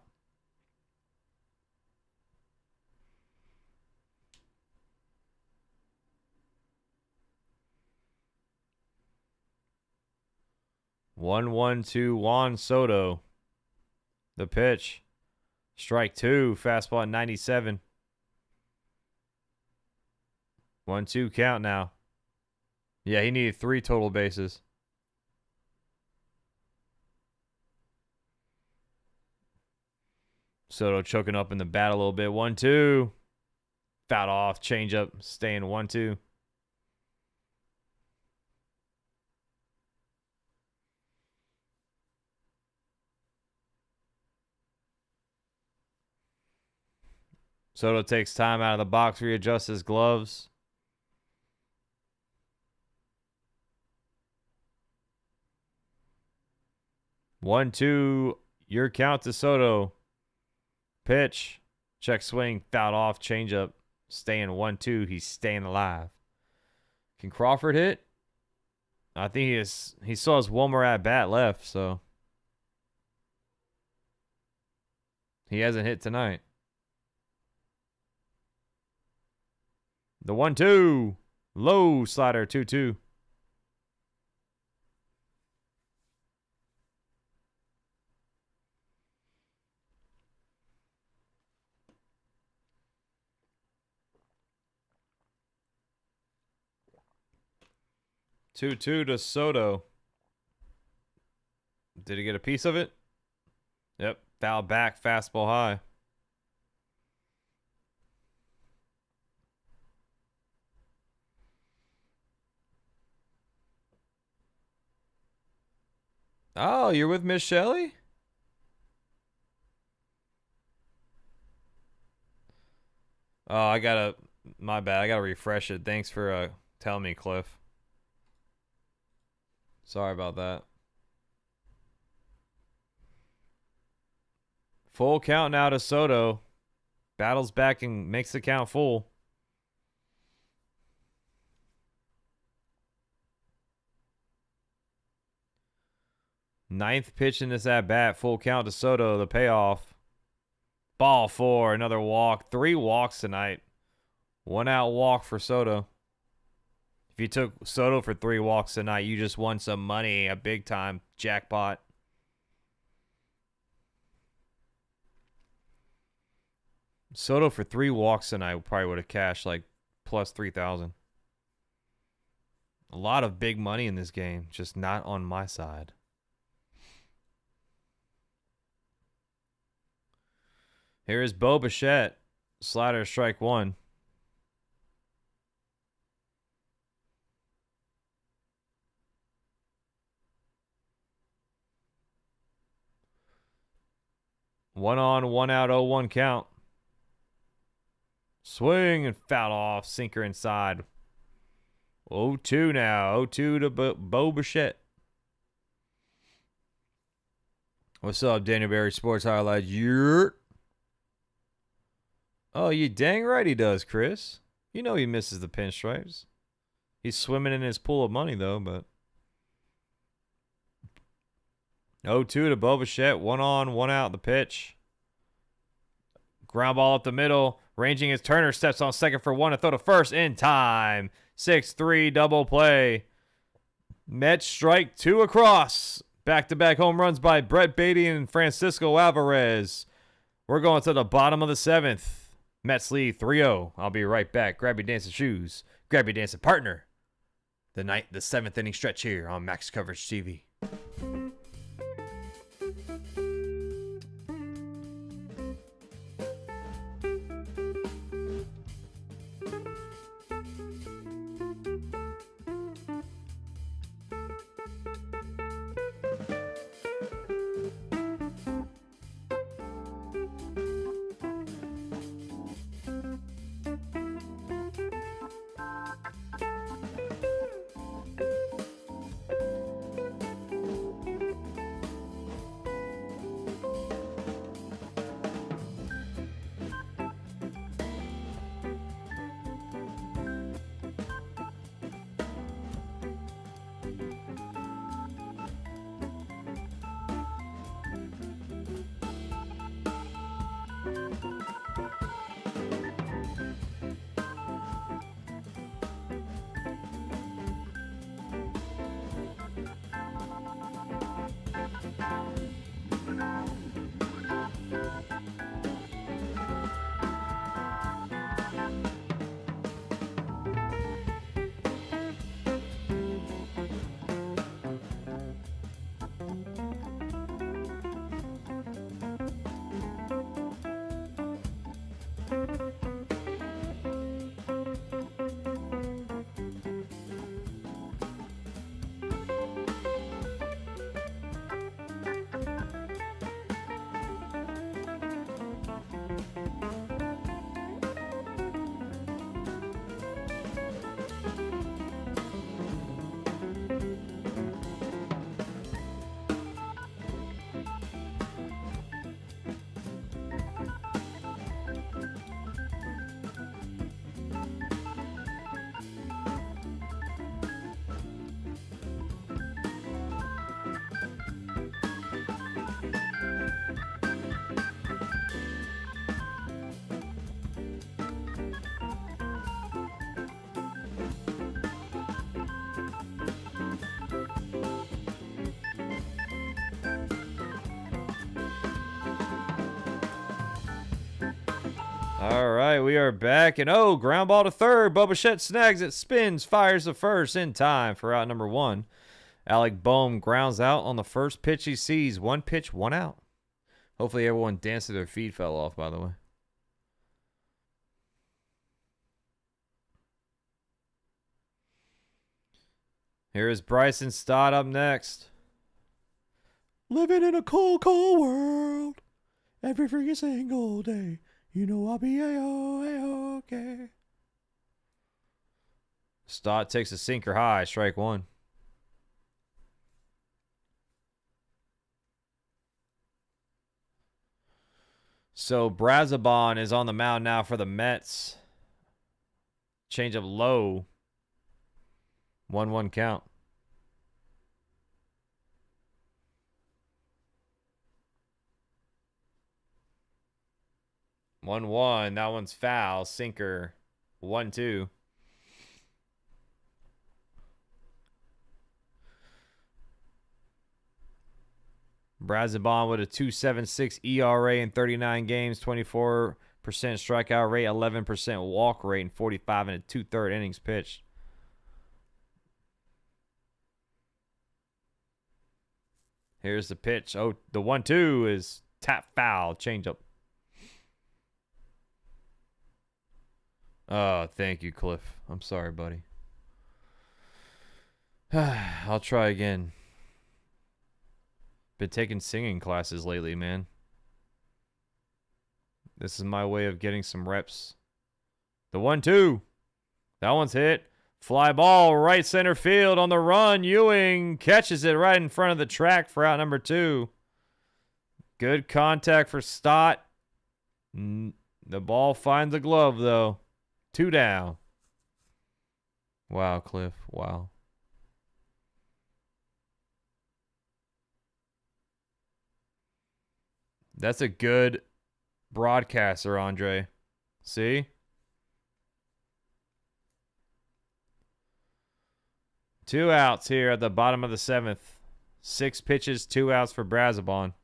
(1-1) to Juan Soto. The pitch. Strike 2. Fastball at 97. 1-2 count now. Yeah, he needed 3 total bases. Soto choking up in the bat a little bit. 1-2. Fouled off. Changeup. Staying 1-2. Soto takes time out of the box, readjusts his gloves. One, two, your count to Soto. Pitch, check swing, fouled off, changeup, staying 1-2. He's staying alive. Can Crawford hit? I think he still has one more at bat left, so he hasn't hit tonight. The 1-2. Low slider, 2-2. (2-2) to Soto. Did he get a piece of it? Yep. Foul back, fastball high. Oh, you're with Miss Shelley? Oh, my bad. I gotta refresh it. Thanks for telling me, Cliff. Sorry about that. Full count now to Soto. Battles back and makes the count full. Ninth pitch in this at-bat. Full count to Soto. The payoff. Ball 4. Another walk. 3 walks tonight. 1 out walk for Soto. If you took Soto for 3 walks tonight, you just won some money. A big-time jackpot. Soto for 3 walks tonight probably would have cashed like plus 3,000. A lot of big money in this game. Just not on my side. Here is Bo Bichette. Slider, strike 1. One on, 1 out, 0-1 count. Swing and foul off. Sinker inside. 0-2 now. 0-2 to Bo Bichette. What's up, Daniel Berry Sports Highlights? Oh, you dang right he does, Chris. You know he misses the pinstripes. He's swimming in his pool of money, though, but 0-2 to Bo Bichette. 1 on, 1 out. The pitch. Ground ball up the middle. Ranging his Turner. Steps on second for 1 to throw to first in time. 6-3 double play. Mets strike 2 across. Back-to-back home runs by Brett Baty and Francisco Alvarez. We're going to the bottom of the 7th. Mets lead 3-0. I'll be right back. Grab your dancing shoes. Grab your dancing partner. the seventh inning stretch here on Max Coverage TV. All right, we are back. And ground ball to third. Bo Bichette snags it, spins, fires the first in time for out number one. Alec Bohm grounds out on the first pitch he sees. One pitch, one out. Hopefully everyone danced to their feet fell off, by the way. Here is Bryson Stott up next. Living in a cold, cold world. Every freaking single day. You know I'll be A-okay. Stott takes a sinker high, strike one. So Brazabon is on the mound now for the Mets. Change up low. 1-1 count. 1-1. That one's foul. Sinker. 1-2. Brazabon with a 2.76 ERA in 39 games, 24% strikeout rate, 11% walk rate, and 45 and a 2/3 innings pitched. Here's the pitch. Oh, the 1-2 is tap foul. Changeup. Oh, thank you, Cliff. I'm sorry, buddy. I'll try again. Been taking singing classes lately, man. This is my way of getting some reps. The 1-2. That one's hit. Fly ball, right center field on the run. Ewing catches it right in front of the track for out number 2. Good contact for Stott. The ball finds the glove, though. 2 down. Wow, Cliff. Wow. That's a good broadcaster, Andre. See? 2 outs here at the bottom of the 7th. 6 pitches, 2 outs for Brazabon.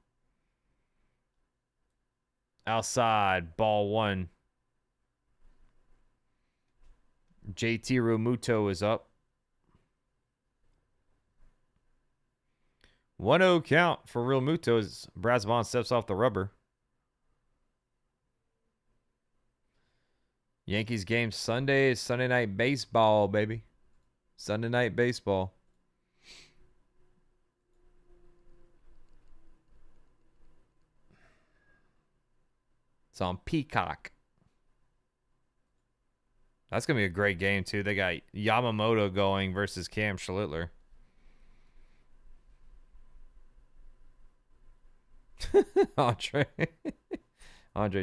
Outside, ball 1. JT Realmuto is up. 1-0 count for Realmuto as Brasbon steps off the rubber. Yankees game Sunday is Sunday Night Baseball, baby. Sunday Night Baseball. It's on Peacock. That's going to be a great game, too. They got Yamamoto going versus Cam Schlittler. Andre,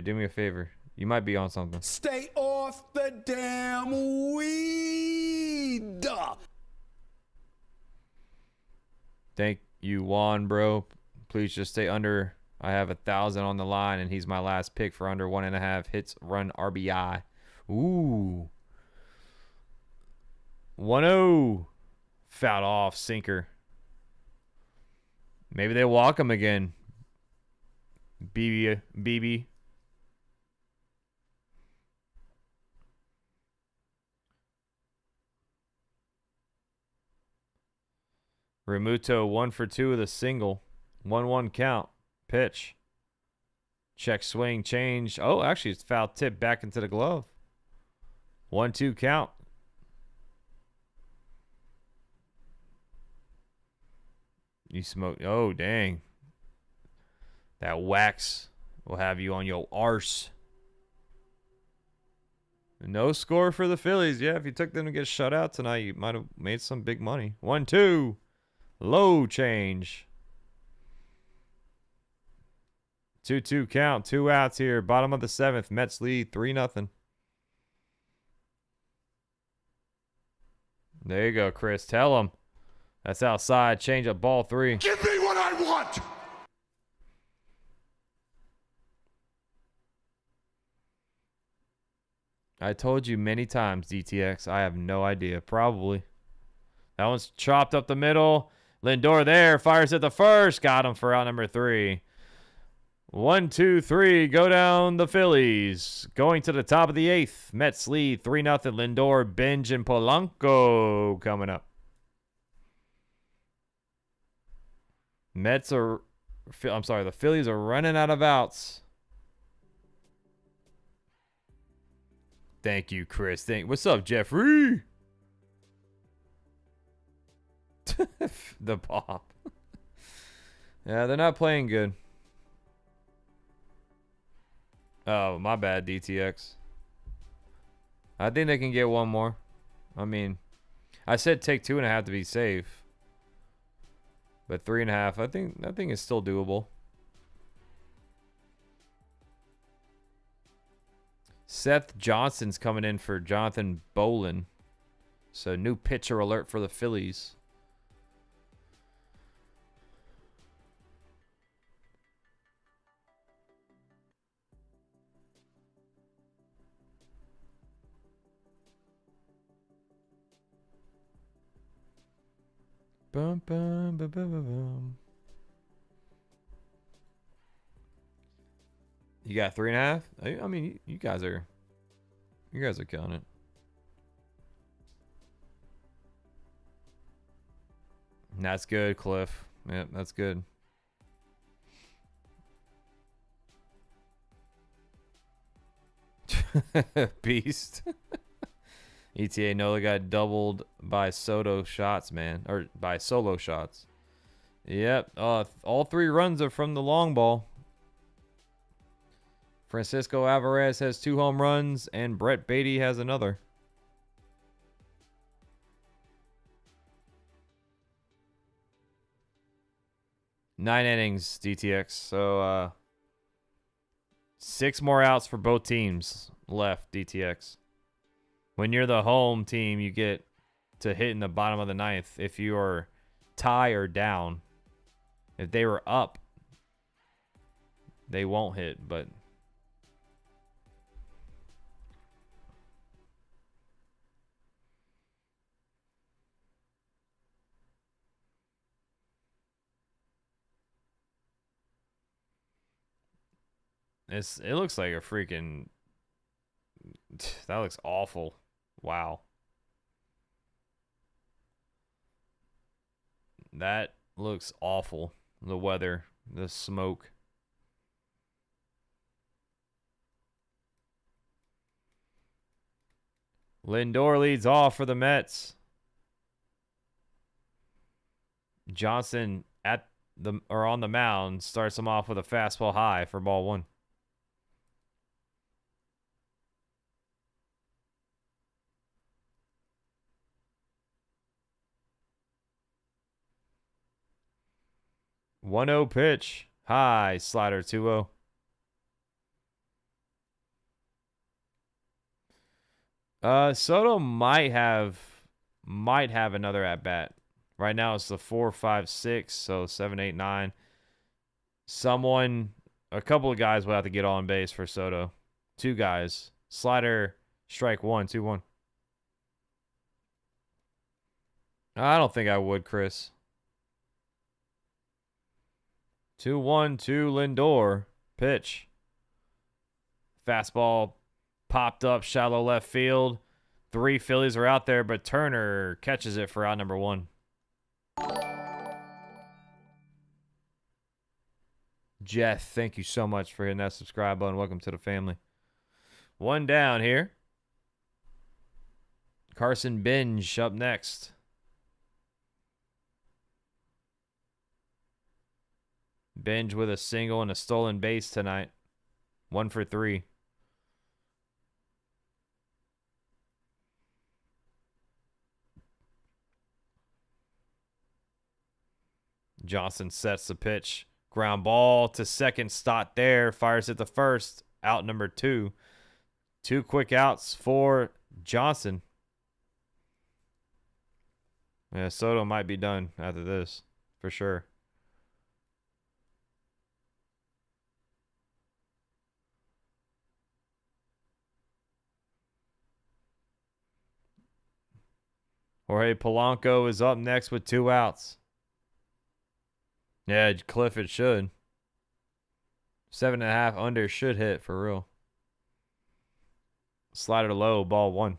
do me a favor. You might be on something. Stay off the damn weed. Thank you, Juan, bro. Please just stay under. I have 1,000 on the line, and he's my last pick for under 1.5 hits, run, RBI. Ooh. 1-0. Fouled off, sinker. Maybe they walk him again. BB. Realmuto 1 for 2 with a single. 1-1 count. Pitch. Check swing change. Oh, actually it's foul tip back into the glove. 1-2 count. You smoke. Oh, dang. That wax will have you on your arse. No score for the Phillies. Yeah, if you took them to get shut out tonight, you might have made some big money. 1-2. Low change. 2-2 count. 2 outs here. Bottom of the 7th. Mets lead 3-0. There you go, Chris. Tell them. That's outside. Change up ball 3. Give me what I want. I told you many times, DTX. I have no idea. Probably. That one's chopped up the middle. Lindor there. Fires at the first. Got him for out number 3. 1, 2, 3. Go down the Phillies. Going to the top of the 8th. Mets lead 3-0. Lindor, Benge, and Polanco coming up. The Phillies are running out of outs. Thank you, Chris. What's up, Jeffrey? The pop. Yeah, they're not playing good. Oh, my bad, DTX. I think they can get one more. I mean, I said take 2.5 to be safe. But 3.5, I think it's still doable. Seth Johnson's coming in for Jonathan Bolin. So new pitcher alert for the Phillies. Bum, bum, bum, bum, bum, bum. You got 3.5? I mean, you guys are killing it. That's good, Cliff. Yep, that's good. Beast. ETA Nola got doubled by Soto shots, man. Or by solo shots. Yep. All 3 runs are from the long ball. Francisco Alvarez has 2 home runs, and Brett Baty has another. Nine innings, DTX. So, 6 more outs for both teams left, DTX. When you're the home team, you get to hit in the bottom of the 9th if you are tie or down. If they were up, they won't hit, but... It looks like a freaking... That looks awful. Wow. That looks awful. The weather, the smoke. Lindor leads off for the Mets. Johnson on the mound starts him off with a fastball high for ball 1. One 0 pitch. High slider 2-0. Soto might have another at bat. Right now it's the 4, 5, 6, so 7, 8, 9. A couple of guys will have to get on base for Soto. 2 guys. Slider, strike 1, 2-1. I don't think I would, Chris. 2-1 to Lindor. Pitch. Fastball popped up shallow left field. 3 Phillies are out there, but Turner catches it for out number 1. Jeff, thank you so much for hitting that subscribe button. Welcome to the family. 1 down here. Carson Benge up next. Benge with a single and a stolen base tonight. 1 for 3. Johnson sets the pitch. Ground ball to second. Stott there. Fires it to first. Out number 2. 2 quick outs for Johnson. Yeah, Soto might be done after this. For sure. Jorge Polanco is up next with 2 outs. Yeah, Clifford should. 7.5 under should hit for real. Slider low, ball 1.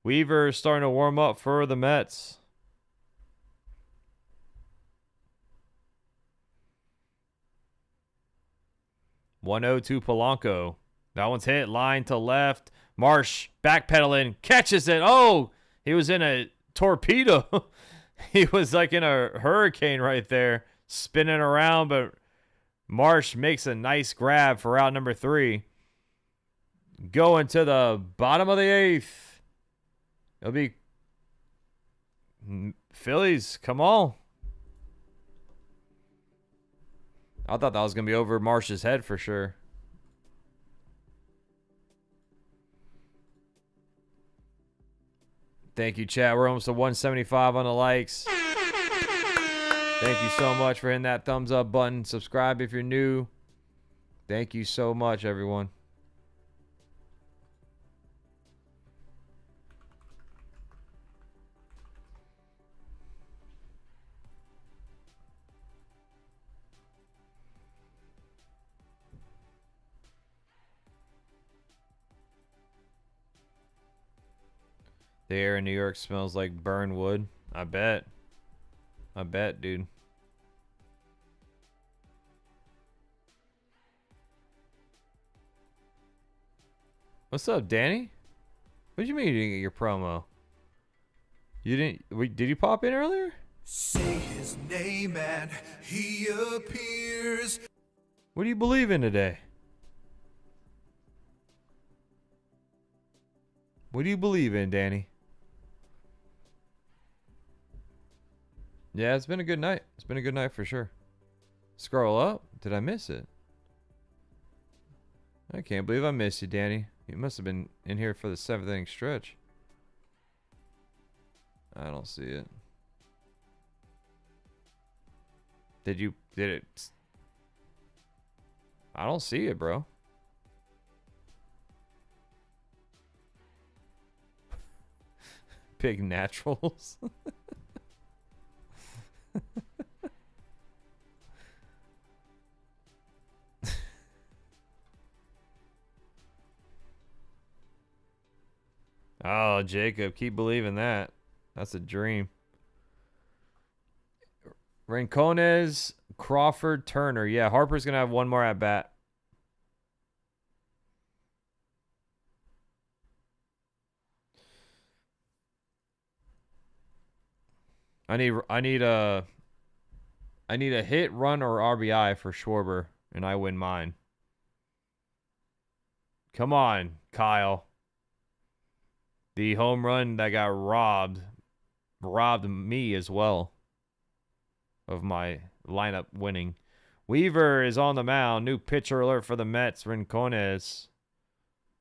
Weaver starting to warm up for the Mets. One 0 to Polanco. That one's hit. Line to left. Marsh backpedaling. Catches it. Oh, he was in a torpedo. He was like in a hurricane right there. Spinning around, but Marsh makes a nice grab for out number 3. Going to the bottom of the 8th. It'll be Phillies. Come on. I thought that was going to be over Marsh's head for sure. Thank you, chat. We're almost to 175 on the likes. Thank you so much for hitting that thumbs up button. Subscribe if you're new. Thank you so much, everyone. The air in New York smells like burned wood. I bet. I bet, dude. What's up, Danny? What do you mean you didn't get your promo? You didn't? Did you pop in earlier? Say his name and he appears. What do you believe in today? What do you believe in, Danny? Yeah, it's been a good night. It's been a good night for sure. Scroll up. Did I miss it? I can't believe I missed you, Danny. You must have been in here for the 7th inning stretch. I don't see it. Did it? I don't see it, bro. Big naturals. Oh, Jacob, keep believing that. That's a dream. Rincones, Crawford, Turner. Yeah, Harper's going to have one more at bat. I need a hit, run, or RBI for Schwarber, and I win mine. Come on, Kyle. The home run that got robbed me as well of my lineup winning. Weaver is on the mound. New pitcher alert for the Mets. Rincones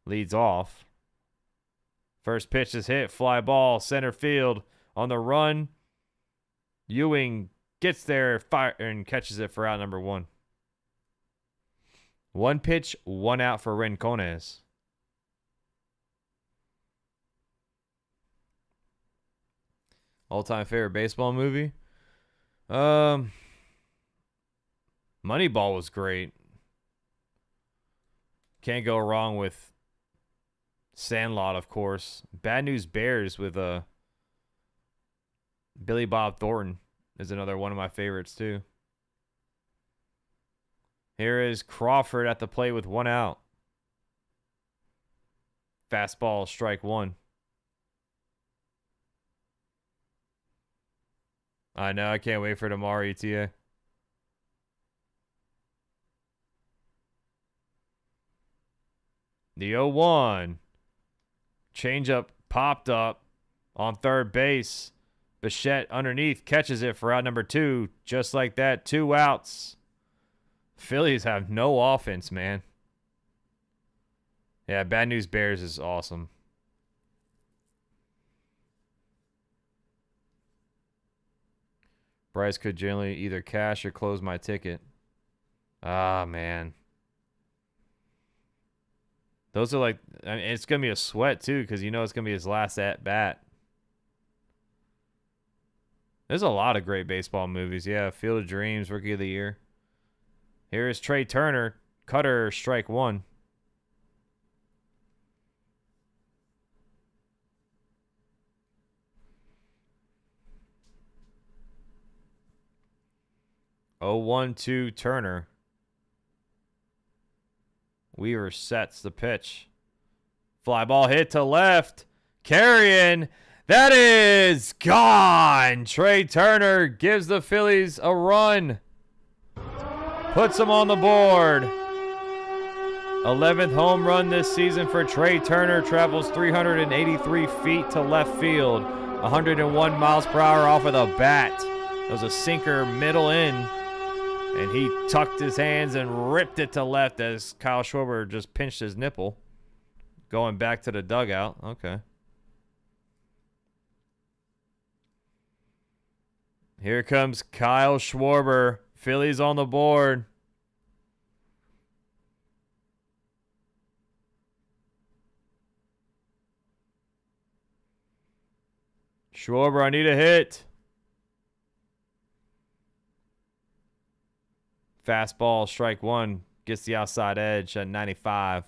leads off. First pitch is hit. Fly ball. Center field. On the run. Ewing gets there, fire, and catches it for out number 1. One pitch, one out for Rincones. All-time favorite baseball movie? Moneyball was great. Can't go wrong with Sandlot, of course. Bad News Bears with Billy Bob Thornton is another one of my favorites, too. Here is Crawford at the plate with 1 out. Fastball, strike 1. I know, I can't wait for tomorrow, ETA. The 0-1. Changeup popped up on third base. Bichette underneath catches it for out number 2. Just like that, 2 outs. Phillies have no offense, man. Yeah, Bad News Bears is awesome. Bryce could generally either cash or close my ticket. Ah, man. Those are like, I mean, it's going to be a sweat, too, because you know it's going to be his last at-bat. There's a lot of great baseball movies. Yeah, Field of Dreams, Rookie of the Year. Here is Trea Turner. Cutter, strike 1. Oh, 1-2 Turner. Weaver sets the pitch. Fly ball hit to left. Carrying. That is gone. Trea Turner gives the Phillies a run. Puts them on the board. 11th home run this season for Trea Turner. Travels 383 feet to left field. 101 miles per hour off of the bat. It was a sinker middle in. And he tucked his hands and ripped it to left as Kyle Schwarber just pinched his nipple. Going back to the dugout. Okay. Here comes Kyle Schwarber. Phillies on the board. Schwarber, I need a hit. Fastball, strike 1. Gets the outside edge at 95.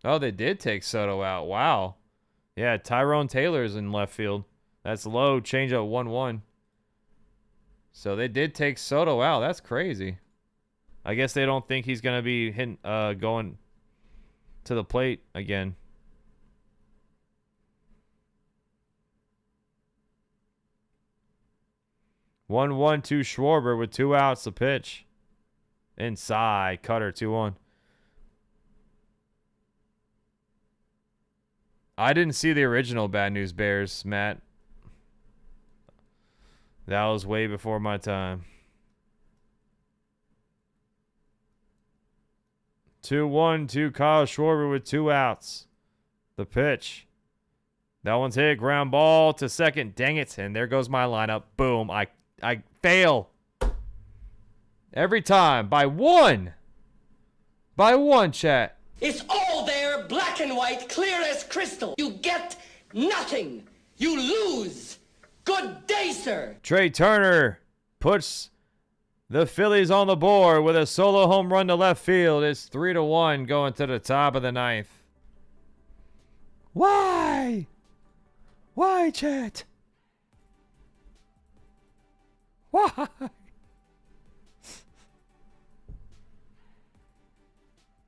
Oh, they did take Soto out. Wow. Yeah, Tyrone Taylor's in left field. That's low. Change up 1-1. So they did take Soto out. That's crazy. I guess they don't think he's going to be going to the plate again. 1-1 to Schwarber with 2 outs. The pitch. Inside. Cutter 2-1. I didn't see the original Bad News Bears, Matt. That was way before my time. 2-1 to Kyle Schwarber with 2 outs. The pitch. That one's hit. Ground ball to second. Dang it. And there goes my lineup. Boom. I fail. Every time. By 1. By 1, chat. It's all there, black and white, clear as crystal. You get nothing. You lose. Good day, sir. Trea Turner puts The Phillies on the board with a solo home run to left field. It's 3-1 going to the top of the ninth. Why? Why, chat? Why?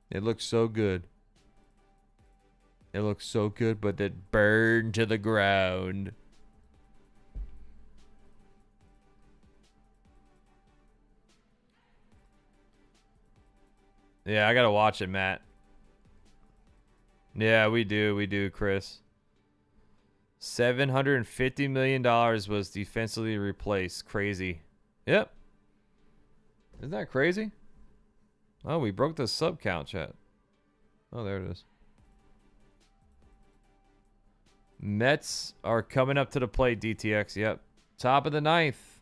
It looks so good. It looks so good, but it burned to the ground. Yeah, I gotta watch it, Matt. Yeah, we do, Chris. $750 million was defensively replaced. Crazy. Yep. Isn't that crazy? Oh, we broke the sub count, chat. Oh, there it is. Mets are coming up to the plate, DTX. Yep. Top of the ninth.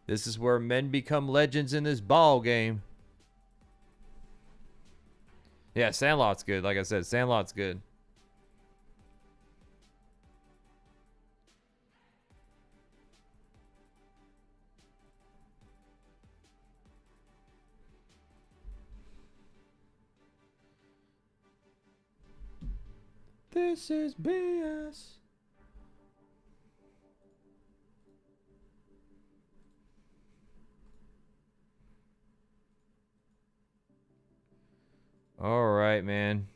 This is where men become legends in this ball game. Yeah, Sandlot's good. Like I said, Sandlot's good. This is BS. All right, man.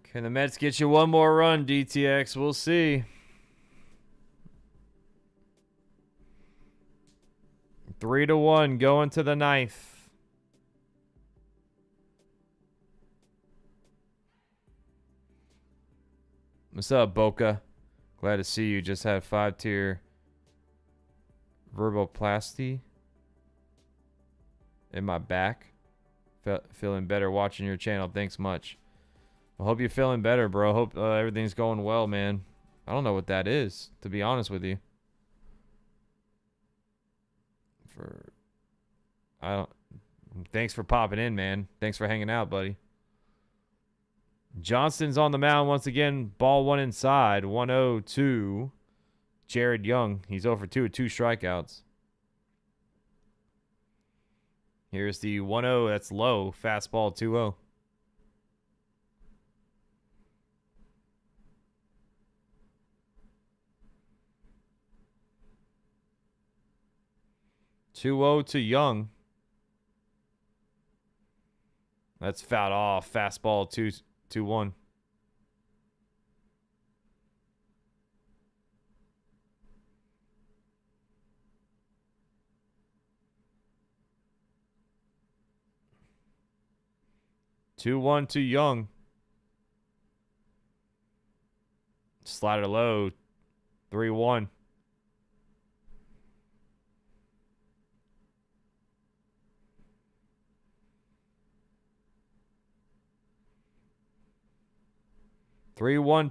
Can the Mets get you one more run, DTX? We'll see. 3-1 going to the ninth. What's up, Boca? Glad to see you. Just had 5-tier verboplasty in my back. Feeling better watching your channel. Thanks much. I hope you're feeling better, bro. Hope everything's going well, man. I don't know what that is, to be honest with you. Thanks for popping in, man. Thanks for hanging out, buddy. Johnston's on the mound once again. Ball one inside. 1-0 to Jared Young. He's 0 for 2 with 2 strikeouts. Here's the 1-0. That's low. Fastball 2-0. To Young. That's fouled off. Fastball 2-1. To Young. Slider low. 3-1.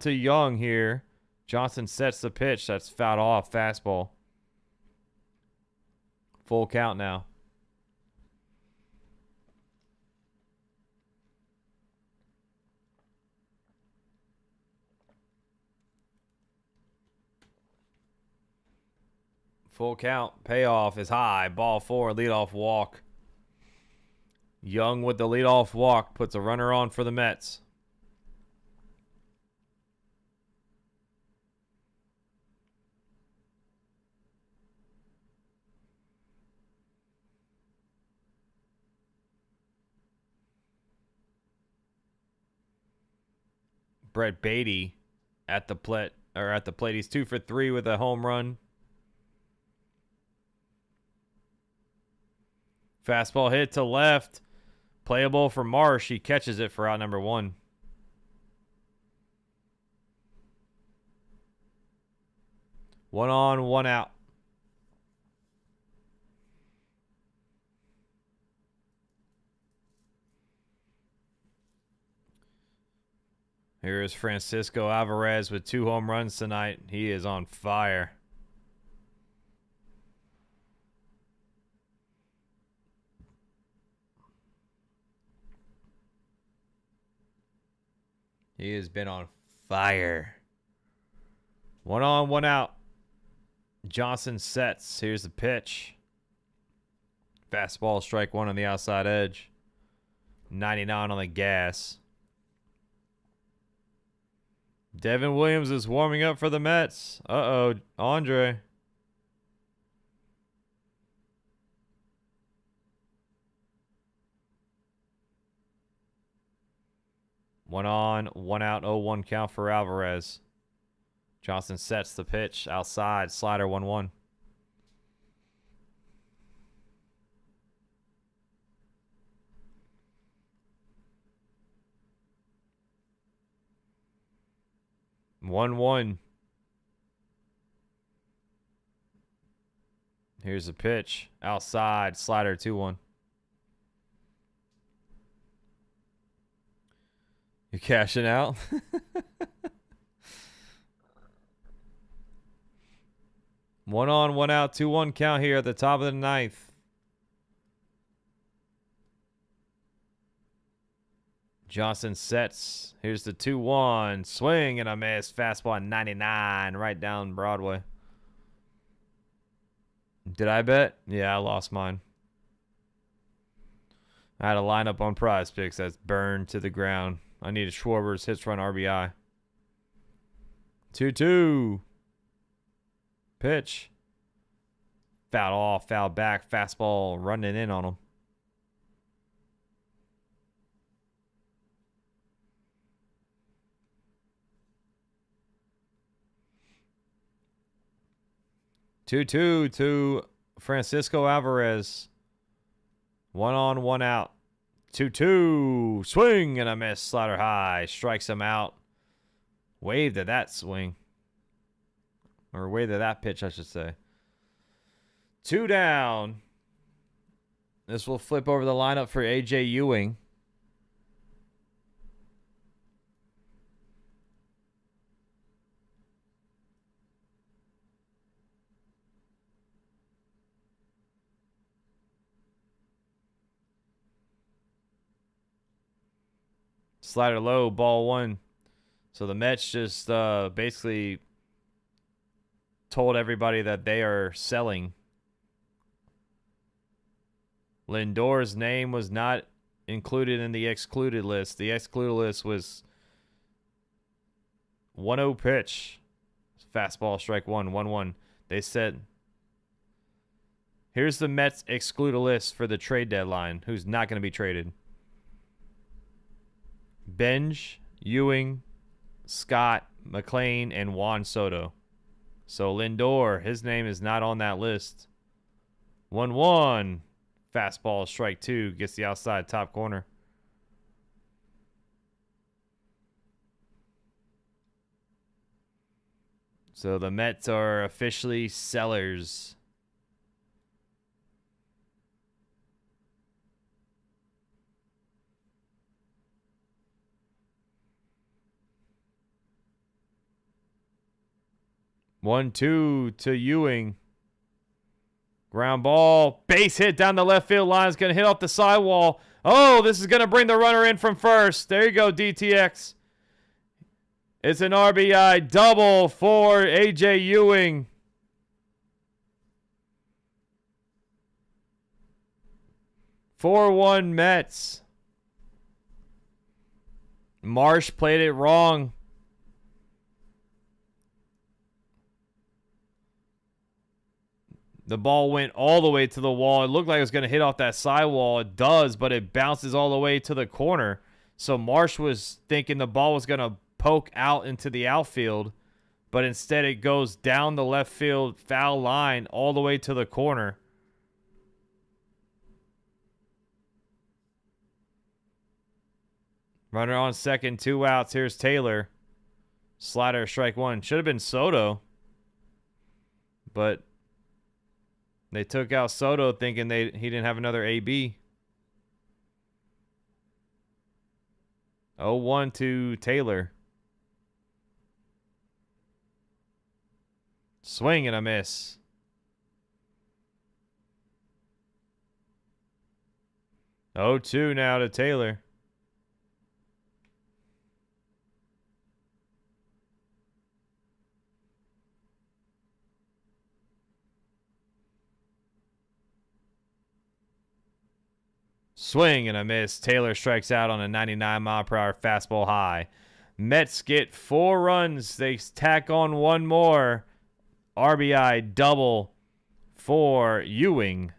To Young here. Johnson sets the pitch. That's fouled off. Fastball. Full count now. Full count. Payoff is high. Ball 4. Leadoff walk. Young with the leadoff walk puts a runner on for the Mets. Brett Baty at the plate. He's 2 for 3 with a home run. Fastball hit to left. Playable for Marsh. He catches it for out number 1. One on, one out. Here is Francisco Alvarez with 2 home runs tonight. He is on fire. He has been on fire. One on, one out. Johnson sets. Here's the pitch. Fastball, strike one on the outside edge. 99 on the gas. Devin Williams is warming up for the Mets. Uh-oh, Andre. One on, one out, 0-1 count for Alvarez. Johnson sets the pitch outside, slider 1-1. One. Here's the pitch. Outside. Slider 2-1. You cashing out? One on, one out, 2-1 count here at the top of the ninth. Johnson sets. Here's the 2-1. Swing and a miss. Fastball 99 right down Broadway. Did I bet? Yeah, I lost mine. I had a lineup on Prize Picks that's burned to the ground. I needed Schwarber's hits run RBI. 2-2. Pitch. Foul off, foul back. Fastball running in on him. Two to Francisco Alvarez. One on, one out. 2-2. Swing and a miss. Slider high. Strikes him out. Waved at that swing. Or waved at that pitch, I should say. 2 down. This will flip over the lineup for A.J. Ewing. Slider low, ball 1. So the Mets just basically told everybody that they are selling. Lindor's name was not included in the excluded list. The excluded list was 1-0 pitch. Fastball, strike 1, 1-1. They said, here's the Mets excluded list for the trade deadline. Who's not going to be traded? Benge, Ewing, Scott, McLean, and Juan Soto. So Lindor, his name is not on that list. 1-1. Fastball, strike 2. Gets the outside top corner. So the Mets are officially sellers. 1-2 to Ewing. Ground ball. Base hit down the left field line. Is going to hit off the sidewall. Oh, this is going to bring the runner in from first. There you go, DTX. It's an RBI double for A.J. Ewing. (4-1) Mets. Marsh played it wrong. The ball went all the way to the wall. It looked like it was going to hit off that sidewall. It does, but it bounces all the way to the corner. So Marsh was thinking the ball was going to poke out into the outfield, but instead it goes down the left field foul line all the way to the corner. Runner on second, 2 outs. Here's Taylor. Slider, strike 1. Should have been Soto, but they took out Soto thinking he didn't have another AB. 0-1 to Taylor. Swing and a miss. 0-2 now to Taylor. Swing and a miss. Taylor strikes out on a 99-mile-per-hour fastball high. Mets get 4 runs. They tack on 1 more. RBI double for Ewing.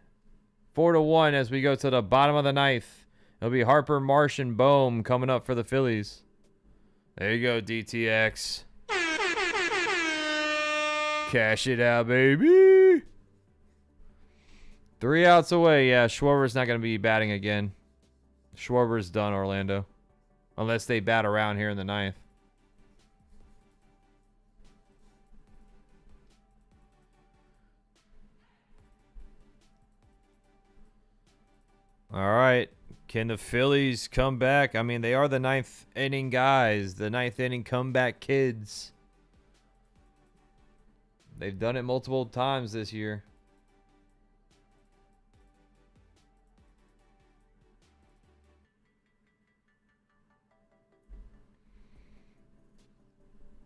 4-1 as we go to the bottom of the 9th. It'll be Harper, Marsh, and Bohm coming up for the Phillies. There you go, DTX. Cash it out, baby. 3 outs away. Yeah, Schwarber's not going to be batting again. Schwarber's done, Orlando. Unless they bat around here in the 9th. All right. Can the Phillies come back? I mean, they are the 9th inning guys. The 9th inning comeback kids. They've done it multiple times this year.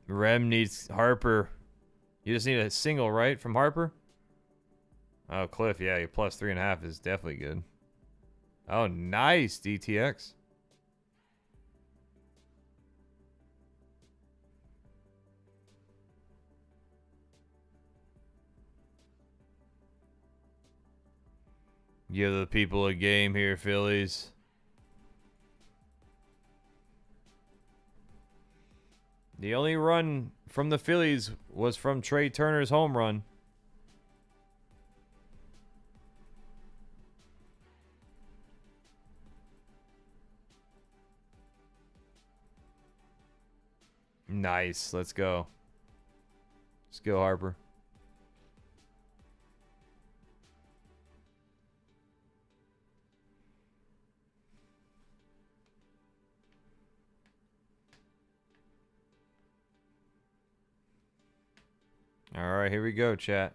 Rem needs Harper. You just need a single, right, from Harper? Oh, Cliff, yeah, your plus 3.5 is definitely good. Oh, nice, DTX. Give the people a game here, Phillies. The only run from the Phillies was from Trea Turner's home run. Nice. Let's go. Let's go, Harper. All right, here we go, chat.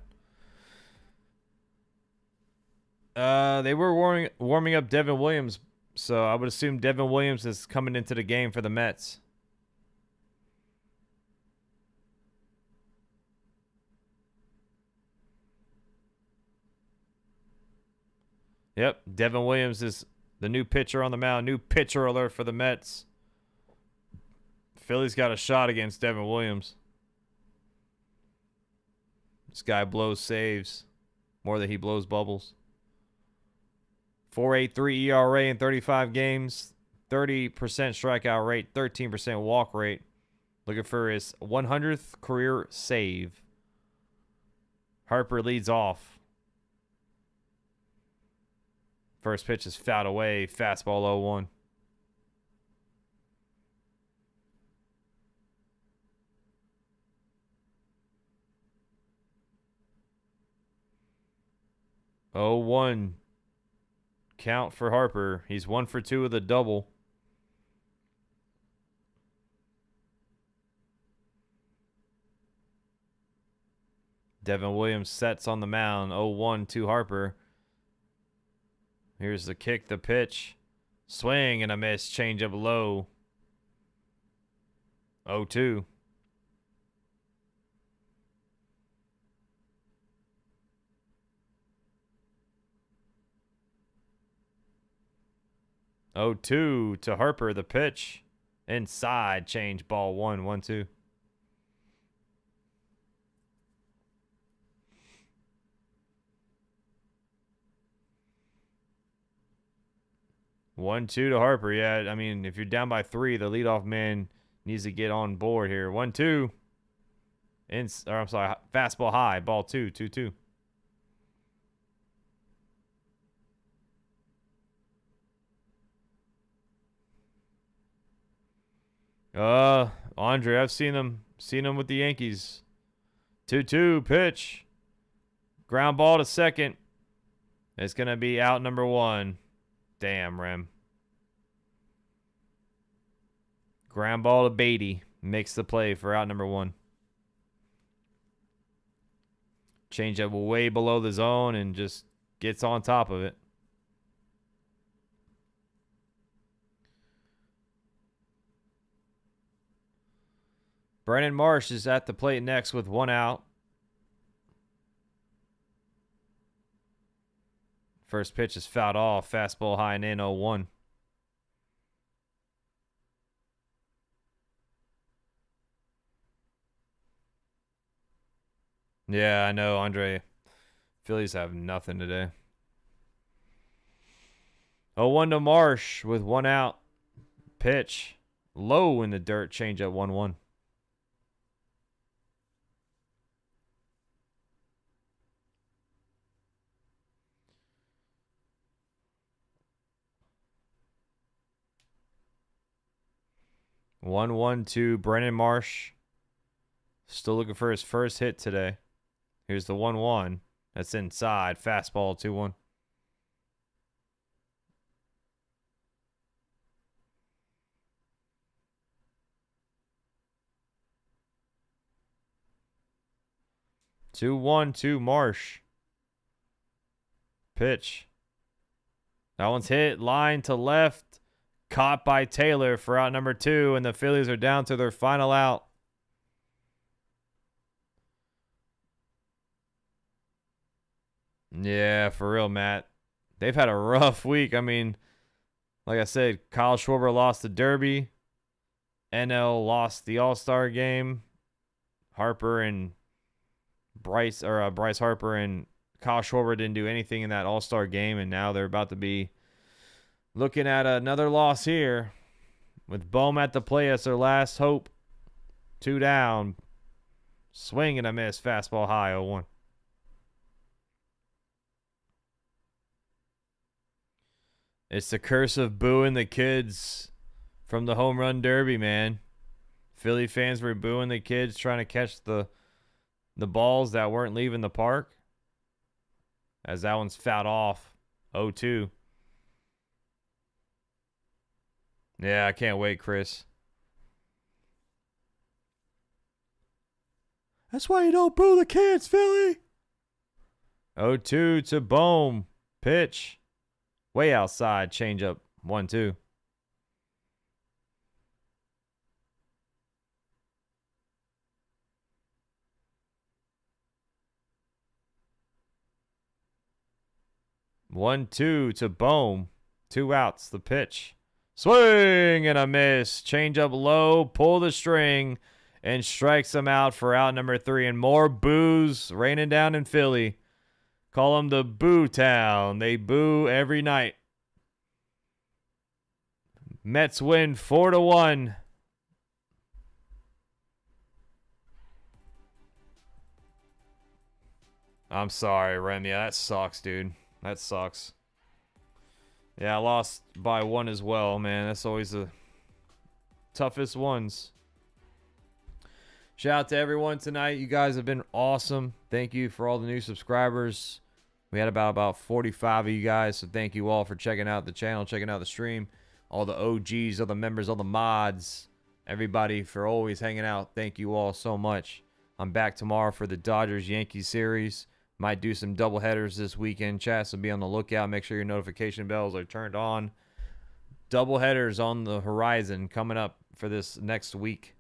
They were warming up Devin Williams, so I would assume Devin Williams is coming into the game for the Mets. Yep, Devin Williams is the new pitcher on the mound. New pitcher alert for the Mets. Phillies got a shot against Devin Williams. This guy blows saves more than he blows bubbles. 4.83 ERA in 35 games. 30% strikeout rate. 13% walk rate. Looking for his 100th career save. Harper leads off. First pitch is fouled away. Fastball 0-1. Oh, 1 count for Harper. He's 1 for 2 with a double. Devin Williams sets on the mound. 0-1 to Harper. Here's the kick, the pitch. Swing and a miss. Change up low. 0-2. Oh, 2 to Harper, the pitch. Inside, change, ball 1, 1-2. One, two to Harper. Yeah, I mean, if you're down by 3, the leadoff man needs to get on board here. 1-2. I'm sorry, fastball high, ball 2, 2-2. Andre, I've seen him with the Yankees. 2-2 pitch. Ground ball to second. It's going to be out number 1. Damn, Rem. Ground ball to Baty. Makes the play for out number 1. Change up way below the zone and just gets on top of it. Brandon Marsh is at the plate next with 1 out. First pitch is fouled off. Fastball high and in 0-1. Yeah, I know, Andre. Phillies have nothing today. 0-1 to Marsh with 1 out. Pitch. Low in the dirt. Change at 1-1. One to Brandon Marsh. Still looking for his first hit today. Here's the 1-1. That's inside. Fastball 2-1. Two-one to Marsh. Pitch. That one's hit. Line to left. Caught by Taylor for out number 2, and the Phillies are down to their final out. Yeah, for real, Matt. They've had a rough week. I mean, like I said, Kyle Schwarber lost the Derby. NL lost the All-Star game. Bryce Harper and Kyle Schwarber didn't do anything in that All-Star game, and now they're about to be looking at another loss here with Bohm at the plate as their last hope. 2 down. Swing and a miss. Fastball high 0-1. It's the curse of booing the kids from the home run derby, man. Philly fans were booing the kids trying to catch the balls that weren't leaving the park. As that one's fouled off. 0-2. Yeah, I can't wait, Chris. That's why you don't boo the kids, Philly. 0-2 to Bohm. Pitch. Way outside. Change up. 1-2. One, two to Bohm. 2 outs. The pitch. Swing and a miss. Change up low. Pull the string. And strikes him out for out number 3. And more boos raining down in Philly. Call them the Boo Town. They boo every night. Mets win 4-1. I'm sorry, Remy. That sucks, dude. That sucks. Yeah, I lost by 1 as well, man. That's always the toughest ones. Shout out to everyone tonight. You guys have been awesome. Thank you for all the new subscribers. We had about 45 of you guys, so thank you all for checking out the channel, checking out the stream. All the OGs, all the members, all the mods, everybody for always hanging out. Thank you all so much. I'm back tomorrow for the Dodgers-Yankees series. Might do some double headers this weekend, chat, so be on the lookout. Make sure your notification bells are turned on. Double headers on the horizon coming up for this next week.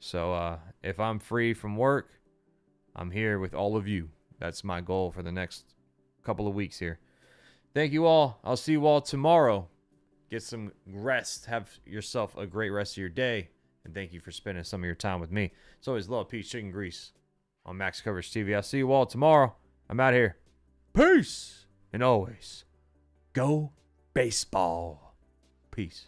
So if I'm free from work, I'm here with all of you. That's my goal for the next couple of weeks here. Thank you all. I'll see you all tomorrow. Get some rest. Have yourself a great rest of your day. And thank you for spending some of your time with me. It's always love, peace, chicken grease on Max Coverage TV. I'll see you all tomorrow. I'm out here. Peace. And always, go baseball. Peace.